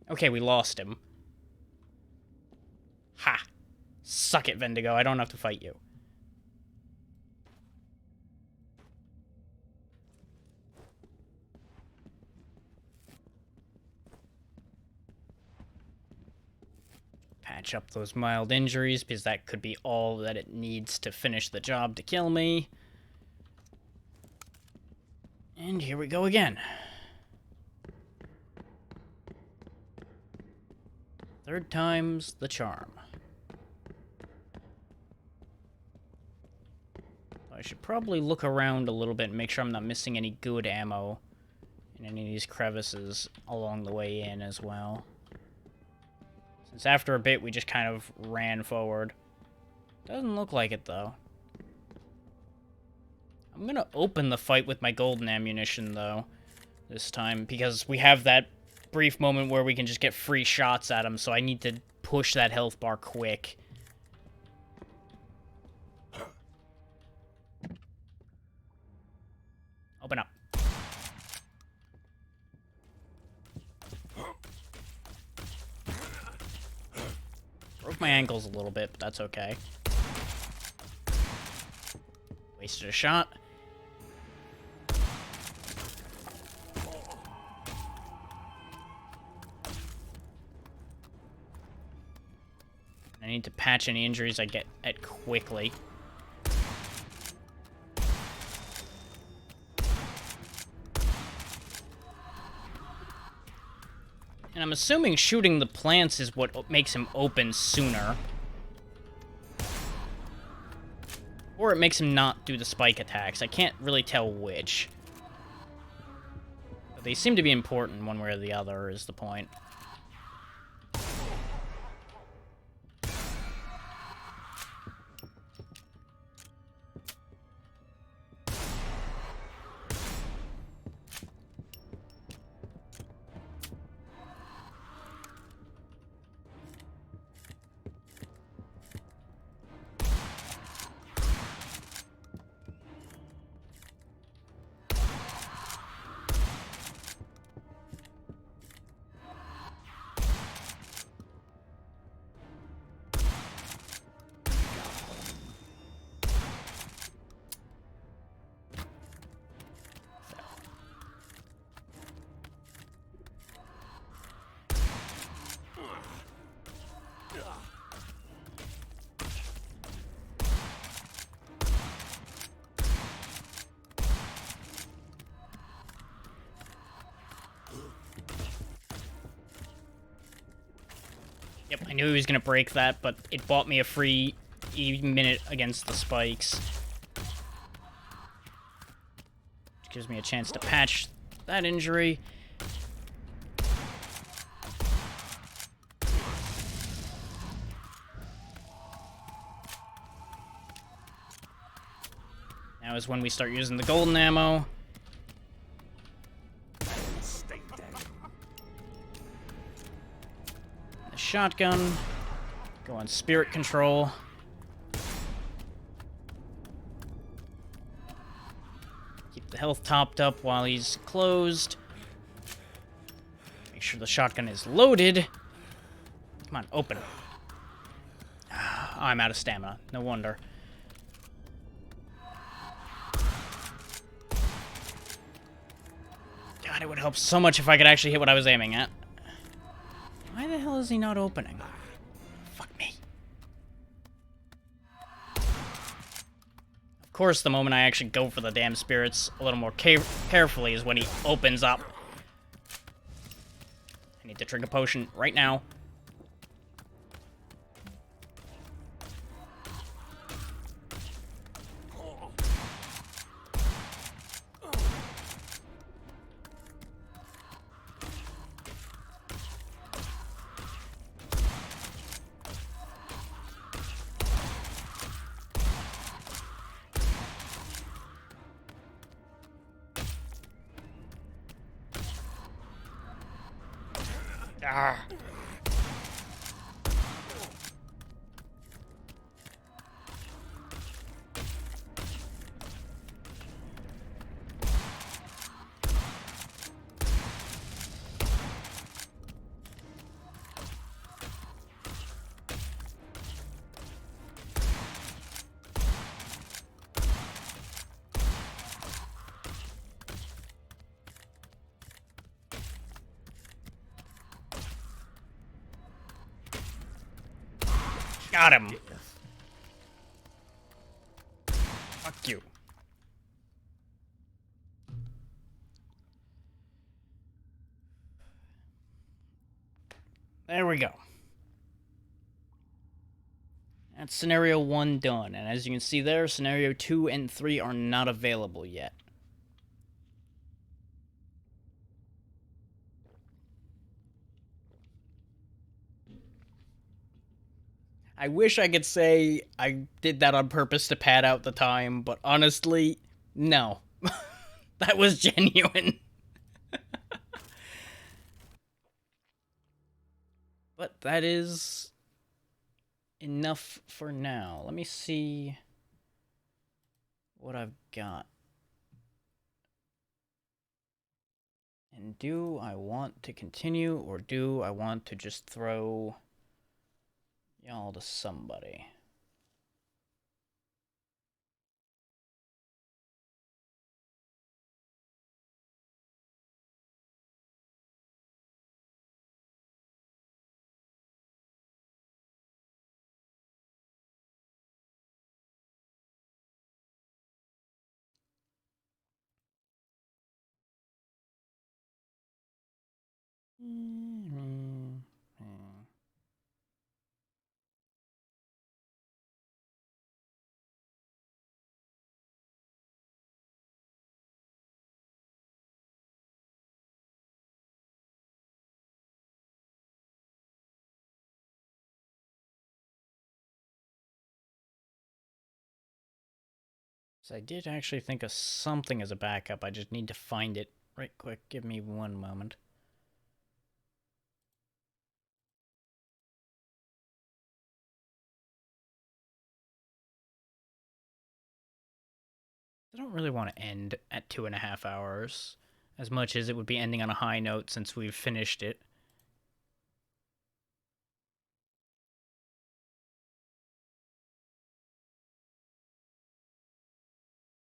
Okay, we lost him. Ha! Suck it, Vendigo. I don't have to fight you. Patch up those mild injuries, because that could be all that it needs to finish the job to kill me. And here we go again. Third time's the charm. I should probably look around a little bit and make sure I'm not missing any good ammo in any of these crevices along the way in as well. Since after a bit we just kind of ran forward. Doesn't look like it though. I'm gonna open the fight with my golden ammunition though, this time, because we have that brief moment where we can just get free shots at him, so I need to push that health bar quick. Open up. Broke my ankles a little bit, but that's okay. Wasted a shot. I need to patch any injuries I get at quickly. And I'm assuming shooting the plants is what makes him open sooner. Or it makes him not do the spike attacks. I can't really tell which. But they seem to be important one way or the other, is the point. Yep, I knew he was going to break that, but it bought me a free minute against the spikes. Which gives me a chance to patch that injury. Now is when we start using the golden ammo. Shotgun, go on spirit control. Keep the health topped up while he's closed. Make sure the shotgun is loaded. Come on, open. I'm out of stamina, no wonder. God, it would help so much if I could actually hit what I was aiming at. Why the hell is he not opening? Fuck me. course, the moment I actually go for the damn spirits a little more carefully is when he opens up. I need to drink a potion right now. Ah. Got him. Fuck you. There we go. That's scenario 1 done, and as you can see there, scenario 2 and 3 are not available yet. I wish I could say I did that on purpose to pad out the time, but honestly, no. That was genuine. But that is enough for now. Let me see what I've got. And do I want to continue, or do I want to just throw y'all to somebody? So I did actually think of something as a backup. I just need to find it right quick. Give me one moment. I don't really want to end at 2.5 hours, as much as it would be ending on a high note since we've finished it.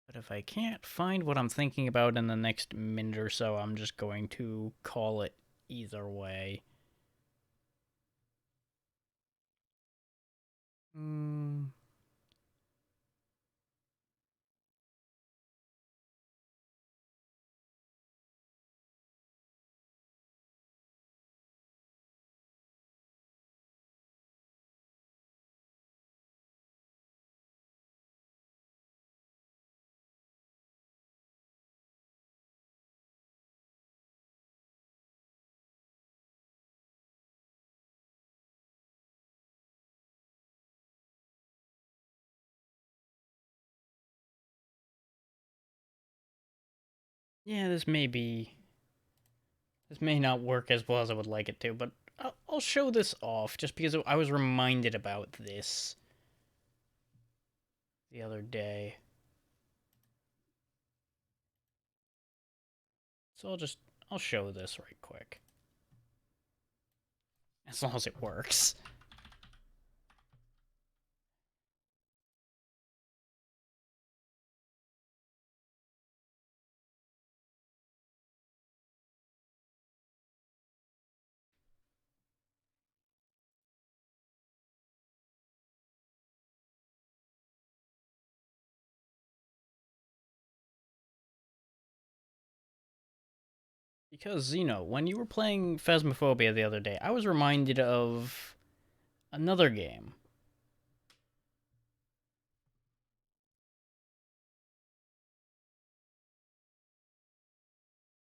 But if I can't find what I'm thinking about in the next minute or so, I'm just going to call it either way. Yeah, this may not work as well as I would like it to, but I'll show this off just because I was reminded about this the other day. So I'll show this right quick. As long as it works. Because, you know, when you were playing Phasmophobia the other day, I was reminded of another game.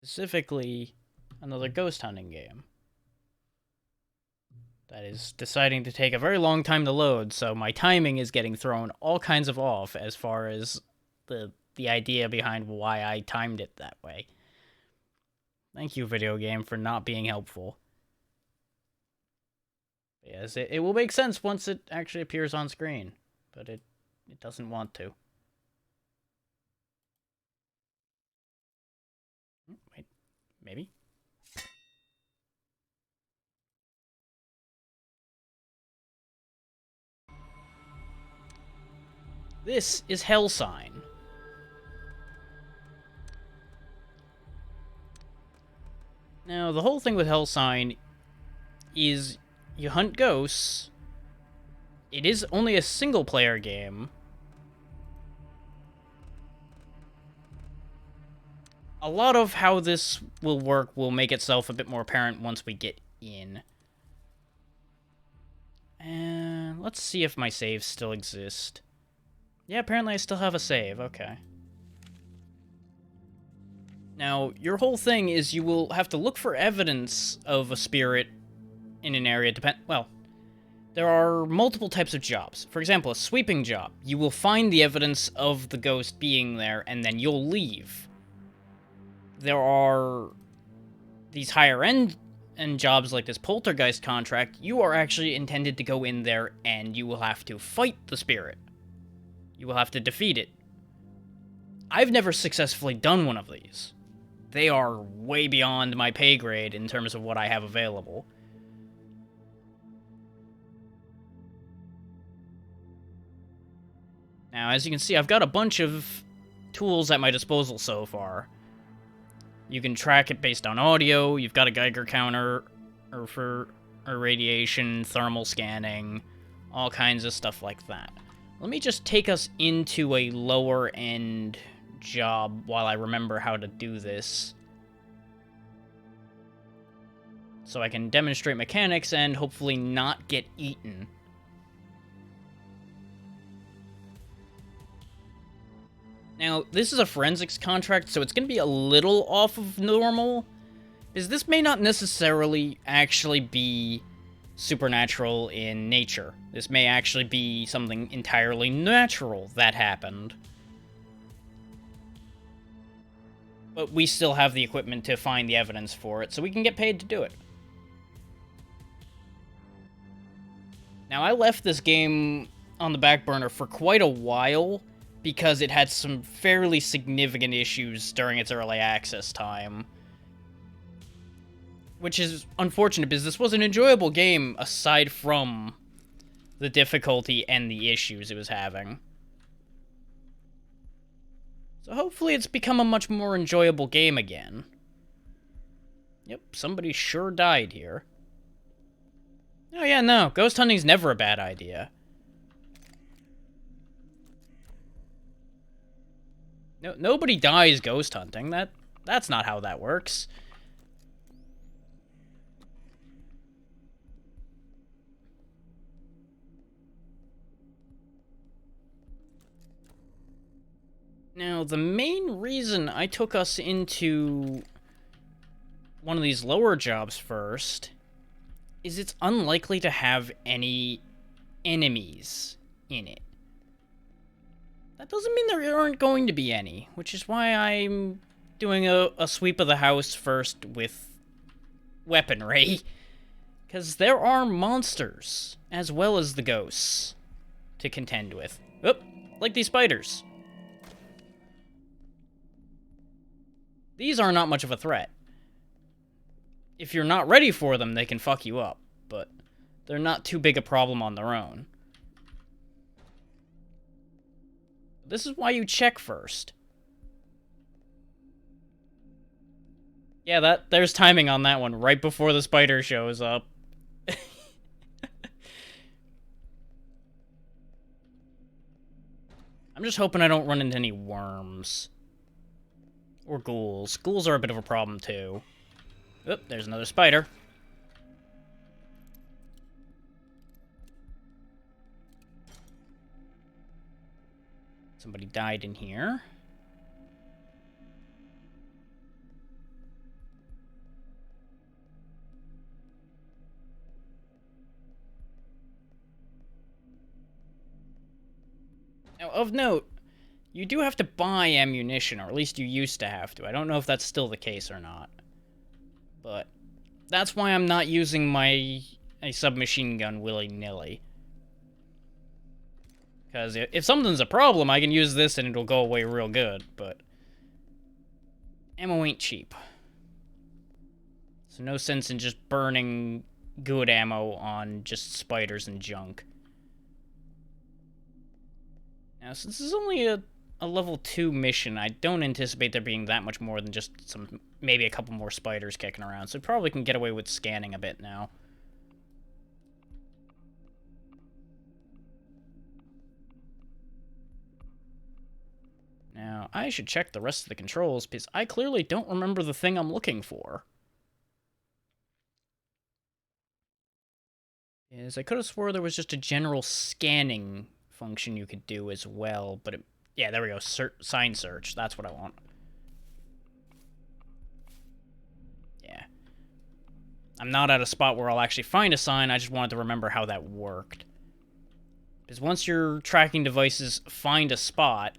Specifically, another ghost hunting game. That is deciding to take a very long time to load, so my timing is getting thrown all kinds of off as far as the idea behind why I timed it that way. Thank you, video game, for not being helpful. Yes, it will make sense once it actually appears on screen, but it doesn't want to. Wait, maybe? This is Hellsign. Now, the whole thing with Hellsign is you hunt ghosts. It is only a single-player game. A lot of how this will work will make itself a bit more apparent once we get in. And let's see if my saves still exist. Yeah, apparently I still have a save. Okay. Now, your whole thing is you will have to look for evidence of a spirit in an area. Well, there are multiple types of jobs. For example, a sweeping job. You will find the evidence of the ghost being there, and then you'll leave. There are these higher-end jobs like this poltergeist contract. You are actually intended to go in there, and you will have to fight the spirit. You will have to defeat it. I've never successfully done one of these. They are way beyond my pay grade in terms of what I have available. Now, as you can see, I've got a bunch of tools at my disposal so far. You can track it based on audio, you've got a Geiger counter, or for irradiation, thermal scanning, all kinds of stuff like that. Let me just take us into a lower-end job while I remember how to do this. So I can demonstrate mechanics and hopefully not get eaten. Now, this is a forensics contract, so it's going to be a little off of normal, because this may not necessarily actually be supernatural in nature. This may actually be something entirely natural that happened. But we still have the equipment to find the evidence for it, so we can get paid to do it. Now, I left this game on the back burner for quite a while, because it had some fairly significant issues during its early access time. Which is unfortunate, because this was an enjoyable game, aside from the difficulty and the issues it was having. So hopefully it's become a much more enjoyable game again. Yep, somebody sure died here. Oh yeah, no, ghost hunting's never a bad idea. No, nobody dies ghost hunting. That's not how that works. Now, the main reason I took us into one of these lower jobs first is it's unlikely to have any enemies in it. That doesn't mean there aren't going to be any, which is why I'm doing a sweep of the house first with weaponry. Because there are monsters, as well as the ghosts, to contend with. Oop, like these spiders. These are not much of a threat. If you're not ready for them, they can fuck you up, but they're not too big a problem on their own. This is why you check first. Yeah, there's timing on that one, right before the spider shows up. I'm just hoping I don't run into any worms. Or ghouls. Ghouls are a bit of a problem, too. Oop, there's another spider. Somebody died in here. Now, of note, you do have to buy ammunition, or at least you used to have to. I don't know if that's still the case or not. But that's why I'm not using a submachine gun willy-nilly. Because if something's a problem, I can use this and it'll go away real good, but ammo ain't cheap. So no sense in just burning good ammo on just spiders and junk. Now, since this is only a level 2 mission, I don't anticipate there being that much more than just maybe a couple more spiders kicking around, so probably can get away with scanning a bit now. Now, I should check the rest of the controls, because I clearly don't remember the thing I'm looking for. I could have swore there was just a general scanning function you could do as well, but yeah, there we go, sign search, that's what I want. Yeah. I'm not at a spot where I'll actually find a sign, I just wanted to remember how that worked. Because once your tracking devices find a spot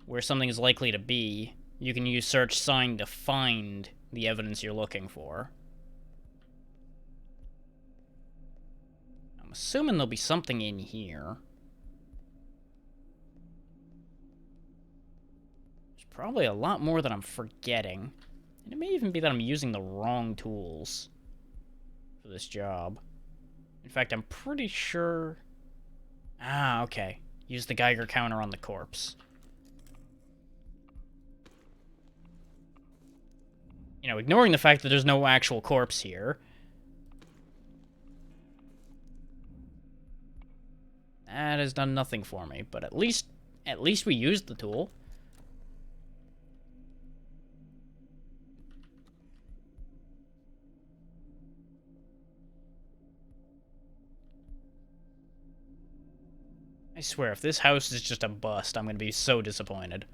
where something is likely to be, you can use search sign to find the evidence you're looking for. I'm assuming there'll be something in here. There's probably a lot more that I'm forgetting. And it may even be that I'm using the wrong tools for this job. In fact, I'm pretty sure... Ah, okay. Use the Geiger counter on the corpse. You know, ignoring the fact that there's no actual corpse here. That has done nothing for me, but at least we used the tool. I swear, if this house is just a bust, I'm gonna be so disappointed.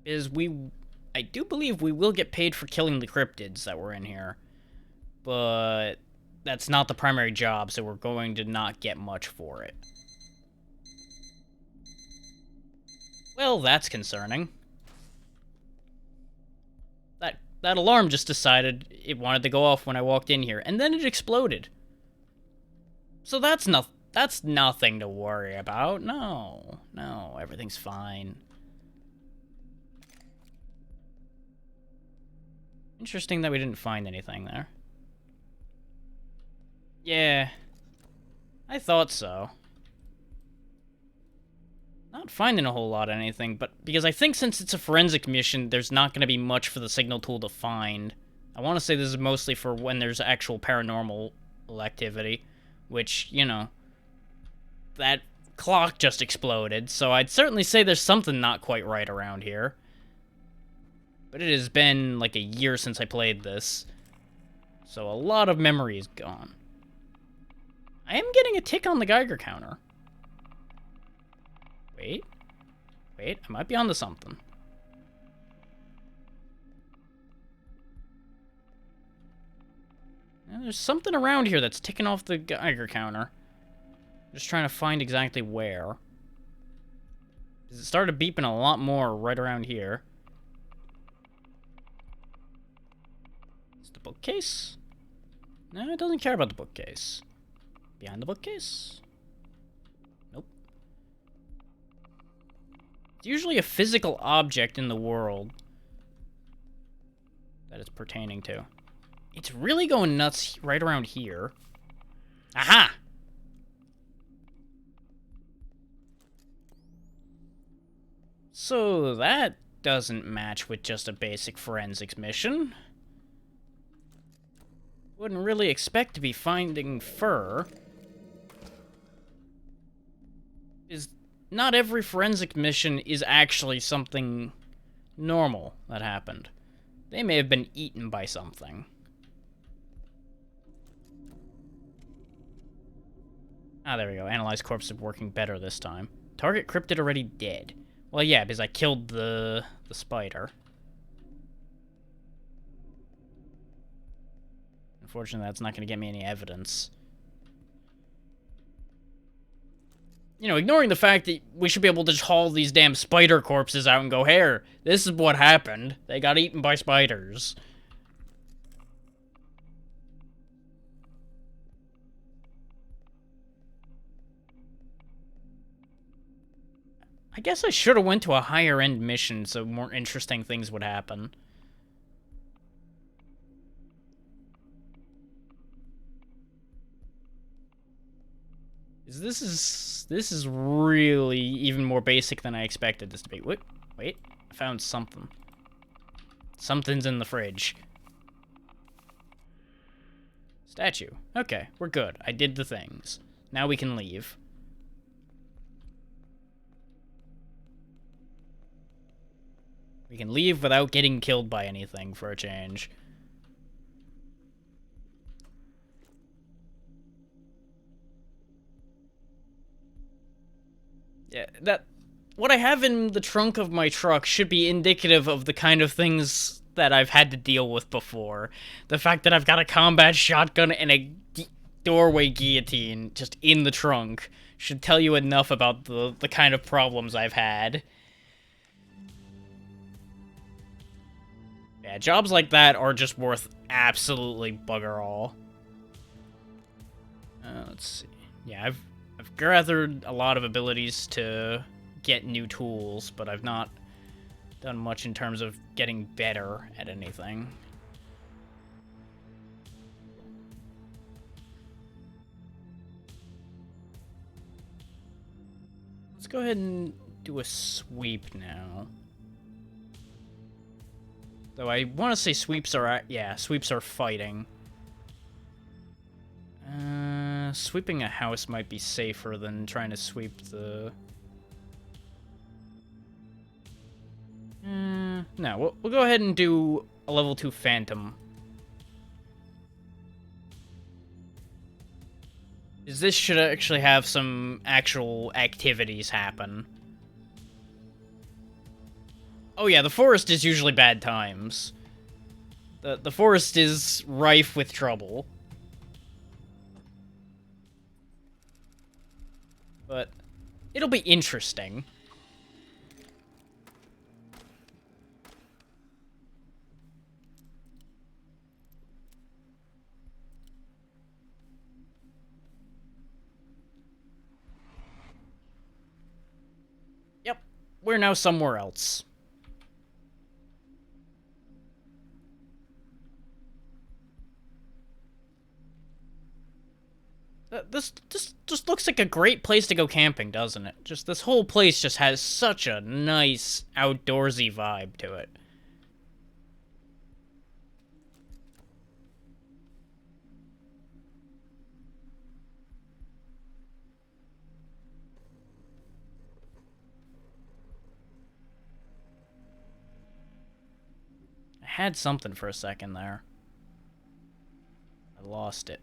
I do believe we will get paid for killing the cryptids that were in here, but that's not the primary job, so we're going to not get much for it. Well, that's concerning. That alarm just decided it wanted to go off when I walked in here, and then it exploded. So that's nothing to worry about. No, everything's fine. Interesting that we didn't find anything there. Yeah, I thought so. Not finding a whole lot of anything, but because I think since it's a forensic mission, there's not going to be much for the signal tool to find. I want to say this is mostly for when there's actual paranormal activity, which, you know, that clock just exploded, so I'd certainly say there's something not quite right around here. But it has been like a year since I played this, so a lot of memory is gone. I am getting a tick on the Geiger counter. Wait, I might be onto something. Now, there's something around here that's ticking off the Geiger counter. Just trying to find exactly where. Because it started beeping a lot more right around here. Is the bookcase? No, it doesn't care about the bookcase. Behind the bookcase? Nope. It's usually a physical object in the world that it's pertaining to. It's really going nuts right around here. Aha! So that doesn't match with just a basic forensics mission. Wouldn't really expect to be finding fur. Not every forensic mission is actually something normal that happened. They may have been eaten by something. Ah, there we go. Analyze corpse is working better this time. Target cryptid already dead. Well, yeah, because I killed the spider. Unfortunately, that's not going to get me any evidence. You know, ignoring the fact that we should be able to just haul these damn spider corpses out and go, here, this is what happened. They got eaten by spiders. I guess I should have went to a higher end mission so more interesting things would happen. This is really even more basic than I expected this to be. Wait, I found something. Something's in the fridge. Statue. Okay, we're good. I did the things. Now we can leave. We can leave without getting killed by anything for a change. Yeah, what I have in the trunk of my truck should be indicative of the kind of things that I've had to deal with before. The fact that I've got a combat shotgun and a doorway guillotine just in the trunk should tell you enough about the kind of problems I've had. Yeah, jobs like that are just worth absolutely bugger all. Let's see. Yeah, I've gathered a lot of abilities to get new tools, but I've not done much in terms of getting better at anything. Let's go ahead and do a sweep now. Though I want to say sweeps are, yeah, sweeps are fighting. Sweeping a house might be safer than trying to sweep the... No, we'll go ahead and do a level 2 Phantom. This should actually have some actual activities happen. Oh yeah, the forest is usually bad times. The forest is rife with trouble. But it'll be interesting. Yep, we're now somewhere else. This just looks like a great place to go camping, doesn't it? Just this whole place just has such a nice outdoorsy vibe to it. I had something for a second there. I lost it.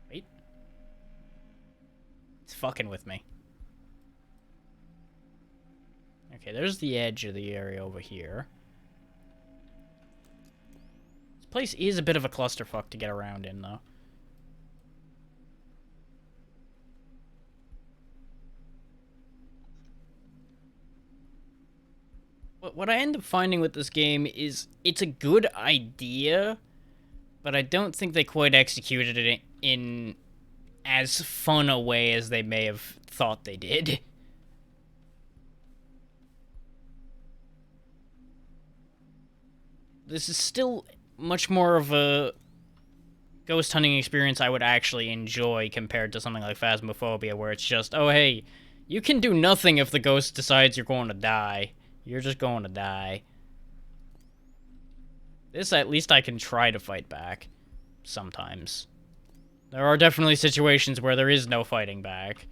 Wait. It's fucking with me. Okay, there's the edge of the area over here. This place is a bit of a clusterfuck to get around in, though. What I end up finding with this game is it's a good idea, but I don't think they quite executed it in as fun a way as they may have thought they did. This is still much more of a ghost hunting experience I would actually enjoy compared to something like Phasmophobia, where it's just, oh hey, you can do nothing if the ghost decides you're going to die. You're just going to die. This, at least I can try to fight back. Sometimes. There are definitely situations where there is no fighting back.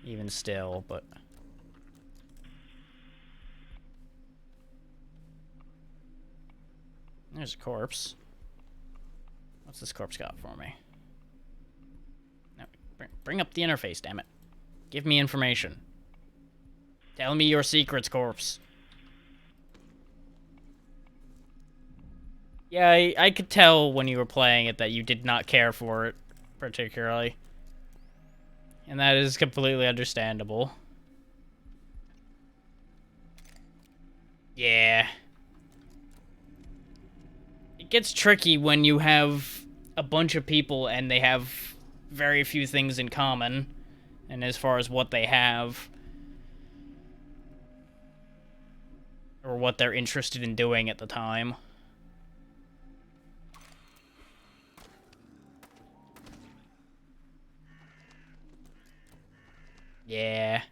Even still, but... There's a corpse. What's this corpse got for me? No, bring up the interface, damn it. Give me information. Tell me your secrets, corpse. Yeah, I could tell when you were playing it that you did not care for it, particularly. And that is completely understandable. Yeah. It gets tricky when you have a bunch of people and they have very few things in common. And as far as what they have. Or what they're interested in doing at the time. Yeah.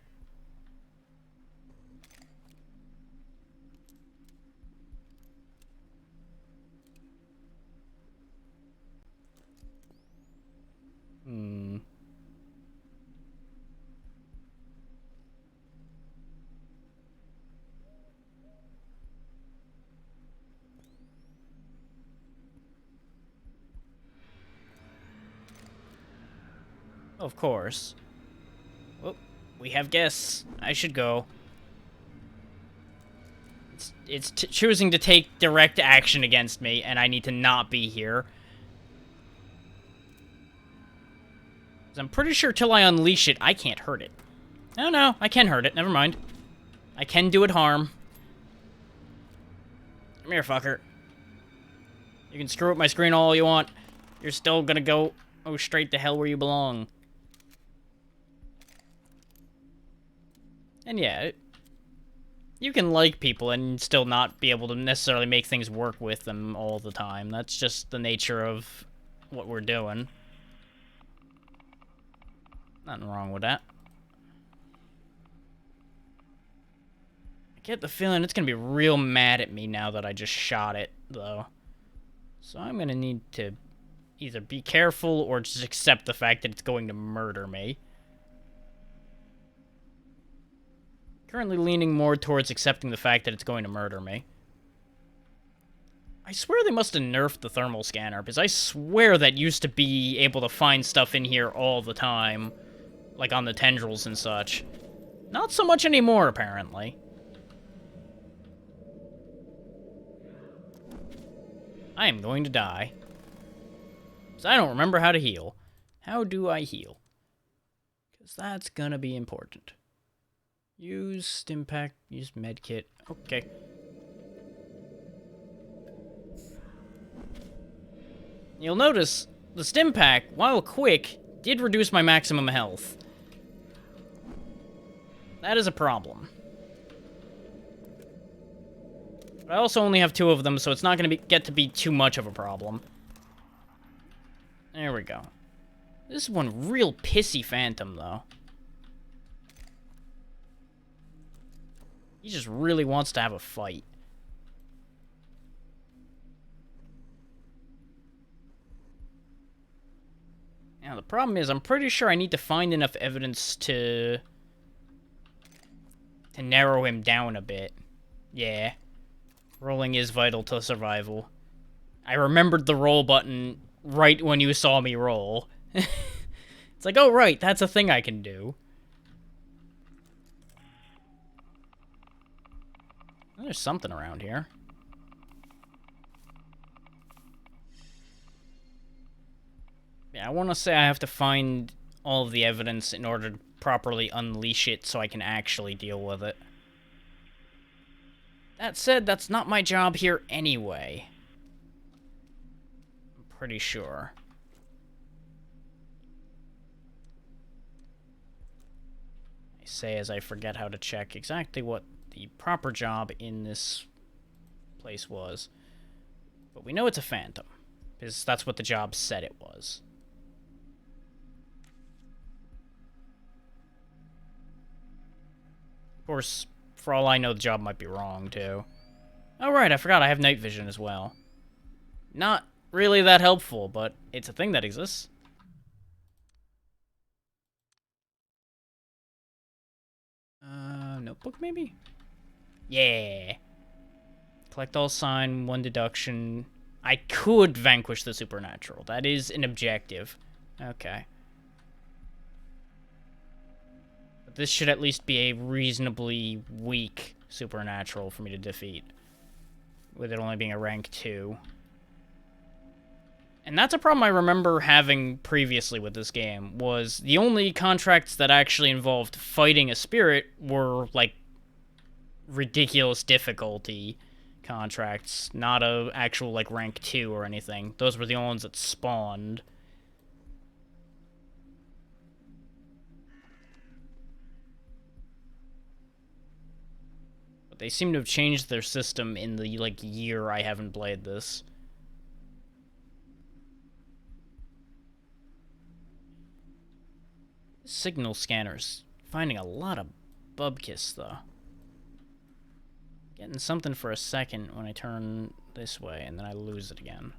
Of course. Well, we have guests. I should go. It's choosing to take direct action against me, and I need to not be here. 'Cause I'm pretty sure till I unleash it, I can't hurt it. Oh no, I can hurt it. Never mind. I can do it harm. Come here, fucker. You can screw up my screen all you want. You're still gonna go straight to hell where you belong. And yeah, you can like people and still not be able to necessarily make things work with them all the time. That's just the nature of what we're doing. Nothing wrong with that. I get the feeling it's gonna be real mad at me now that I just shot it, though. So I'm gonna need to either be careful or just accept the fact that it's going to murder me. Currently leaning more towards accepting the fact that it's going to murder me. I swear they must have nerfed the thermal scanner, because I swear that used to be able to find stuff in here all the time. Like on the tendrils and such. Not so much anymore, apparently. I am going to die. Because I don't remember how to heal. How do I heal? Because that's gonna be important. Use Stimpack, use Medkit. Okay. You'll notice, the Stimpack, while quick, did reduce my maximum health. That is a problem. But I also only have 2 of them, so it's not going to get to be too much of a problem. There we go. This is one real pissy phantom, though. He just really wants to have a fight. Now, the problem is, I'm pretty sure I need to find enough evidence to narrow him down a bit. Yeah. Rolling is vital to survival. I remembered the roll button right when you saw me roll. It's like, oh, right, that's a thing I can do. There's something around here. Yeah, I want to say I have to find all of the evidence in order to properly unleash it so I can actually deal with it. That said, that's not my job here anyway. I'm pretty sure. I say as I forget how to check exactly what the proper job in this place was. But we know it's a phantom, because that's what the job said it was. Of course, for all I know, the job might be wrong, too. Oh, right, I forgot I have night vision as well. Not really that helpful, but it's a thing that exists. Notebook maybe? Yeah. Collect all sign, 1 deduction. I could vanquish the supernatural. That is an objective. Okay. But this should at least be a reasonably weak supernatural for me to defeat. With it only being a rank 2. And that's a problem I remember having previously with this game, was the only contracts that actually involved fighting a spirit were, like, ridiculous difficulty contracts, not a actual, like, rank 2 or anything. Those were the only ones that spawned. But they seem to have changed their system in the, like, year I haven't played this. Signal scanners. Finding a lot of bubkiss, though. Getting something for a second when I turn this way, and then I lose it again.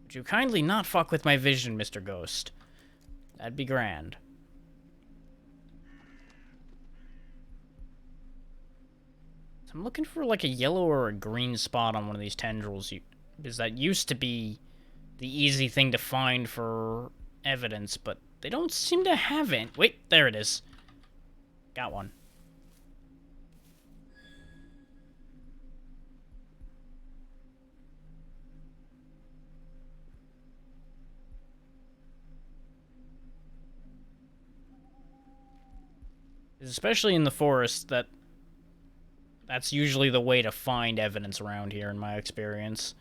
Would you kindly not fuck with my vision, Mr. Ghost? That'd be grand. So I'm looking for, like, a yellow or a green spot on one of these tendrils, because that used to be the easy thing to find for evidence, but they don't seem to have it. Wait, there it is. Got one. Especially in the forest, that's usually the way to find evidence around here, in my experience.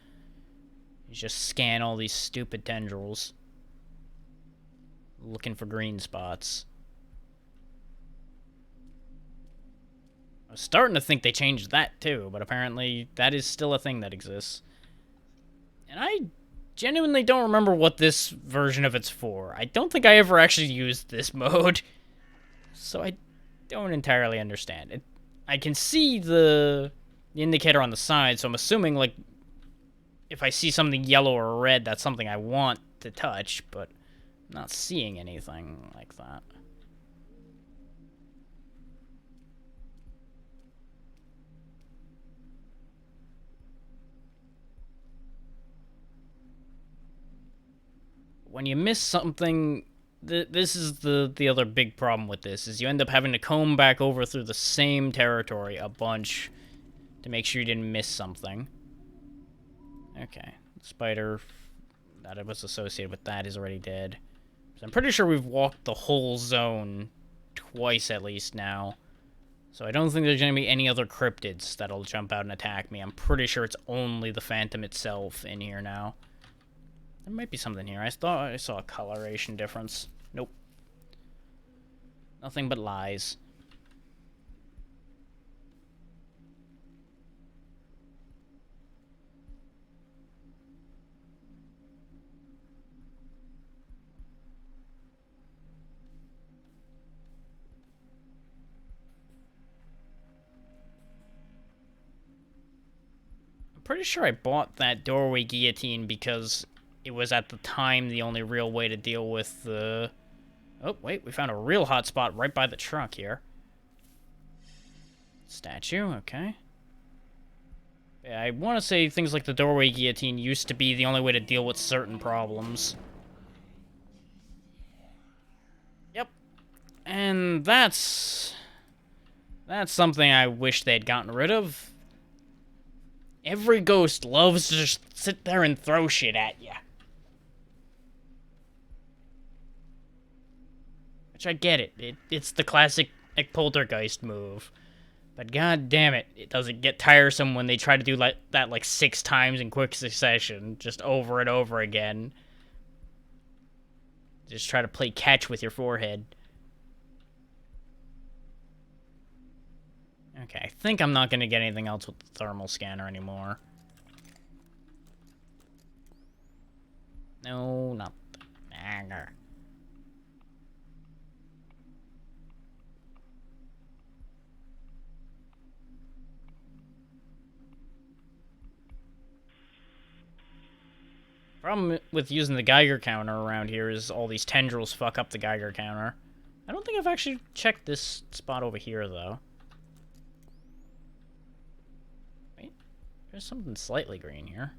You just scan all these stupid tendrils. Looking for green spots. I was starting to think they changed that too, but apparently that is still a thing that exists. And I genuinely don't remember what this version of it's for. I don't think I ever actually used this mode. So I don't entirely understand it. I can see the indicator on the side, so I'm assuming, like, if I see something yellow or red, that's something I want to touch, but I'm not seeing anything like that. When you miss something, this is the other big problem with this, is you end up having to comb back over through the same territory a bunch to make sure you didn't miss something. Okay, the spider that was associated with that is already dead. So I'm pretty sure we've walked the whole zone twice at least now. So I don't think there's going to be any other cryptids that'll jump out and attack me. I'm pretty sure it's only the Phantom itself in here now. There might be something here. I thought I saw a coloration difference. Nope. Nothing but lies. Pretty sure I bought that doorway guillotine because it was at the time the only real way to deal with the... Oh, wait, we found a real hot spot right by the truck here. Statue, okay. Yeah, I want to say things like the doorway guillotine used to be the only way to deal with certain problems. Yep. And that's something I wish they'd gotten rid of. Every ghost loves to just sit there and throw shit at you. Which I get it. It's the classic poltergeist move. But god damn it, it doesn't get tiresome when they try to do that like 6 times in quick succession, just over and over again. Just try to play catch with your forehead. Okay, I think I'm not going to get anything else with the thermal scanner anymore. No, not the dagger. Problem with using the Geiger counter around here is all these tendrils fuck up the Geiger counter. I don't think I've actually checked this spot over here, though. Wait, there's something slightly green here.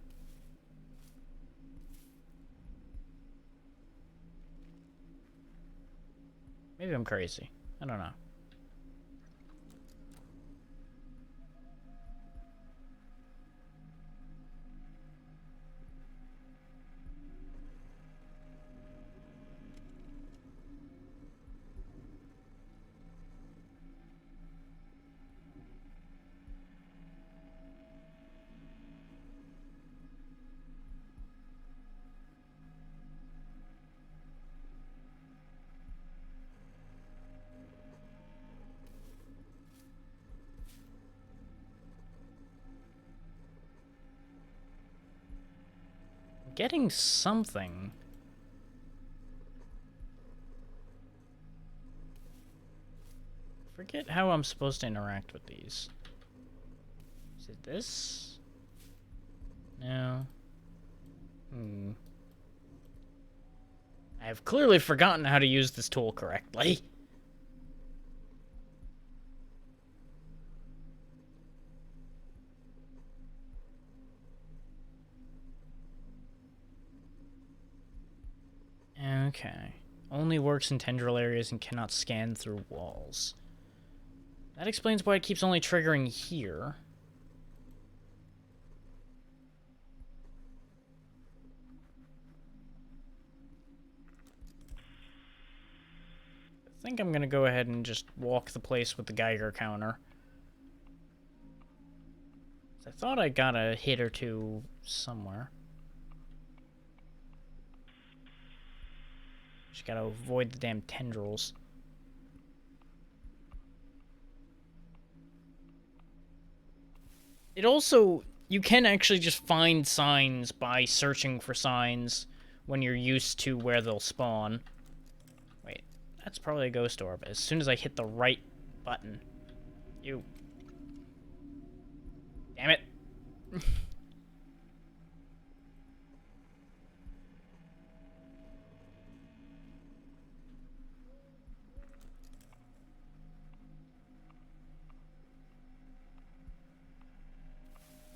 Maybe I'm crazy. I don't know. Getting something. Forget how I'm supposed to interact with these. Is it this? No. I have clearly forgotten how to use this tool correctly. Okay. Only works in tendril areas and cannot scan through walls. That explains why it keeps only triggering here. I think I'm gonna go ahead and just walk the place with the Geiger counter. I thought I got a hit or two somewhere. Just gotta avoid the damn tendrils. It also, you can actually just find signs by searching for signs when you're used to where they'll spawn. Wait, that's probably a ghost orb. As soon as I hit the right button. You. Damn it.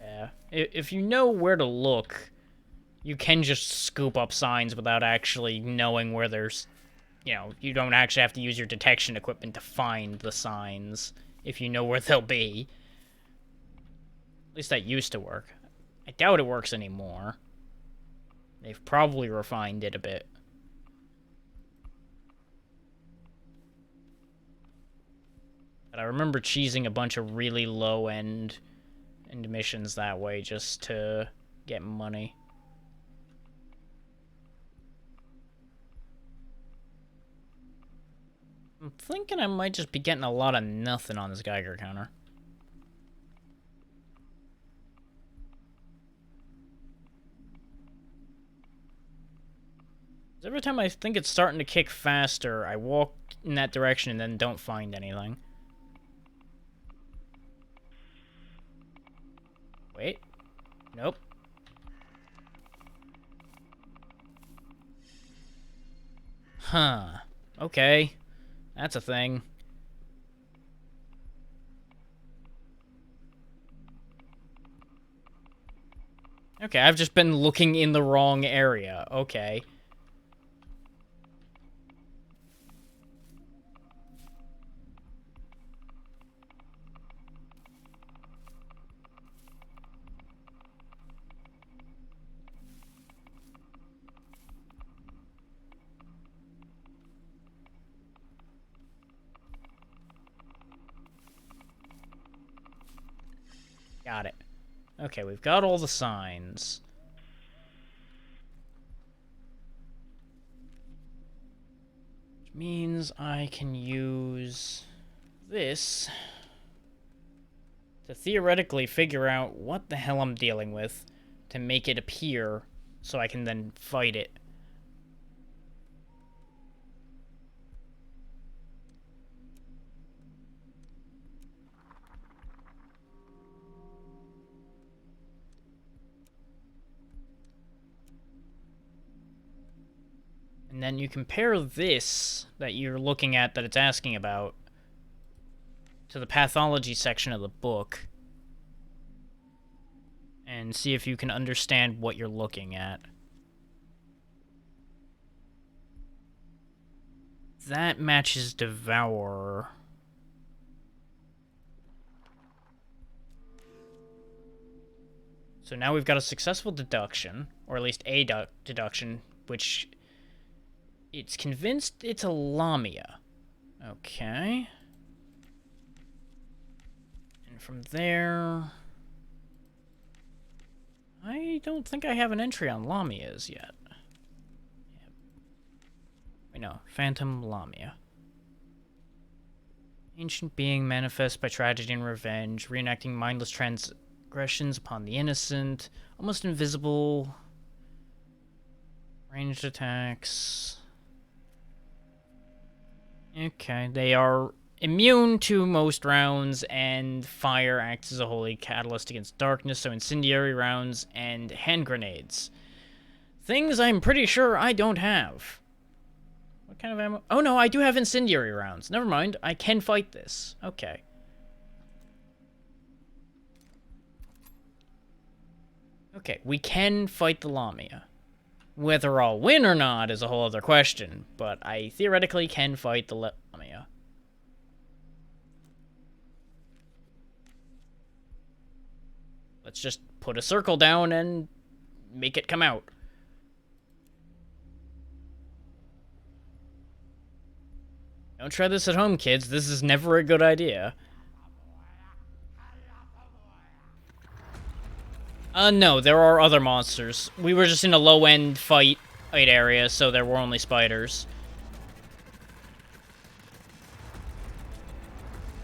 Yeah. If you know where to look, you can just scoop up signs without actually knowing where there's... You know, you don't actually have to use your detection equipment to find the signs if you know where they'll be. At least that used to work. I doubt it works anymore. They've probably refined it a bit. But I remember cheesing a bunch of really low-end missions that way just to get money. I'm thinking I might just be getting a lot of nothing on this Geiger counter. Every time I think it's starting to kick faster, I walk in that direction and then don't find anything. Wait. Nope. Huh. Okay. That's a thing. Okay, I've just been looking in the wrong area. Okay. Got it. Okay, we've got all the signs. Which means I can use this to theoretically figure out what the hell I'm dealing with to make it appear so I can then fight it. And then you compare this that you're looking at that it's asking about to the pathology section of the book and see if you can understand what you're looking at. That matches Devourer. So now we've got a successful deduction, or at least a deduction, which it's convinced it's a Lamia. Okay. And from there, I don't think I have an entry on Lamias yet. Wait, no, Phantom Lamia. Ancient being manifest by tragedy and revenge, reenacting mindless transgressions upon the innocent, almost invisible, ranged attacks. Okay, they are immune to most rounds, and fire acts as a holy catalyst against darkness, so incendiary rounds and hand grenades. Things I'm pretty sure I don't have. What kind of ammo? Oh no, I do have incendiary rounds. Never mind, I can fight this. Okay. Okay, we can fight the Lamia. Whether I'll win or not is a whole other question, but I theoretically can fight the Lamia. Let's just put a circle down and make it come out. Don't try this at home, kids. This is never a good idea. No, there are other monsters. We were just in a low-end fight area, so there were only spiders.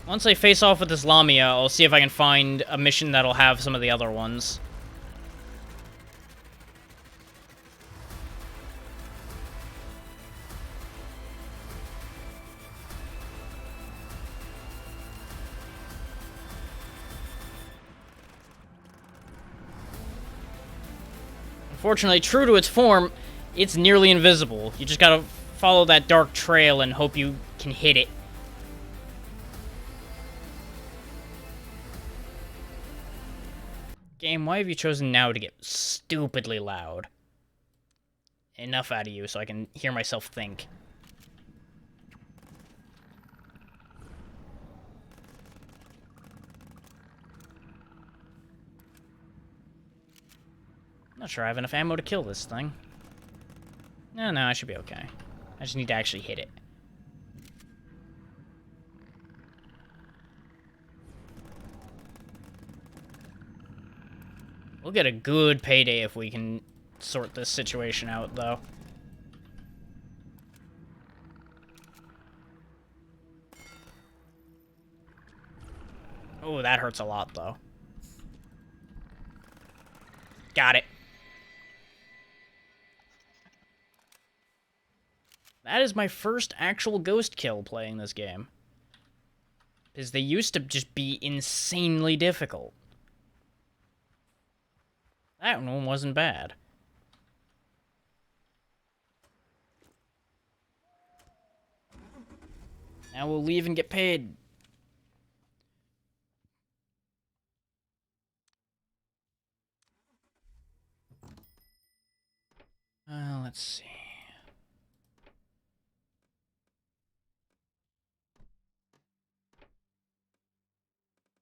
Once I face off with this Lamia, I'll see if I can find a mission that'll have some of the other ones. Unfortunately, true to its form, it's nearly invisible. You just gotta follow that dark trail and hope you can hit it. Game, why have you chosen now to get stupidly loud? Enough out of you so I can hear myself think. Not sure I have enough ammo to kill this thing. No, I should be okay. I just need to actually hit it. We'll get a good payday if we can sort this situation out, though. Oh, that hurts a lot, though. Got it. That is my first actual ghost kill playing this game. Because they used to just be insanely difficult. That one wasn't bad. Now we'll leave and get paid. Let's see.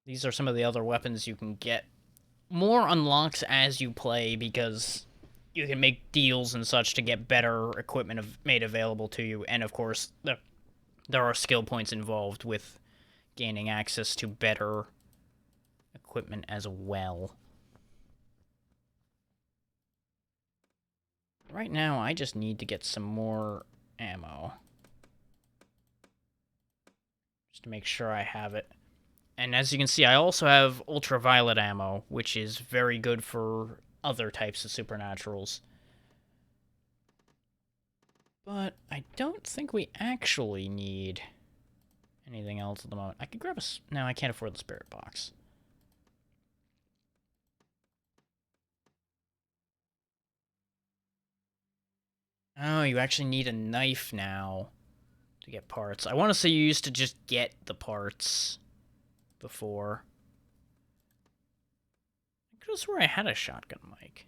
These are some of the other weapons you can get. More unlocks as you play because you can make deals and such to get better equipment made available to you. And of course, there are skill points involved with gaining access to better equipment as well. Right now, I just need to get some more ammo. Just to make sure I have it. And as you can see, I also have ultraviolet ammo, which is very good for other types of supernaturals. But I don't think we actually need anything else at the moment. I could grab a... No, I can't afford the spirit box. Oh, you actually need a knife now to get parts. I want to say you used to just get the parts before. I could have swore I had a shotgun mic.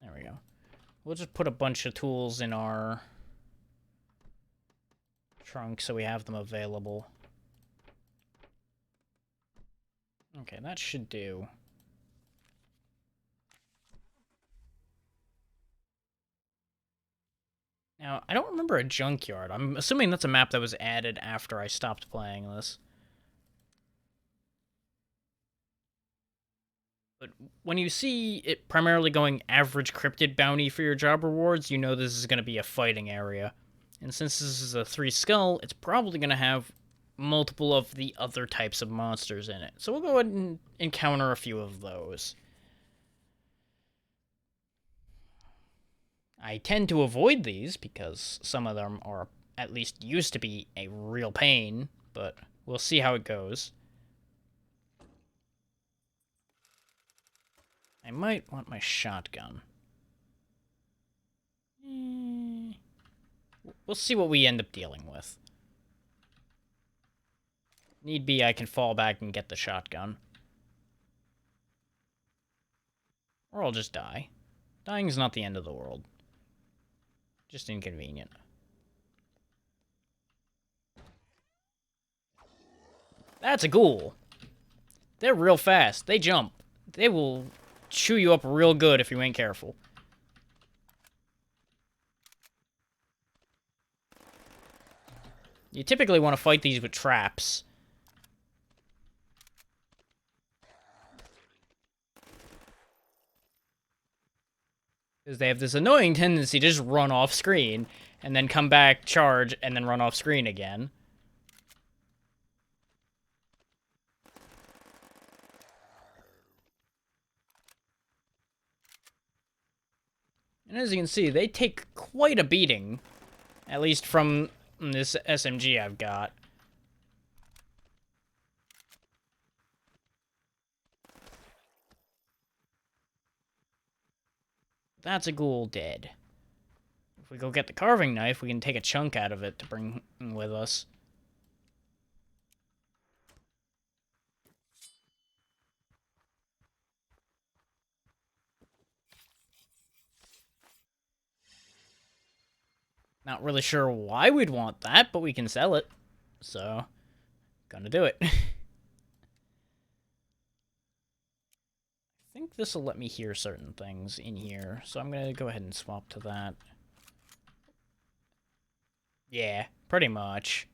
There we go. We'll just put a bunch of tools in our trunk so we have them available. Okay, that should do. Now, I don't remember a junkyard. I'm assuming that's a map that was added after I stopped playing this. But when you see it primarily going average cryptid bounty for your job rewards, you know this is going to be a fighting area. And since this is a 3 skull, it's probably going to have multiple of the other types of monsters in it. So we'll go ahead and encounter a few of those. I tend to avoid these because some of them are at least used to be a real pain, but we'll see how it goes. I might want my shotgun. We'll see what we end up dealing with. Need be, I can fall back and get the shotgun. Or I'll just die. Dying's not the end of the world. Just inconvenient. That's a ghoul. They're real fast. They jump. They will chew you up real good if you ain't careful. You typically want to fight these with traps. Because they have this annoying tendency to just run off screen, and then come back, charge, and then run off screen again. And as you can see, they take quite a beating. At least from this SMG I've got. That's a ghoul dead. If we go get the carving knife, we can take a chunk out of it to bring with us. Not really sure why we'd want that, but we can sell it. So, gonna do it. I think this will let me hear certain things in here, so I'm gonna go ahead and swap to that. Yeah, pretty much.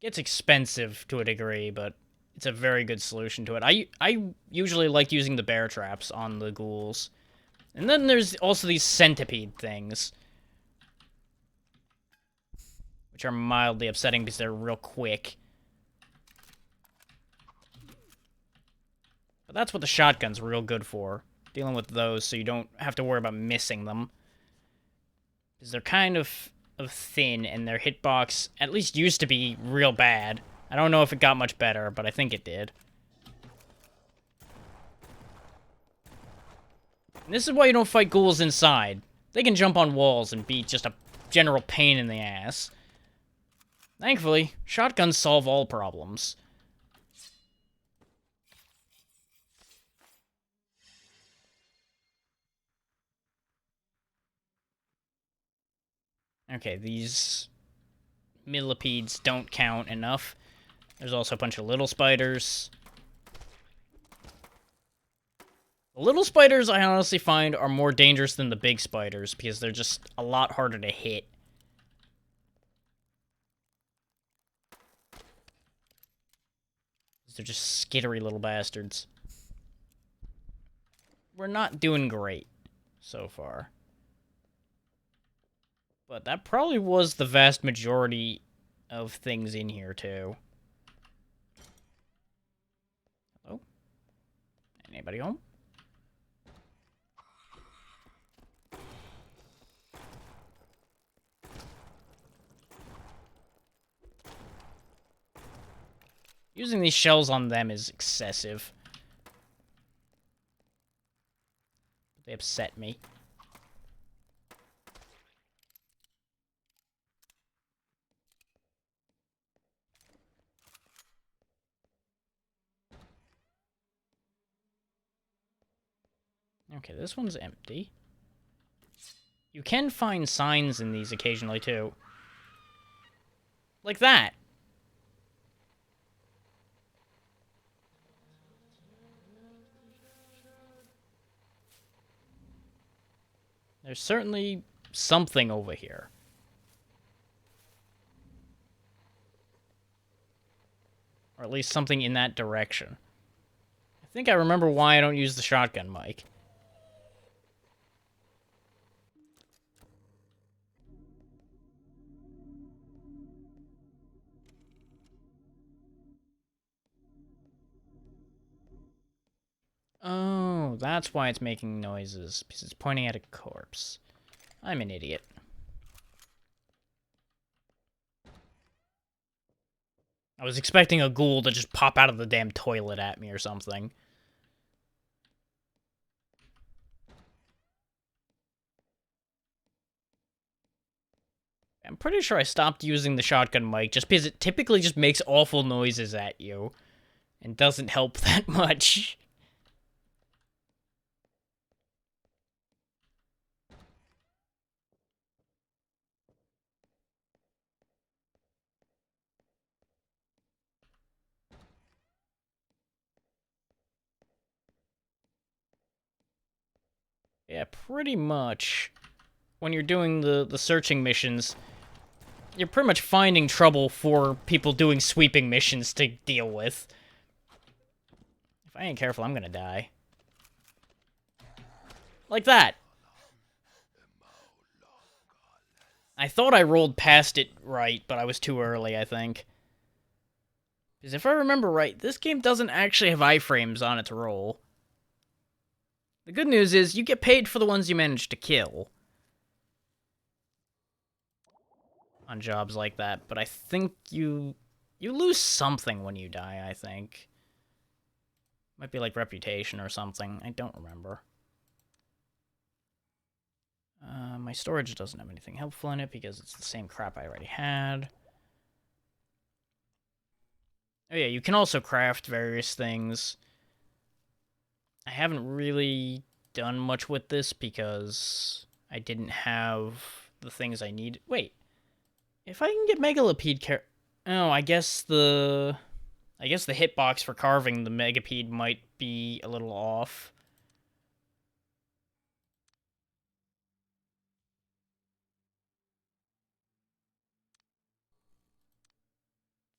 Gets expensive to a degree, but it's a very good solution to it. I usually like using the bear traps on the ghouls. And then there's also these centipede things, which are mildly upsetting because they're real quick. But that's what the shotgun's real good for. Dealing with those so you don't have to worry about missing them. Because they're kind of thin, and their hitbox at least used to be real bad. I don't know if it got much better, but I think it did. And this is why you don't fight ghouls inside. They can jump on walls and be just a general pain in the ass. Thankfully, shotguns solve all problems. Okay, these millipedes don't count enough. There's also a bunch of little spiders. The little spiders, I honestly find, are more dangerous than the big spiders because they're just a lot harder to hit. They're just skittery little bastards. We're not doing great so far. But that probably was the vast majority of things in here, too. Hello? Anybody home? Using these shells on them is excessive. They upset me. Okay, this one's empty. You can find signs in these occasionally, too. Like that. There's certainly something over here. Or at least something in that direction. I think I remember why I don't use the shotgun mic. Oh, that's why it's making noises, because it's pointing at a corpse. I'm an idiot. I was expecting a ghoul to just pop out of the damn toilet at me or something. I'm pretty sure I stopped using the shotgun mic just because it typically just makes awful noises at you and doesn't help that much. Yeah, pretty much. When you're doing the searching missions, you're pretty much finding trouble for people doing sweeping missions to deal with. If I ain't careful, I'm gonna die. Like that. I thought I rolled past it right, but I was too early, I think. Because if I remember right, this game doesn't actually have iframes on its roll. The good news is you get paid for the ones you manage to kill. On jobs like that, but I think you lose something when you die, I think. Might be like reputation or something. I don't remember. My storage doesn't have anything helpful in it because it's the same crap I already had. Oh yeah, you can also craft various things. I haven't really done much with this because I didn't have the things I need. Wait. If I can get Megalopede Oh, I guess the hitbox for carving the Megapede might be a little off.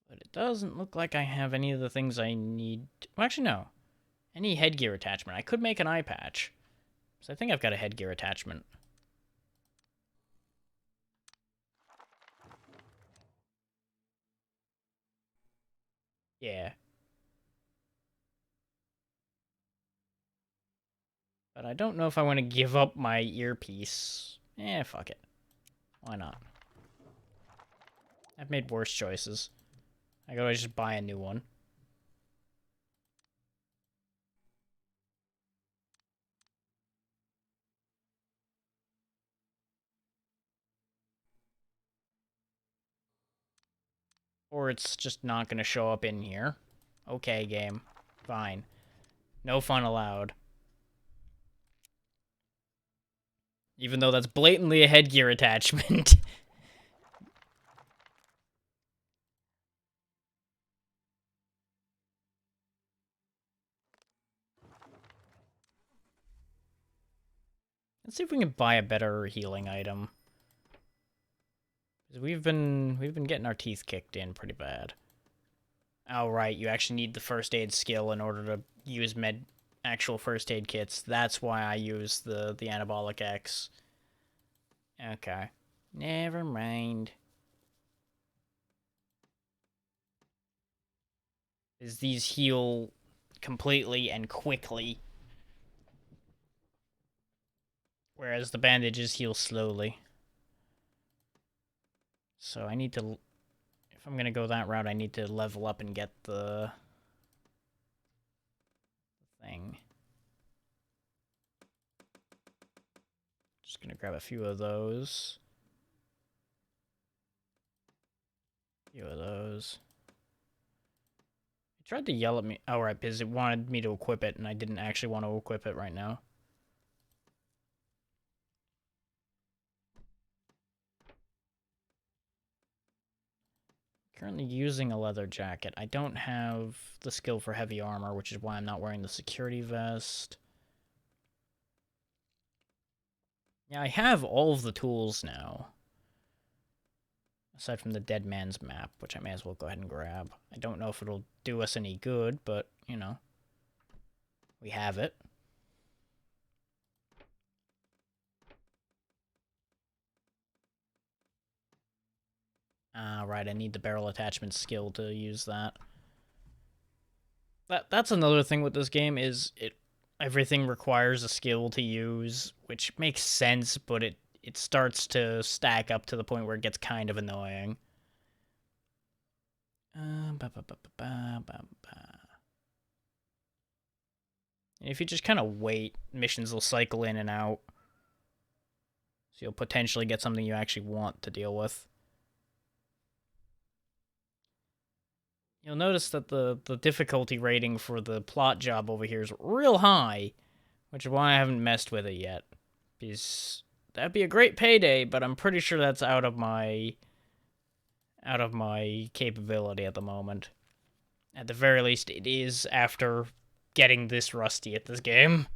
But it doesn't look like I have any of the things I need. Well, actually, no. Any headgear attachment. I could make an eye patch. So I think I've got a headgear attachment. Yeah. But I don't know if I want to give up my earpiece. Fuck it. Why not? I've made worse choices. I gotta just buy a new one. Or it's just not gonna show up in here. Okay, game. Fine. No fun allowed. Even though that's blatantly a headgear attachment. Let's see if we can buy a better healing item. We've been getting our teeth kicked in pretty bad. Oh, right, you actually need the first aid skill in order to use actual first aid kits. That's why I use the Anabolic X. Okay. Never mind. These heal completely and quickly. Whereas the bandages heal slowly. So I need to... If I'm gonna go that route, I need to level up and get the... thing. Just gonna grab a few of those. Few of those. It tried to yell at me. Oh, right, because it wanted me to equip it, and I didn't actually want to equip it right now. Currently using a leather jacket. I don't have the skill for heavy armor, which is why I'm not wearing the security vest. Yeah, I have all of the tools now. Aside from the Dead Man's Map, which I may as well go ahead and grab. I don't know if it'll do us any good, but, you know. We have it. Right, I need the barrel attachment skill to use that. That's another thing with this game, is everything requires a skill to use, which makes sense, but it starts to stack up to the point where it gets kind of annoying. And if you just kind of wait, missions will cycle in and out. So you'll potentially get something you actually want to deal with. You'll notice that the difficulty rating for the plot job over here is real high, which is why I haven't messed with it yet. Because that'd be a great payday, but I'm pretty sure that's out of my capability at the moment. At the very least, it is after getting this rusty at this game.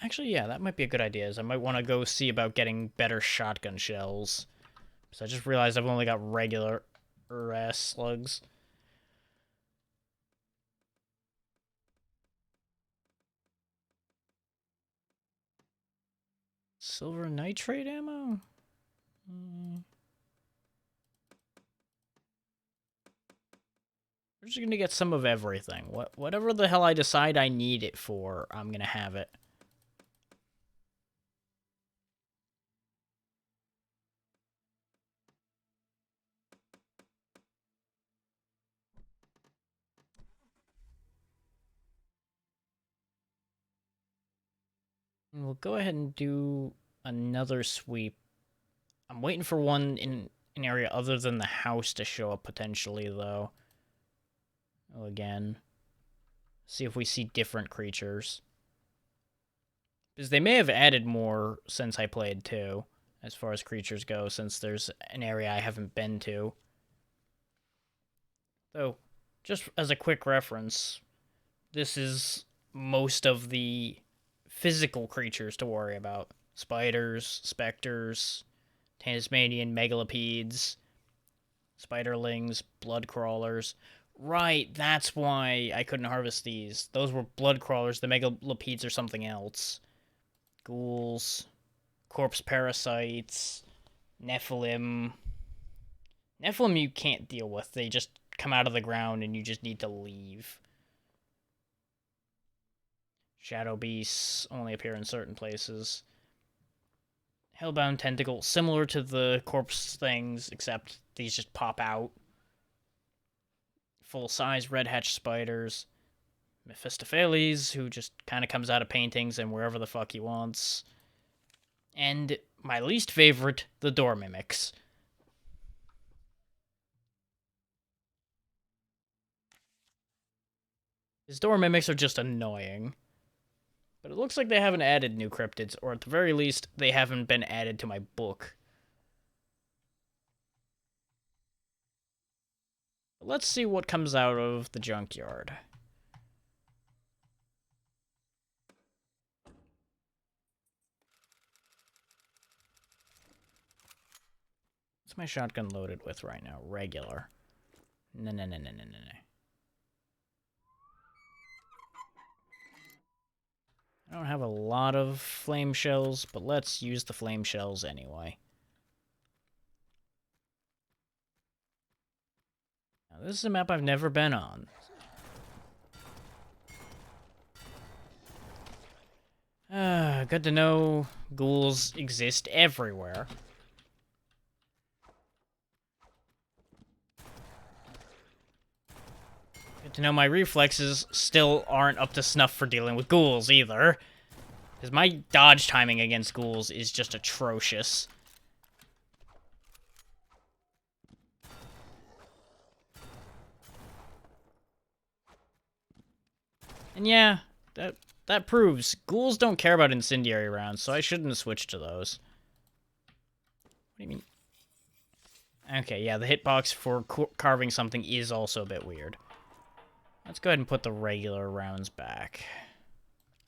Actually, yeah, that might be a good idea, is I might want to go see about getting better shotgun shells. So I just realized I've only got regular ass slugs. Silver nitrate ammo? We're just gonna get some of everything. Whatever the hell I decide I need it for, I'm gonna have it. We'll go ahead and do another sweep. I'm waiting for one in an area other than the house to show up potentially, though. Oh, again. See if we see different creatures. Because they may have added more since I played, too, as far as creatures go, since there's an area I haven't been to. Though, just as a quick reference, this is most of the physical creatures to worry about. Spiders, specters, Tasmanian megalopedes, spiderlings, blood crawlers. Right, that's why I couldn't harvest these. Those were blood crawlers. The megalopedes are something else. Ghouls, corpse parasites, Nephilim. Nephilim you can't deal with. They just come out of the ground and you just need to leave. Shadow beasts only appear in certain places. Hellbound tentacle, similar to the corpse things, except these just pop out. Full-size red hatch spiders. Mephistopheles, who just kind of comes out of paintings and wherever the fuck he wants. And my least favorite, the door mimics. His door mimics are just annoying. But it looks like they haven't added new cryptids, or at the very least, they haven't been added to my book. But let's see what comes out of the junkyard. What's my shotgun loaded with right now? Regular. No. I don't have a lot of flame shells, but let's use the flame shells anyway. This is a map I've never been on. Good to know ghouls exist everywhere. Good to know my reflexes still aren't up to snuff for dealing with ghouls either. Because my dodge timing against ghouls is just atrocious. And yeah, that proves ghouls don't care about incendiary rounds, so I shouldn't have switched to those. What do you mean? Okay, yeah, the hitbox for carving something is also a bit weird. Let's go ahead and put the regular rounds back,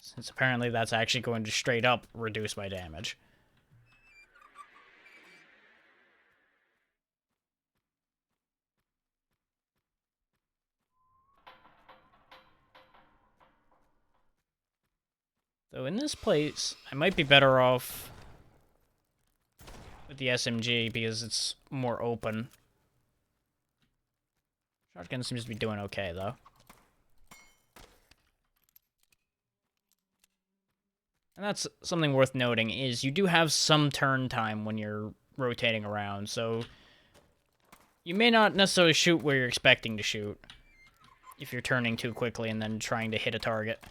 since apparently that's actually going to straight up reduce my damage. Though in this place, I might be better off with the SMG because it's more open. Shotgun seems to be doing okay, though. And that's something worth noting, is you do have some turn time when you're rotating around, so you may not necessarily shoot where you're expecting to shoot if you're turning too quickly and then trying to hit a target.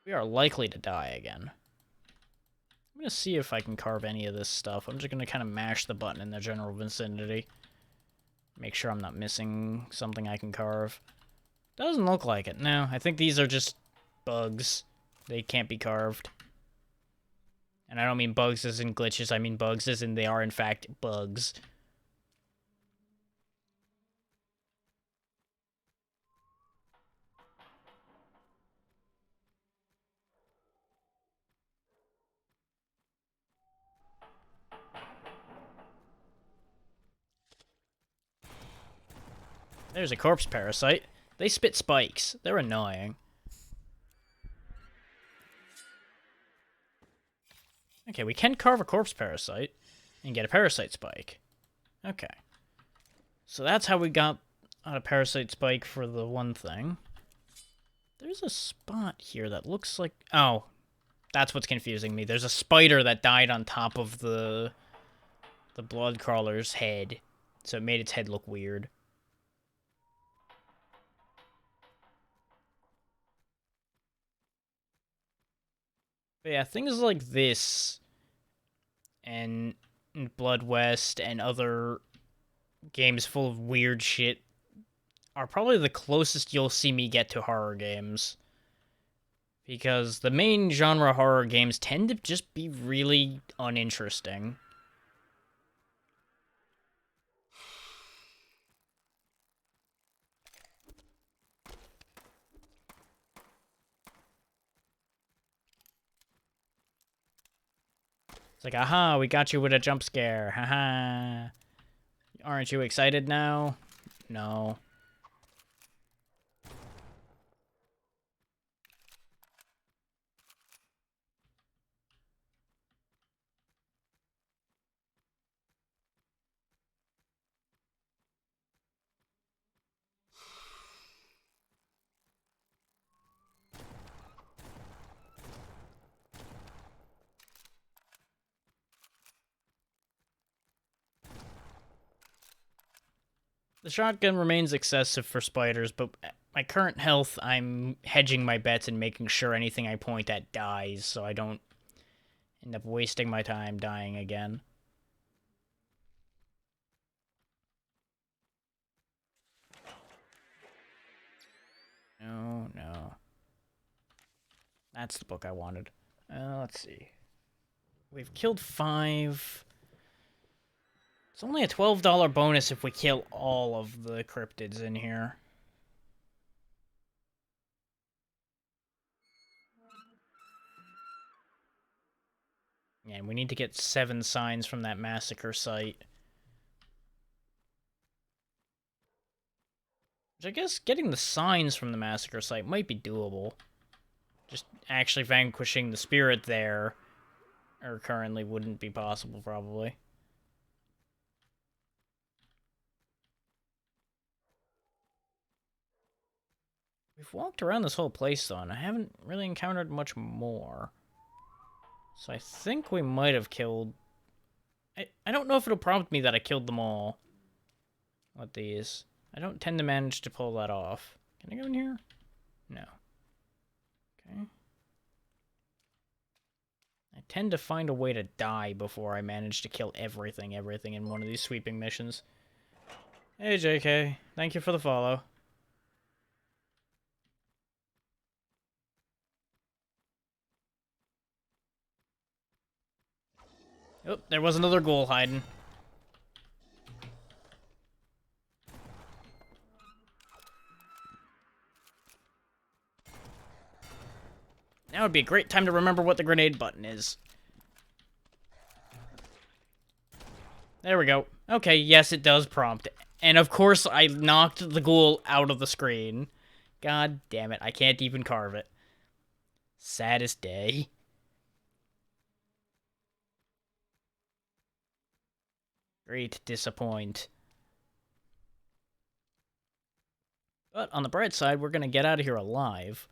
We are likely to die again. I'm going to see if I can carve any of this stuff. I'm just going to kind of mash the button in the general vicinity. Make sure I'm not missing something I can carve. Doesn't look like it. No, I think these are just bugs. They can't be carved. And I don't mean bugs as in glitches, I mean bugs as in they are in fact bugs. There's a corpse parasite. They spit spikes. They're annoying. Okay, we can carve a corpse parasite and get a parasite spike. Okay. So that's how we got a parasite spike for the one thing. There's a spot here that looks like... Oh, that's what's confusing me. There's a spider that died on top of the blood crawler's head. So it made its head look weird. But yeah, things like this and Blood West and other games full of weird shit are probably the closest you'll see me get to horror games. Because the main genre horror games tend to just be really uninteresting. It's like, aha, we got you with a jump scare, haha. Aren't you excited now? No. The shotgun remains excessive for spiders, but at my current health, I'm hedging my bets and making sure anything I point at dies, so I don't end up wasting my time dying again. No, no. That's the book I wanted. Let's see. We've killed 5... It's only a $12 bonus if we kill all of the cryptids in here. And we need to get 7 signs from that massacre site. Which I guess getting the signs from the massacre site might be doable. Just actually vanquishing the spirit there or currently wouldn't be possible, probably. We've walked around this whole place, though, and I haven't really encountered much more. So I think we might have killed... I don't know if it'll prompt me that I killed them all. With these. I don't tend to manage to pull that off. Can I go in here? No. Okay. I tend to find a way to die before I manage to kill everything in one of these sweeping missions. Hey, JK. Thank you for the follow. Oh, there was another ghoul hiding. Now would be a great time to remember what the grenade button is. There we go. Okay, yes, it does prompt. And of course, I knocked the ghoul out of the screen. God damn it, I can't even carve it. Saddest day. Great disappoint. But on the bright side, we're gonna get out of here alive.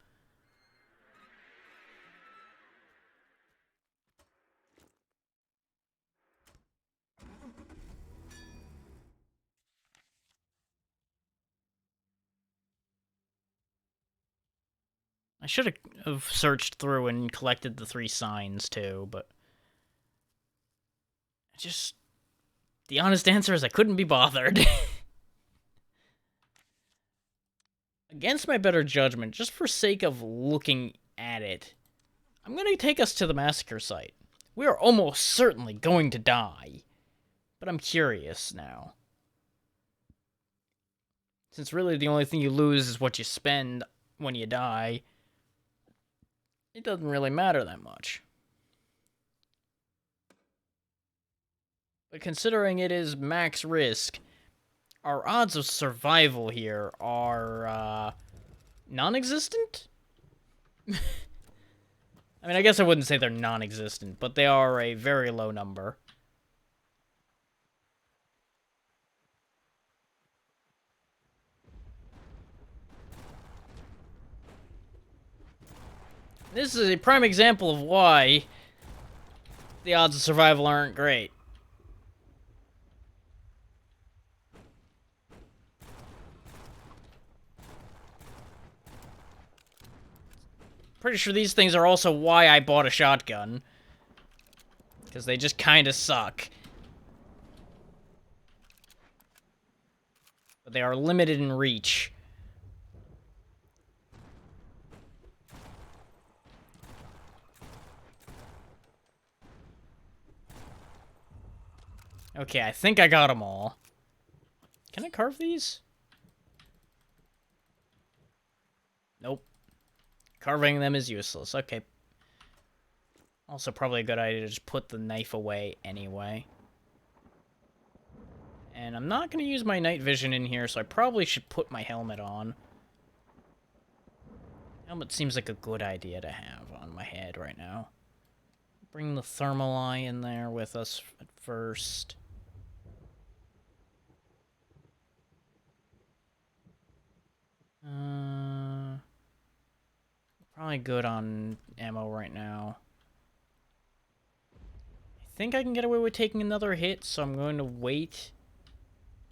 I should have searched through and collected the 3 signs, too, but... The honest answer is I couldn't be bothered. Against my better judgment, just for sake of looking at it, I'm going to take us to the massacre site. We are almost certainly going to die. But I'm curious now. Since really the only thing you lose is what you spend when you die, it doesn't really matter that much. But considering it is max risk, our odds of survival here are, non-existent? I mean, I guess I wouldn't say they're non-existent, but they are a very low number. This is a prime example of why the odds of survival aren't great. Pretty sure these things are also why I bought a shotgun. Because they just kind of suck. But they are limited in reach. Okay, I think I got them all. Can I carve these? Nope. Carving them is useless. Okay. Also probably a good idea to just put the knife away anyway. And I'm not going to use my night vision in here, so I probably should put my helmet on. Helmet seems like a good idea to have on my head right now. Bring the thermal eye in there with us at first. Probably good on ammo right now. I think I can get away with taking another hit, so I'm going to wait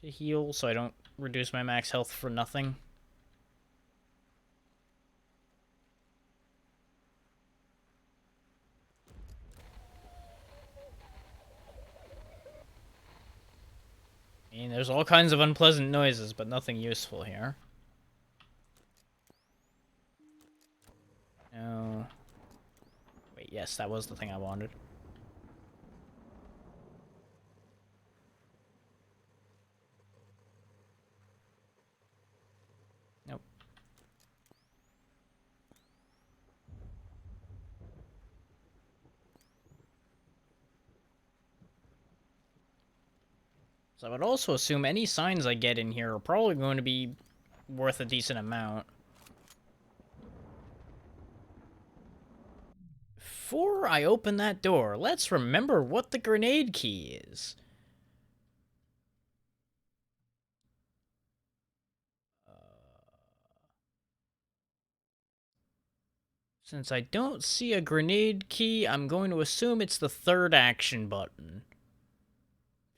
to heal so I don't reduce my max health for nothing. I mean, there's all kinds of unpleasant noises, but nothing useful here. No. Wait, yes, that was the thing I wanted. Nope. So I would also assume any signs I get in here are probably going to be worth a decent amount. before I open that door, let's remember what the grenade key is. Since I don't see a grenade key, I'm going to assume it's the third action button.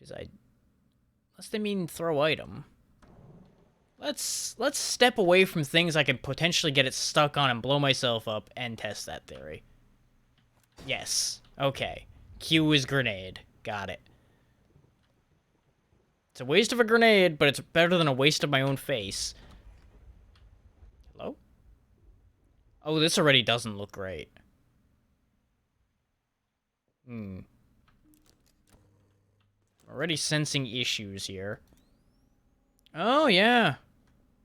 Unless they mean throw item. Let's step away from things I could potentially get it stuck on and blow myself up and test that theory. Yes. Okay. Q is grenade. Got it. It's a waste of a grenade, but it's better than a waste of my own face. Hello? Oh, this already doesn't look great. Already sensing issues here. Oh, yeah.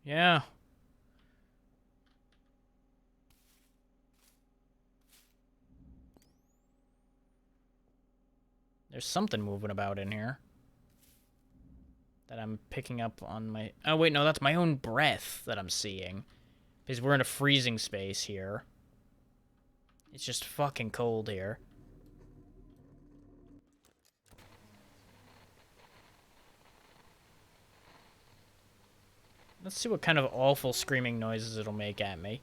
Yeah. There's something moving about in here. That I'm picking up on my... Oh, wait, no, that's my own breath that I'm seeing. Because we're in a freezing space here. It's just fucking cold here. Let's see what kind of awful screaming noises it'll make at me.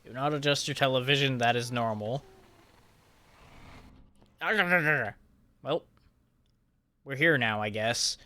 Do not adjust your television, that is normal. Well, we're here now, I guess.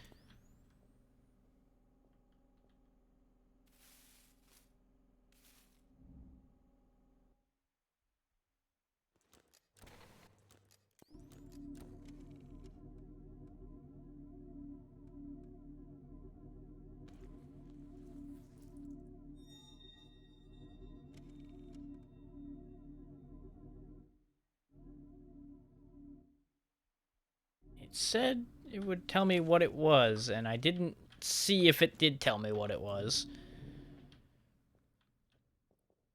It said it would tell me what it was, and I didn't see if it did tell me what it was.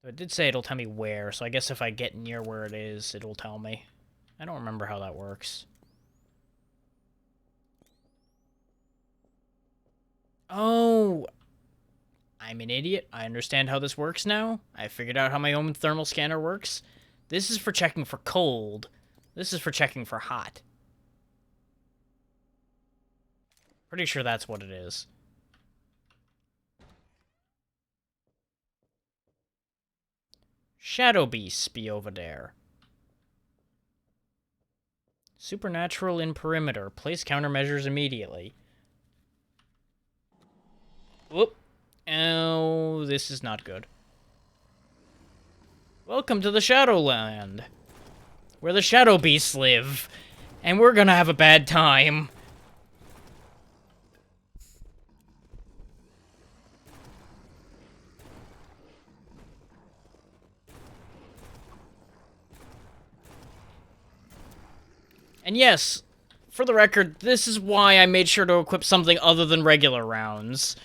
It did say it'll tell me where, so I guess if I get near where it is, it'll tell me. I don't remember how that works. Oh! I'm an idiot. I understand how this works now. I figured out how my own thermal scanner works. This is for checking for cold. This is for checking for hot. Pretty sure that's what it is. Shadow beasts be over there. Supernatural in perimeter. Place countermeasures immediately. Whoop. Oh, this is not good. Welcome to the Shadowland, where the Shadow Beasts live, and we're gonna have a bad time. And yes, for the record, this is why I made sure to equip something other than regular rounds.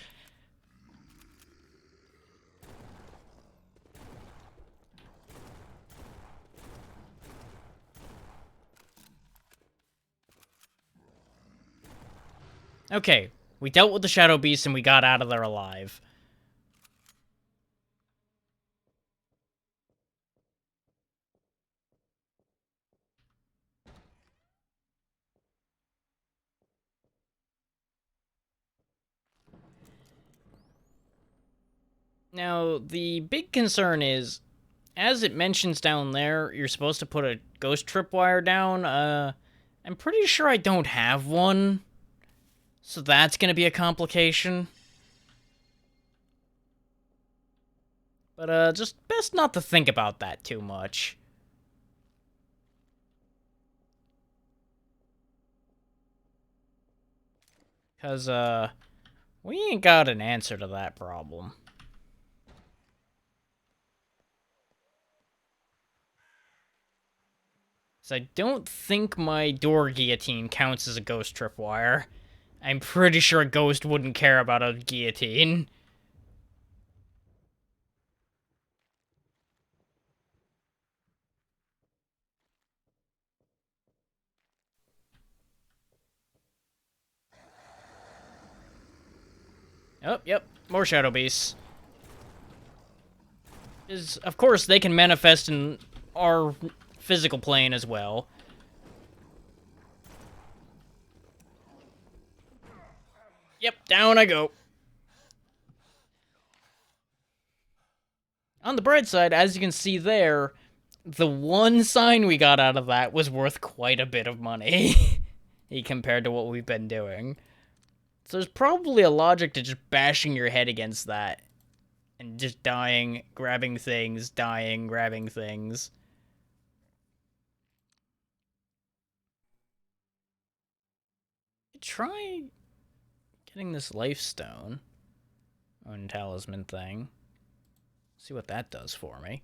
Okay, we dealt with the Shadow Beast and we got out of there alive. Now, the big concern is, as it mentions down there, you're supposed to put a ghost tripwire down. I'm pretty sure I don't have one. So that's gonna be a complication. But, just best not to think about that too much. Because, we ain't got an answer to that problem. So I don't think my door guillotine counts as a ghost tripwire. I'm pretty sure a ghost wouldn't care about a guillotine. Oh, yep. More shadow beasts. Of course, they can manifest in our physical plane as well. Yep, down I go. On the bright side, as you can see there, the one sign we got out of that was worth quite a bit of money compared to what we've been doing. So there's probably a logic to just bashing your head against that and just dying, grabbing things, dying, grabbing things. Try getting this life stone on talisman thing. See what that does for me.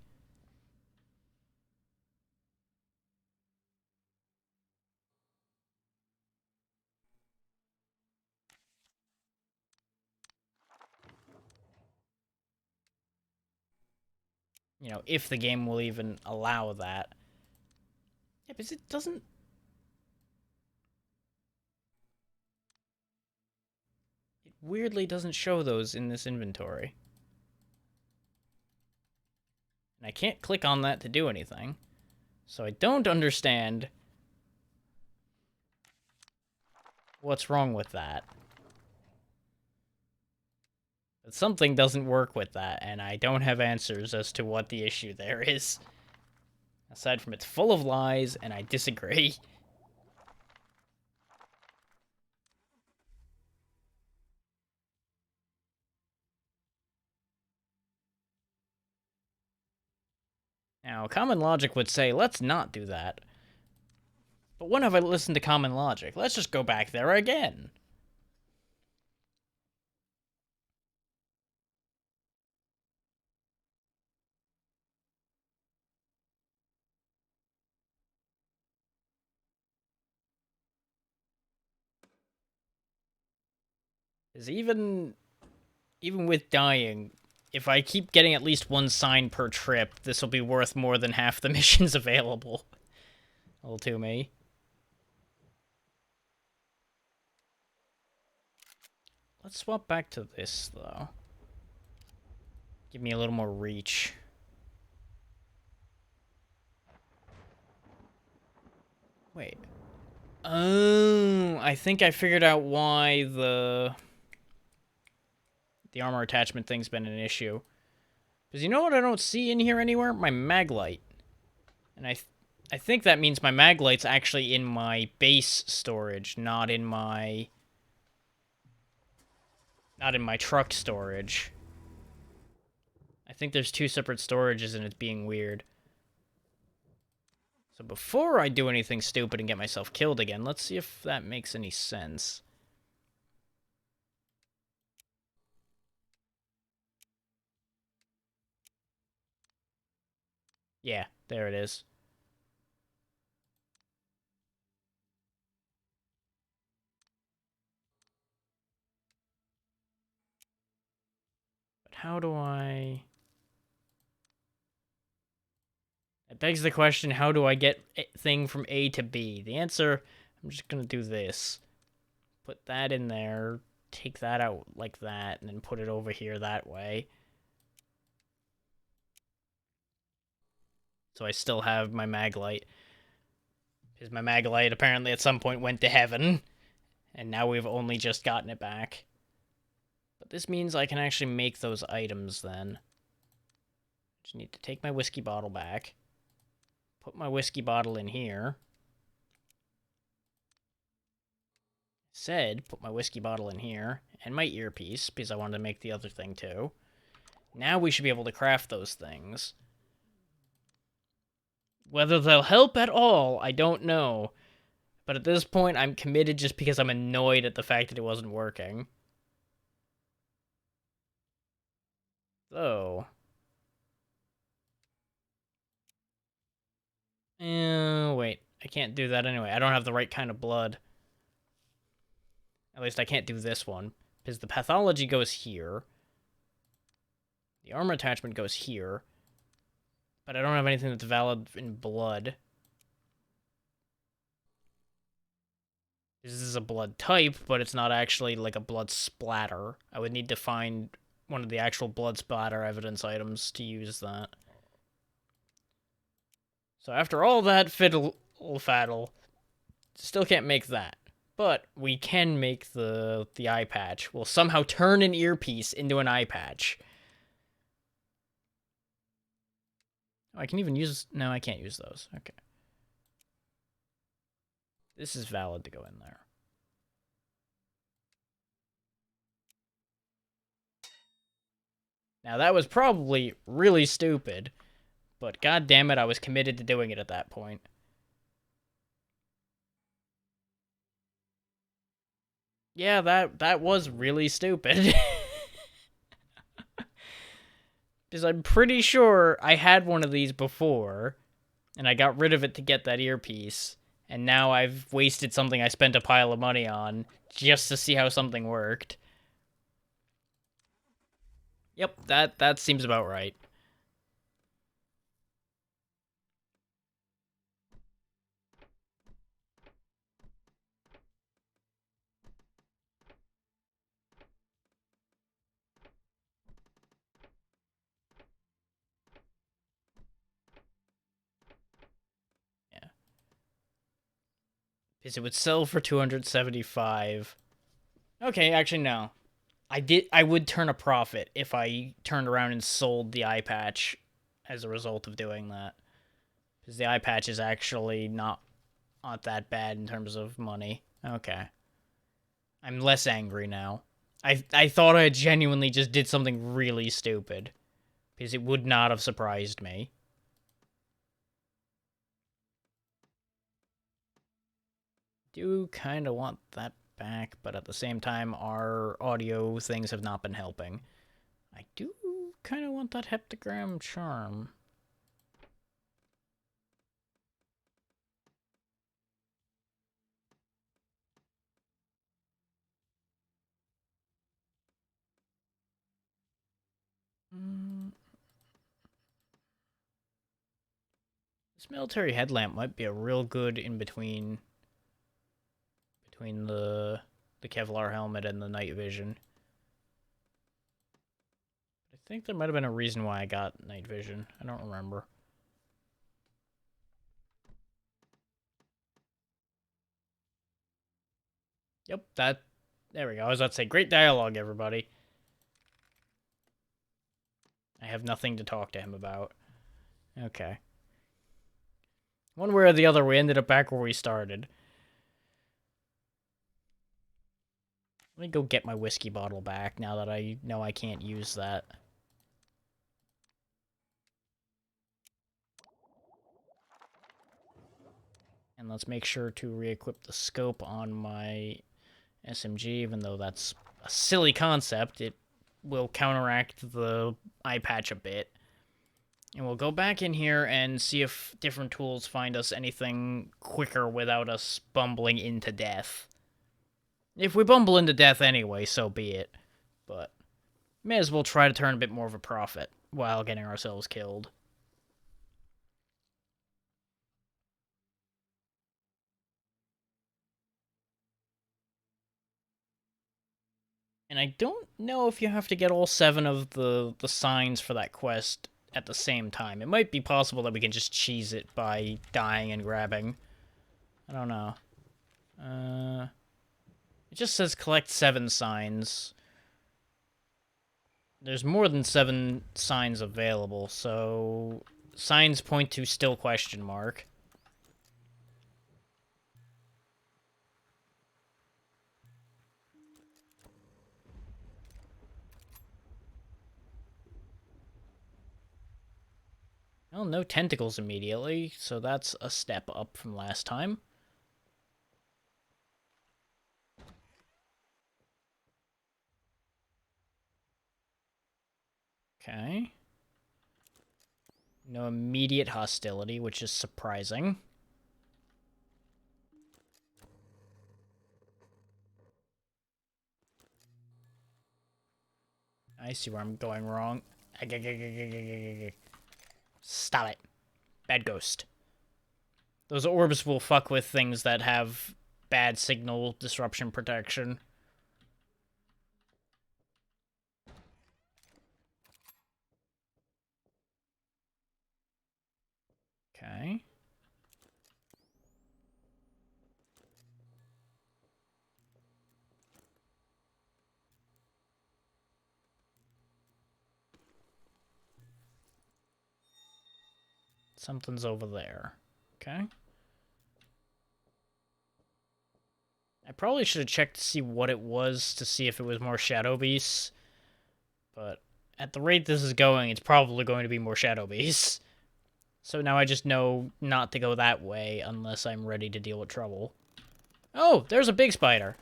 You know, if the game will even allow that. Yeah, because it doesn't... It weirdly doesn't show those in this inventory. And I can't click on that to do anything. So I don't understand what's wrong with that. But something doesn't work with that, and I don't have answers as to what the issue there is. Aside from it's full of lies, and I disagree. Now, common logic would say, let's not do that. But when have I listened to common logic? Let's just go back there again. Because even with dying, if I keep getting at least one sign per trip, this will be worth more than half the missions available to me. Let's swap back to this, though. Give me a little more reach. Wait. Oh, I think I figured out why the armor attachment thing's been an issue. Because you know what I don't see in here anywhere? My mag light. And I think that means my mag light's actually in my base storage, not in my truck storage. I think there's two separate storages and it's being weird. So before I do anything stupid and get myself killed again, let's see if that makes any sense. Yeah, there it is. But how do I... It begs the question, how do I get a thing from A to B? The answer, I'm just going to do this. Put that in there, take that out like that, and then put it over here that way. So I still have my mag light. Because my mag light apparently at some point went to heaven. And now we've only just gotten it back. But this means I can actually make those items then. Just need to take my whiskey bottle back. Put my whiskey bottle in here. Put my whiskey bottle in here. And my earpiece, because I wanted to make the other thing too. Now we should be able to craft those things. Whether they'll help at all, I don't know. But at this point, I'm committed just because I'm annoyed at the fact that it wasn't working. So... wait. I can't do that anyway. I don't have the right kind of blood. At least I can't do this one. Because the pathology goes here. The armor attachment goes here. But I don't have anything that's valid in blood. This is a blood type, but it's not actually like a blood splatter. I would need to find one of the actual blood splatter evidence items to use that. So after all that fiddle-faddle, still can't make that. But we can make the eye patch. We'll somehow turn an earpiece into an eye patch. Oh, I can even use... No, I can't use those. Okay. This is valid to go in there. Now, that was probably really stupid, but god damn it, I was committed to doing it at that point. Yeah, that was really stupid. Because I'm pretty sure I had one of these before, and I got rid of it to get that earpiece, and now I've wasted something I spent a pile of money on just to see how something worked. Yep, that seems about right. Yeah. Because it would sell for 275. Okay, actually no. I would turn a profit if I turned around and sold the eye patch as a result of doing that. Because the eye patch is actually not that bad in terms of money. Okay. I'm less angry now. I thought I genuinely just did something really stupid. Because it would not have surprised me. Do kind of want that back, but at the same time, our audio things have not been helping. I do kind of want that heptagram charm. This military headlamp might be a real good in between the Kevlar helmet and the night vision. I think there might have been a reason why I got night vision. I don't remember. Yep, there we go. I was about to say, great dialogue, everybody. I have nothing to talk to him about. Okay. One way or the other, we ended up back where we started. Let me go get my whiskey bottle back now that I know I can't use that. And let's make sure to re-equip the scope on my SMG, even though that's a silly concept. It will counteract the eye patch a bit. And we'll go back in here and see if different tools find us anything quicker without us bumbling into death. If we bumble into death anyway, so be it. But may as well try to turn a bit more of a profit while getting ourselves killed. And I don't know if you have to get all 7 of the signs for that quest at the same time. It might be possible that we can just cheese it by dying and grabbing. I don't know. It just says collect 7 signs. There's more than 7 signs available, so signs point to still question mark. Well, no tentacles immediately, so that's a step up from last time. Okay. No immediate hostility, which is surprising. I see where I'm going wrong. Stop it. Bad ghost. Those orbs will fuck with things that have bad signal disruption protection. Okay. Something's over there. Okay. I probably should have checked to see what it was, to see if it was more Shadow Beasts. But at the rate this is going, it's probably going to be more Shadow Beasts. So now I just know not to go that way unless I'm ready to deal with trouble. Oh, there's a big spider.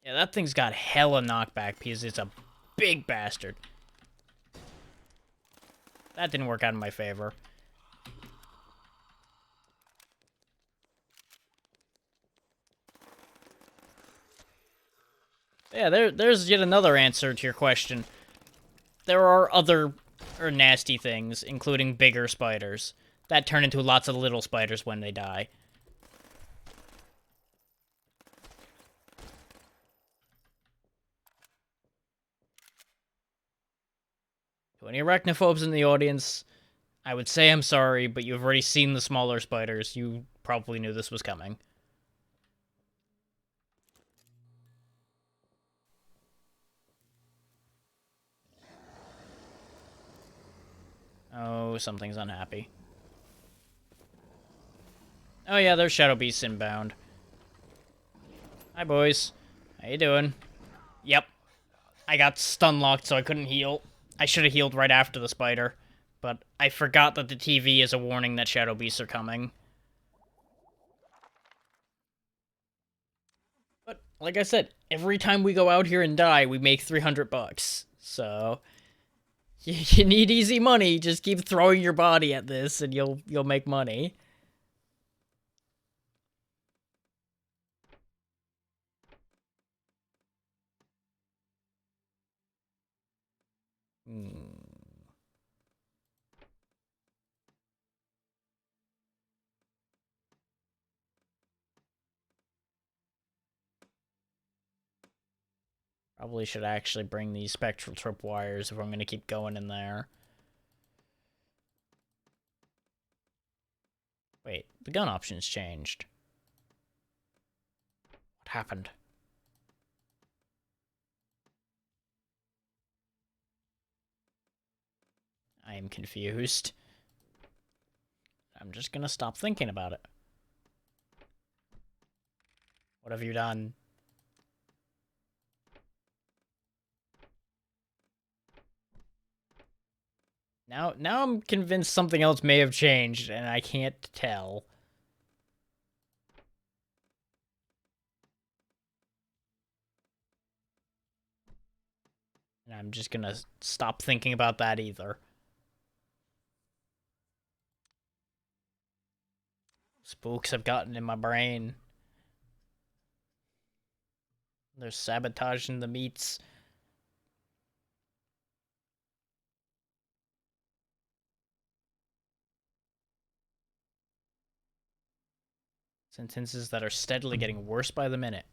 Yeah, that thing's got hella knockback because it's a big bastard. That didn't work out in my favor. Yeah, there's yet another answer to your question. There are other nasty things, including bigger spiders, that turn into lots of little spiders when they die. To any arachnophobes in the audience, I would say I'm sorry, but you've already seen the smaller spiders. You probably knew this was coming. Oh, something's unhappy. Oh yeah, there's Shadow Beasts inbound. Hi, boys. How you doing? Yep. I got stun locked, so I couldn't heal. I should have healed right after the spider, but I forgot that the TV is a warning that Shadow Beasts are coming. But, like I said, every time we go out here and die, we make $300. So, you need easy money, just keep throwing your body at this and you'll make money. Probably should actually bring these spectral tripwires if I'm going to keep going in there. Wait, the gun options changed. What happened? I am confused. I'm just gonna stop thinking about it. What have you done? Now I'm convinced something else may have changed, and I can't tell. And I'm just gonna stop thinking about that either. Spooks have gotten in my brain. They're sabotaging the meats. Sentences that are steadily getting worse by the minute.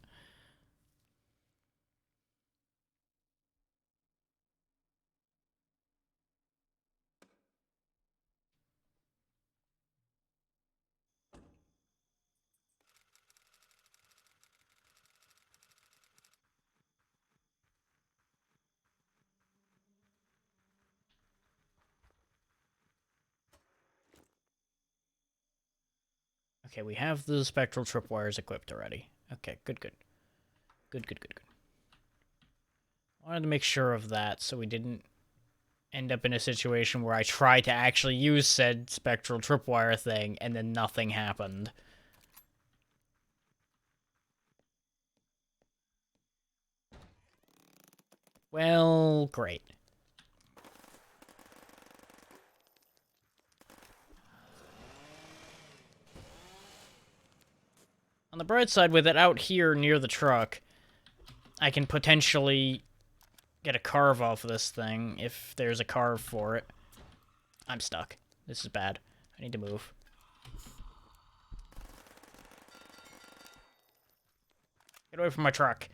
Okay, we have the spectral tripwires equipped already. Okay, good. Good. I wanted to make sure of that so we didn't end up in a situation where I tried to actually use said spectral tripwire thing and then nothing happened. Well, great. On the bright side, with it out here near the truck, I can potentially get a carve off of this thing, if there's a carve for it. I'm stuck. This is bad. I need to move. Get away from my truck.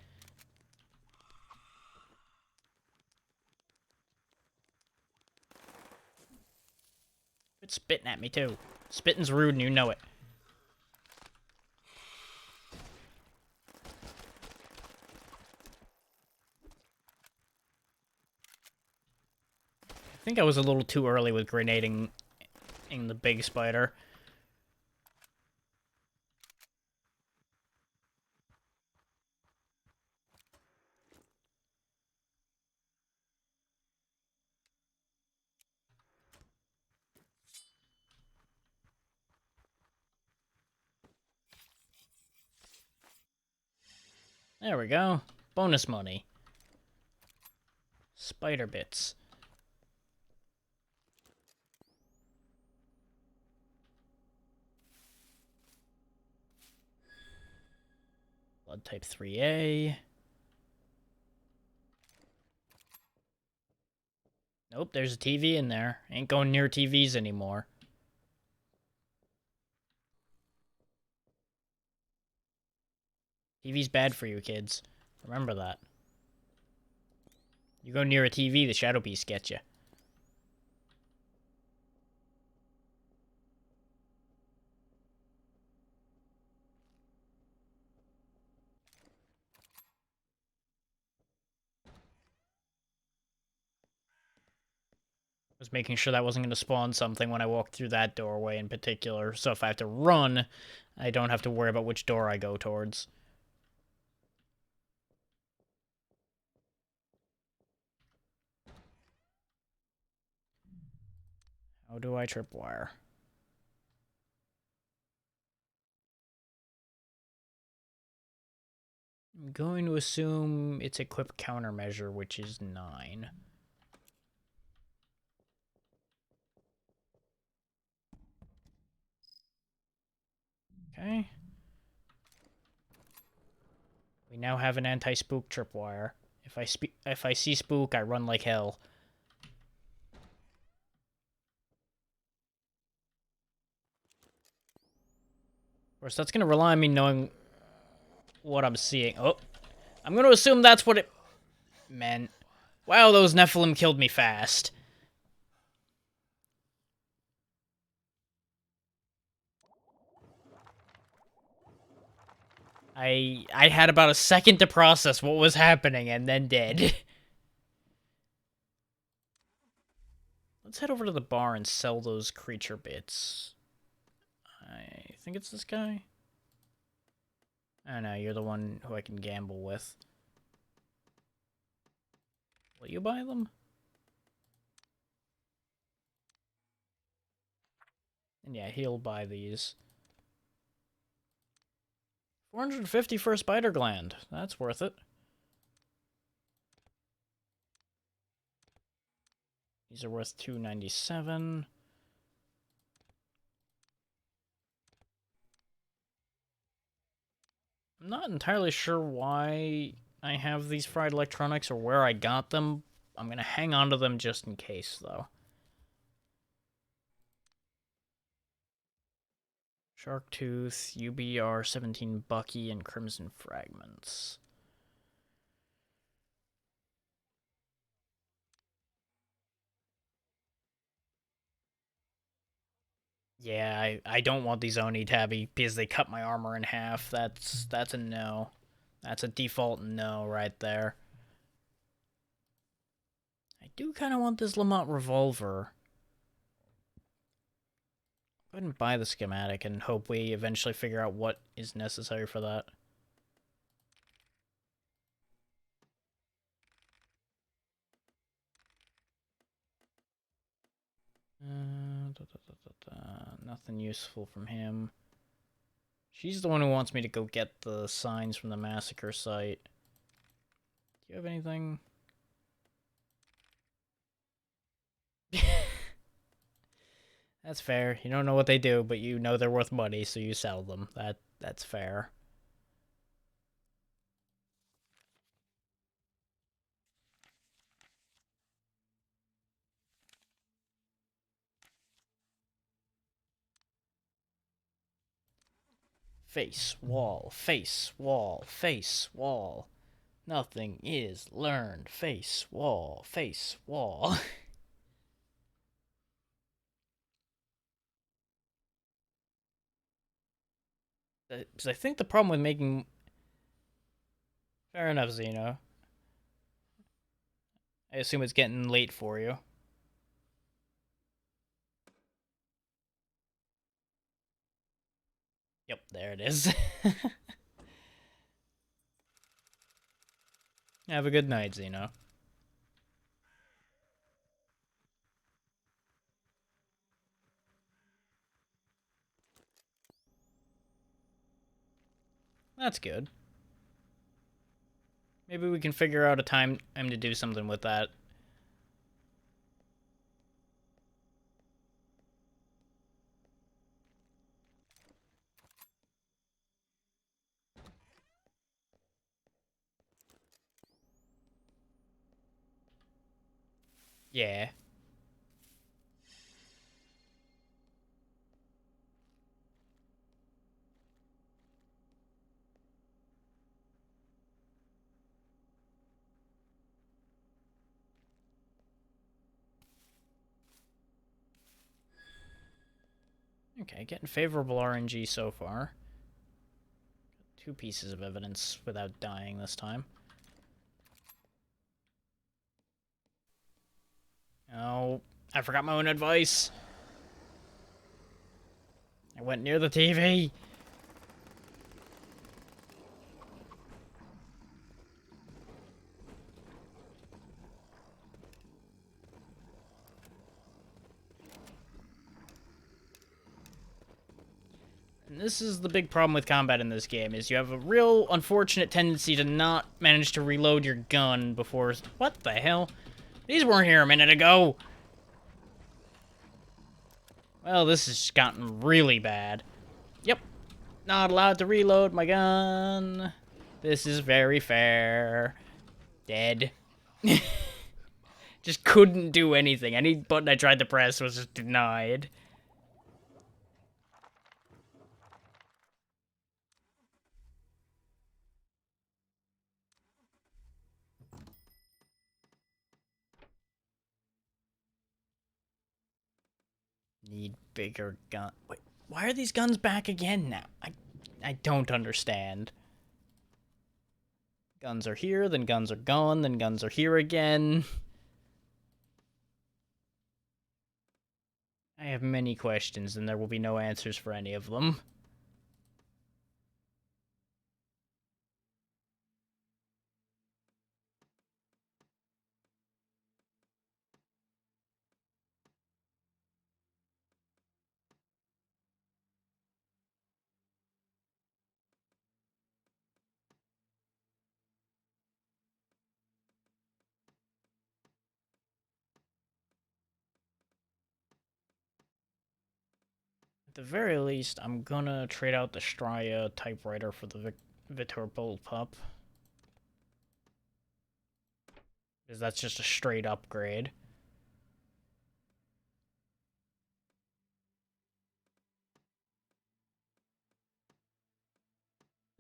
It's spitting at me, too. Spitting's rude and you know it. I think I was a little too early with grenading in the big spider. There we go. Bonus money. Spider bits. Blood type 3A. Nope, there's a TV in there. Ain't going near TVs anymore. TV's bad for you, kids. Remember that. You go near a TV, the Shadow Beast gets you. Was making sure that wasn't going to spawn something when I walked through that doorway in particular, so if I have to run, I don't have to worry about which door I go towards. How do I tripwire? I'm going to assume it's equip countermeasure, which is 9. Okay. We now have an anti-spook tripwire. If I see spook, I run like hell. Of course, that's going to rely on me knowing what I'm seeing. Oh, I'm going to assume that's what it meant. Wow, those Nephilim killed me fast. I had about a second to process what was happening and then did. Let's head over to the bar and sell those creature bits. I think it's this guy. I don't know, you're the one who I can gamble with. Will you buy them? And yeah, he'll buy these. 450 for a spider gland. That's worth it. These are worth 297. I'm not entirely sure why I have these fried electronics or where I got them. I'm going to hang on to them just in case, though. Shark Tooth, UBR-17 Bucky, and Crimson Fragments. Yeah, I don't want these Oni Tabby because they cut my armor in half. That's a no. That's a default no right there. I do kind of want this Lamont revolver. Go ahead and buy the schematic and hope we eventually figure out what is necessary for that. Nothing useful from him. She's the one who wants me to go get the signs from the massacre site. Do you have anything? That's fair. You don't know what they do, but you know they're worth money, so you sell them. That's fair. Face, wall, face, wall, face, wall. Nothing is learned. Face, wall, face, wall. Because I think the problem with making... Fair enough, Xeno. I assume it's getting late for you. Yep, there it is. Have a good night, Xeno. That's good. Maybe we can figure out a time to do something with that. Yeah. Okay, getting favorable RNG so far. 2 pieces of evidence without dying this time. Oh, I forgot my own advice. I went near the TV. And this is the big problem with combat in this game, is you have a real unfortunate tendency to not manage to reload your gun before... What the hell? These weren't here a minute ago! Well, this has gotten really bad. Yep. Not allowed to reload my gun. This is very fair. Dead. Just couldn't do anything. Any button I tried to press was just denied. Need bigger gun. Wait, why are these guns back again now? I don't understand. Guns are here, then guns are gone, then guns are here again. I have many questions, and there will be no answers for any of them. At the very least, I'm gonna trade out the Strya typewriter for the Vitor Bullpup. Because that's just a straight upgrade.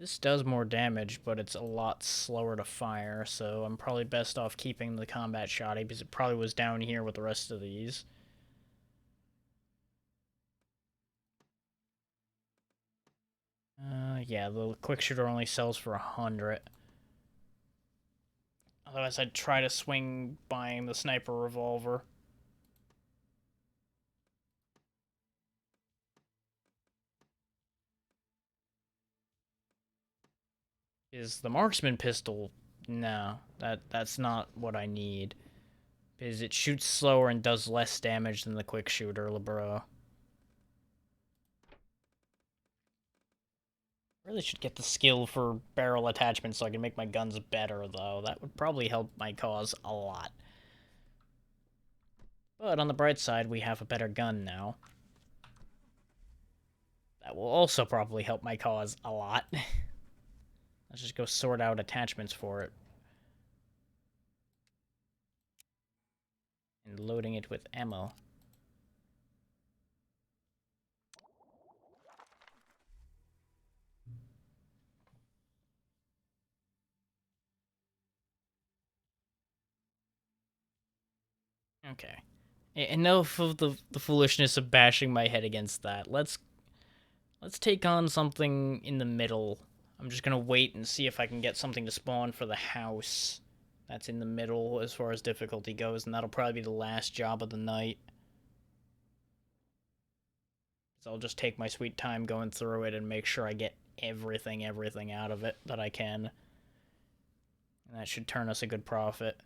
This does more damage, but it's a lot slower to fire, so I'm probably best off keeping the combat shoddy, because it probably was down here with the rest of these. Yeah, the quick shooter only sells for 100. Otherwise, I'd try to swing buying the sniper revolver. Is the marksman pistol? No, that's not what I need. Because it shoots slower and does less damage than the quick shooter, LeBro. Really should get the skill for barrel attachment so I can make my guns better, though. That would probably help my cause a lot. But on the bright side, we have a better gun now. That will also probably help my cause a lot. Let's just go sort out attachments for it. And loading it with ammo. Okay. Enough of the foolishness of bashing my head against that. Let's take on something in the middle. I'm just gonna wait and see if I can get something to spawn for the house that's in the middle as far as difficulty goes, and that'll probably be the last job of the night. So I'll just take my sweet time going through it and make sure I get everything out of it that I can. And that should turn us a good profit.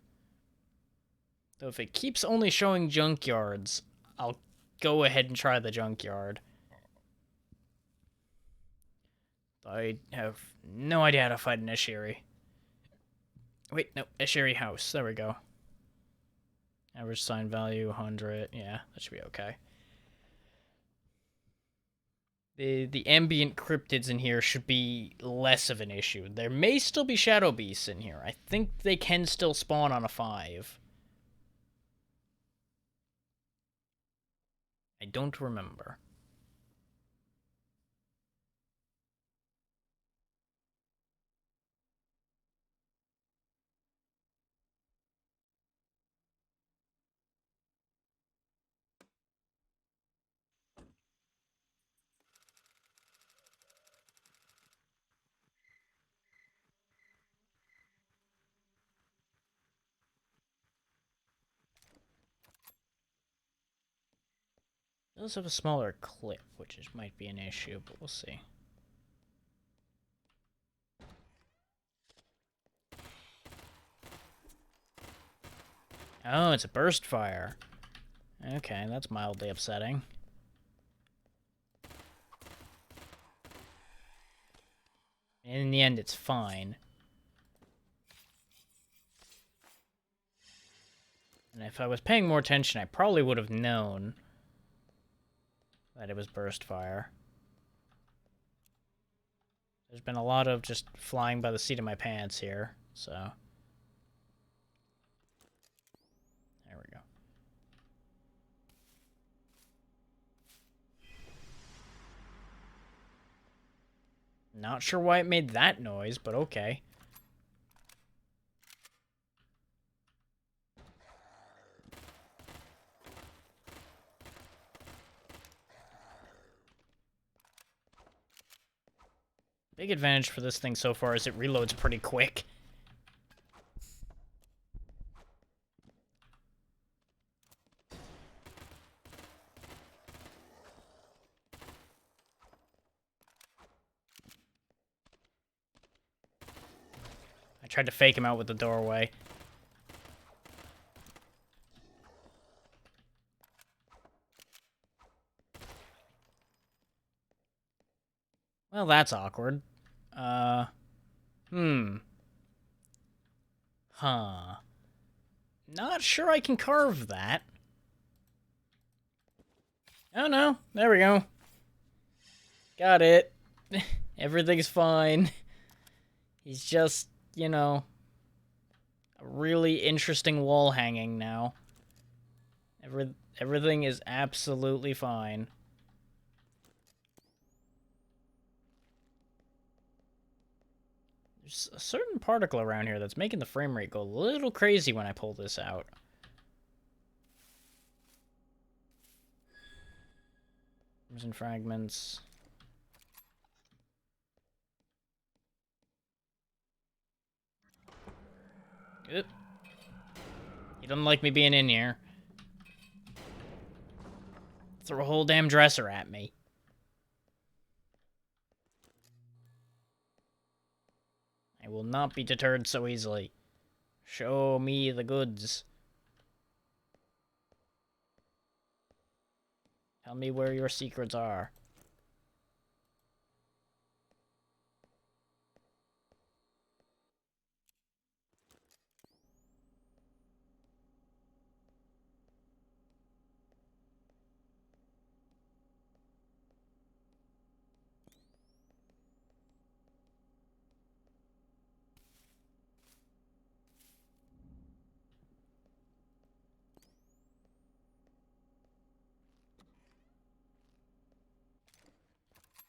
Though if it keeps only showing junkyards, I'll go ahead and try the junkyard. I have no idea how to fight an Eshiri. Wait, no, Eshiri house. There we go. Average sign value, 100. Yeah, that should be okay. The ambient cryptids in here should be less of an issue. There may still be shadow beasts in here. I think they can still spawn on a 5. I don't remember. It does have a smaller clip, which might be an issue, but we'll see. Oh, it's a burst fire. Okay, that's mildly upsetting. And in the end, it's fine. And if I was paying more attention, I probably would have known that it was burst fire. There's been a lot of just flying by the seat of my pants here, so... There we go. Not sure why it made that noise, but okay. Big advantage for this thing so far is it reloads pretty quick. I tried to fake him out with the doorway. Well, that's awkward. Huh. Not sure I can carve that. Oh no, there we go. Got it. Everything's fine. He's just, you know, a really interesting wall hanging now. Everything is absolutely fine. There's a certain particle around here that's making the frame rate go a little crazy when I pull this out. Crimson fragments. Oop. He doesn't like me being in here. Throw a whole damn dresser at me. I will not be deterred so easily. Show me the goods. Tell me where your secrets are.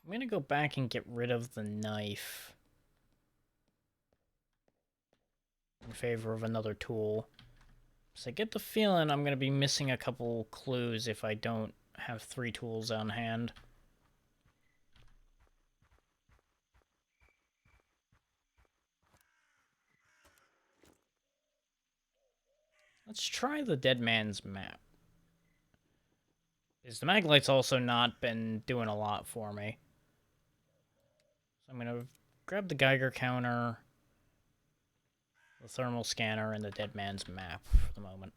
I'm gonna go back and get rid of the knife in favor of another tool. So I get the feeling I'm going to be missing a couple clues if I don't have 3 tools on hand. Let's try the Dead Man's Map. Because the Maglight's also not been doing a lot for me. So I'm going to grab the Geiger counter, the thermal scanner, and the Dead Man's Map for the moment.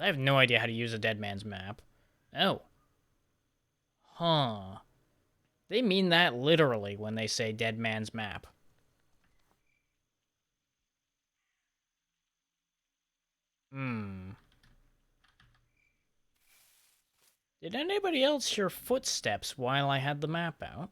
I have no idea how to use a Dead Man's Map. Oh. Huh. They mean that literally when they say Dead Man's Map. Did anybody else hear footsteps while I had the map out?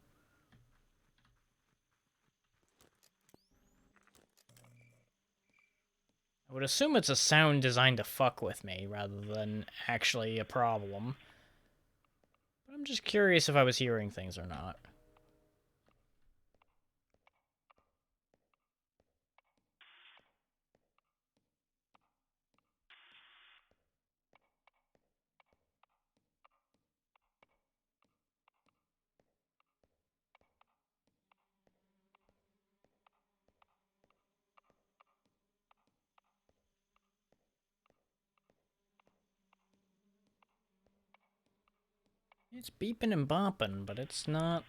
I would assume it's a sound designed to fuck with me rather than actually a problem. But I'm just curious if I was hearing things or not. It's beeping and bopping, but it's not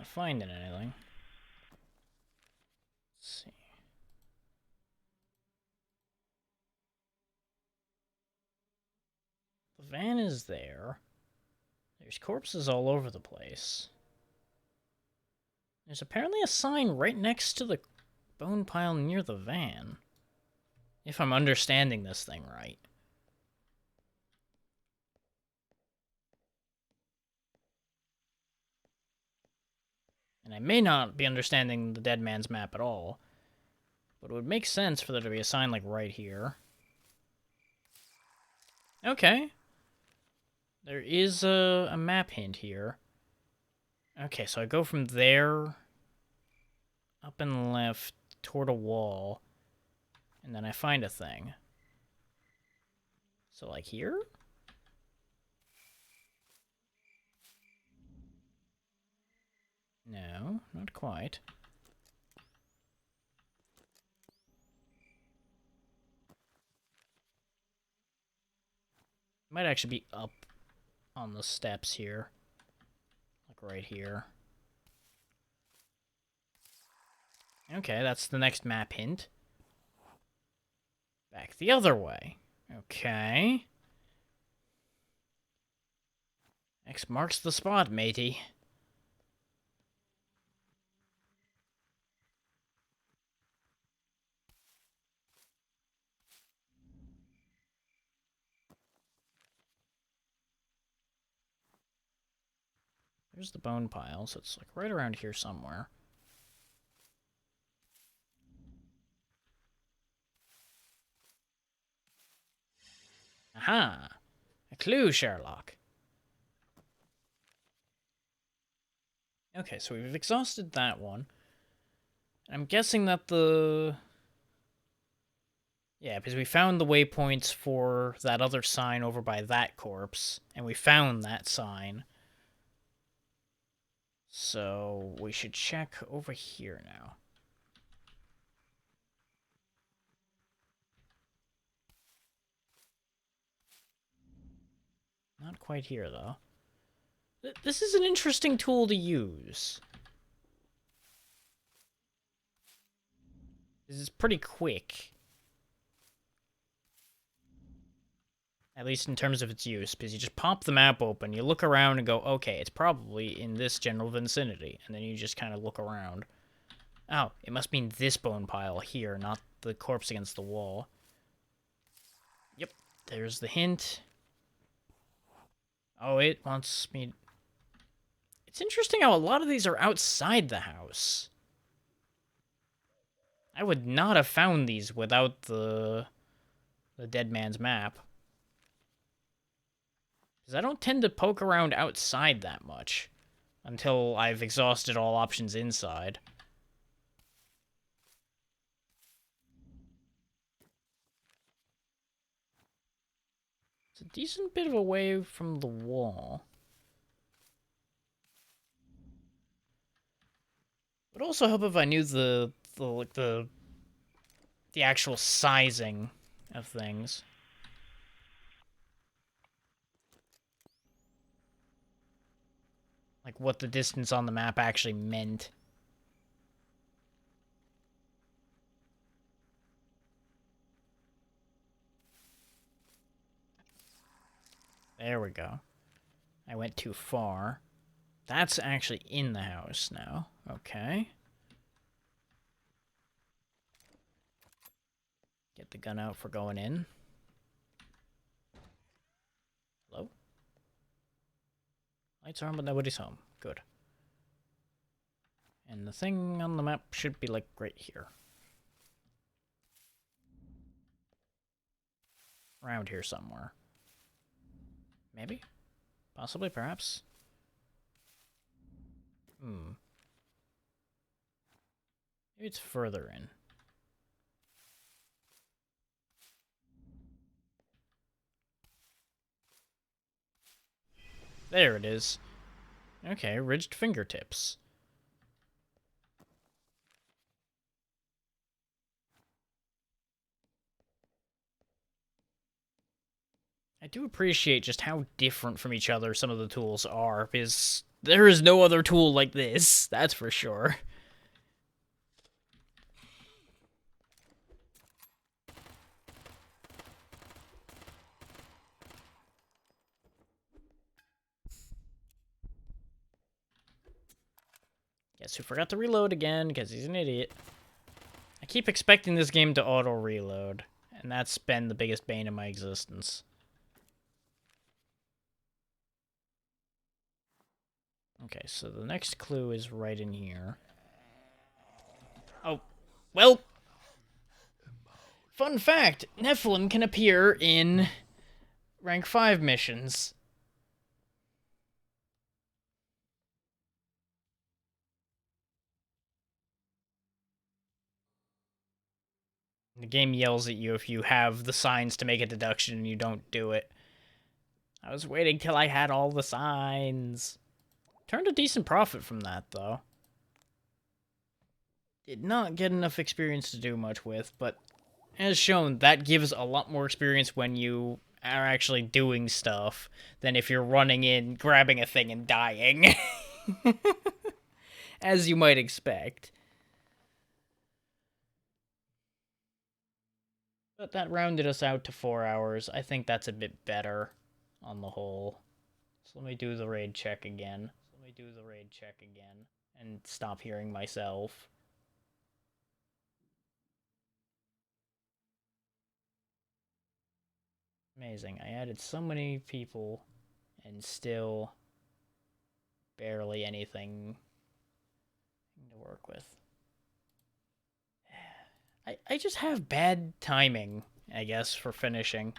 finding anything. Let's see. The van is there. There's corpses all over the place. There's apparently a sign right next to the bone pile near the van. If I'm understanding this thing right. And I may not be understanding the Dead Man's Map at all. But it would make sense for there to be a sign like right here. Okay. There is a map hint here. Okay, so I go from there up and left toward a wall, and then I find a thing. So like here? No, not quite. Might actually be up on the steps here. Like right here. Okay, that's the next map hint. Back the other way. Okay. X marks the spot, matey. There's the bone pile, so it's like right around here somewhere. Aha! A clue, Sherlock. Okay, so we've exhausted that one. I'm guessing that the... Yeah, because we found the waypoints for that other sign over by that corpse, and we found that sign. So we should check over here now. Not quite here, though. This is an interesting tool to use. This is pretty quick. At least in terms of its use, because you just pop the map open, you look around and go, okay, it's probably in this general vicinity, and then you just kind of look around. Oh, it must be in this bone pile here, not the corpse against the wall. Yep, there's the hint. Oh, it wants me... It's interesting how a lot of these are outside the house. I would not have found these without the Dead Man's Map. Because I don't tend to poke around outside that much until I've exhausted all options inside. It's a decent bit of a way from the wall. Would also help if I knew the actual sizing of things. Like what the distance on the map actually meant. There we go. I went too far. That's actually in the house now. Okay. Get the gun out for going in. Hello? Lights are on, but nobody's home. Good. And the thing on the map should be, like, right here. Around here somewhere. Maybe? Possibly, perhaps? Maybe it's further in. There it is. Okay, ridged fingertips. I do appreciate just how different from each other some of the tools are, because there is no other tool like this, that's for sure. Guess who forgot to reload again, because he's an idiot. I keep expecting this game to auto-reload, and that's been the biggest bane of my existence. Okay, so the next clue is right in here. Oh, well, fun fact, Nephilim can appear in rank 5 missions. The game yells at you if you have the signs to make a deduction and you don't do it. I was waiting till I had all the signs. Turned a decent profit from that, though. Did not get enough experience to do much with, but as shown, that gives a lot more experience when you are actually doing stuff than if you're running in, grabbing a thing, and dying. As you might expect. But that rounded us out to 4 hours. I think that's a bit better on the whole. So let me do the raid check again. And stop hearing myself. Amazing. I added so many people and still barely anything to work with. I just have bad timing, I guess, for finishing.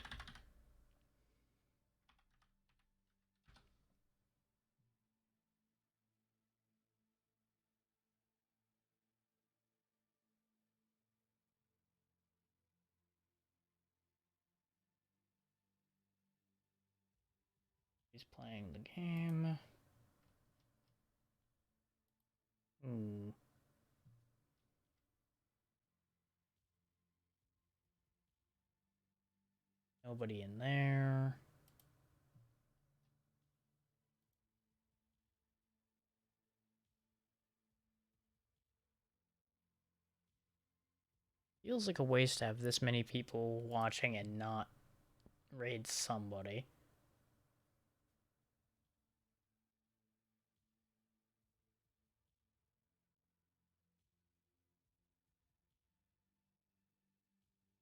He's playing the game. Nobody in there. Feels like a waste to have this many people watching and not raid somebody.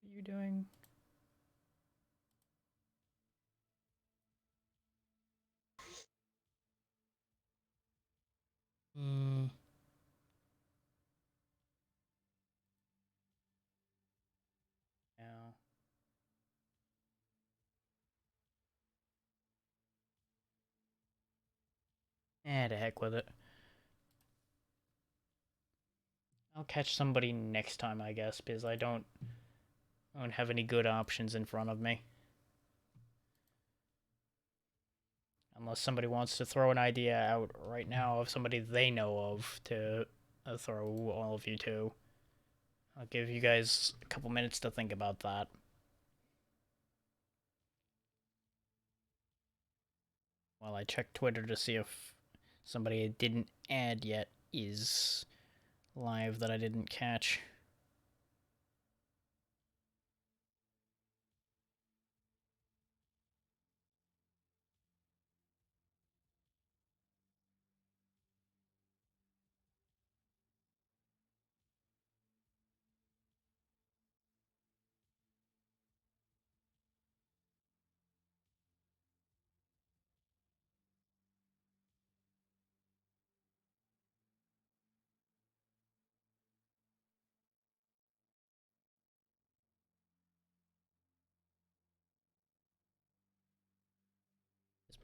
What are you doing? Yeah. To heck with it. I'll catch somebody next time, I guess, because I don't have any good options in front of me. Unless somebody wants to throw an idea out right now of somebody they know of to throw all of you to. I'll give you guys a couple minutes to think about that. While I check Twitter to see if somebody I didn't add yet is live that I didn't catch.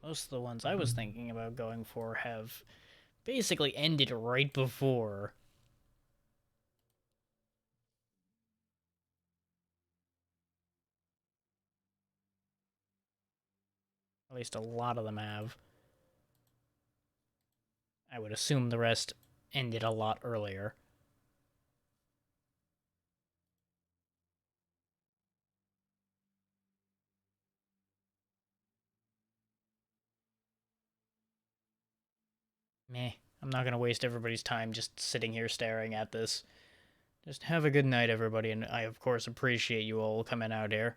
Most of the ones I was thinking about going for have basically ended right before. At least a lot of them have. I would assume the rest ended a lot earlier. Meh. I'm not gonna waste everybody's time just sitting here staring at this. Just have a good night, everybody, and I, of course, appreciate you all coming out here.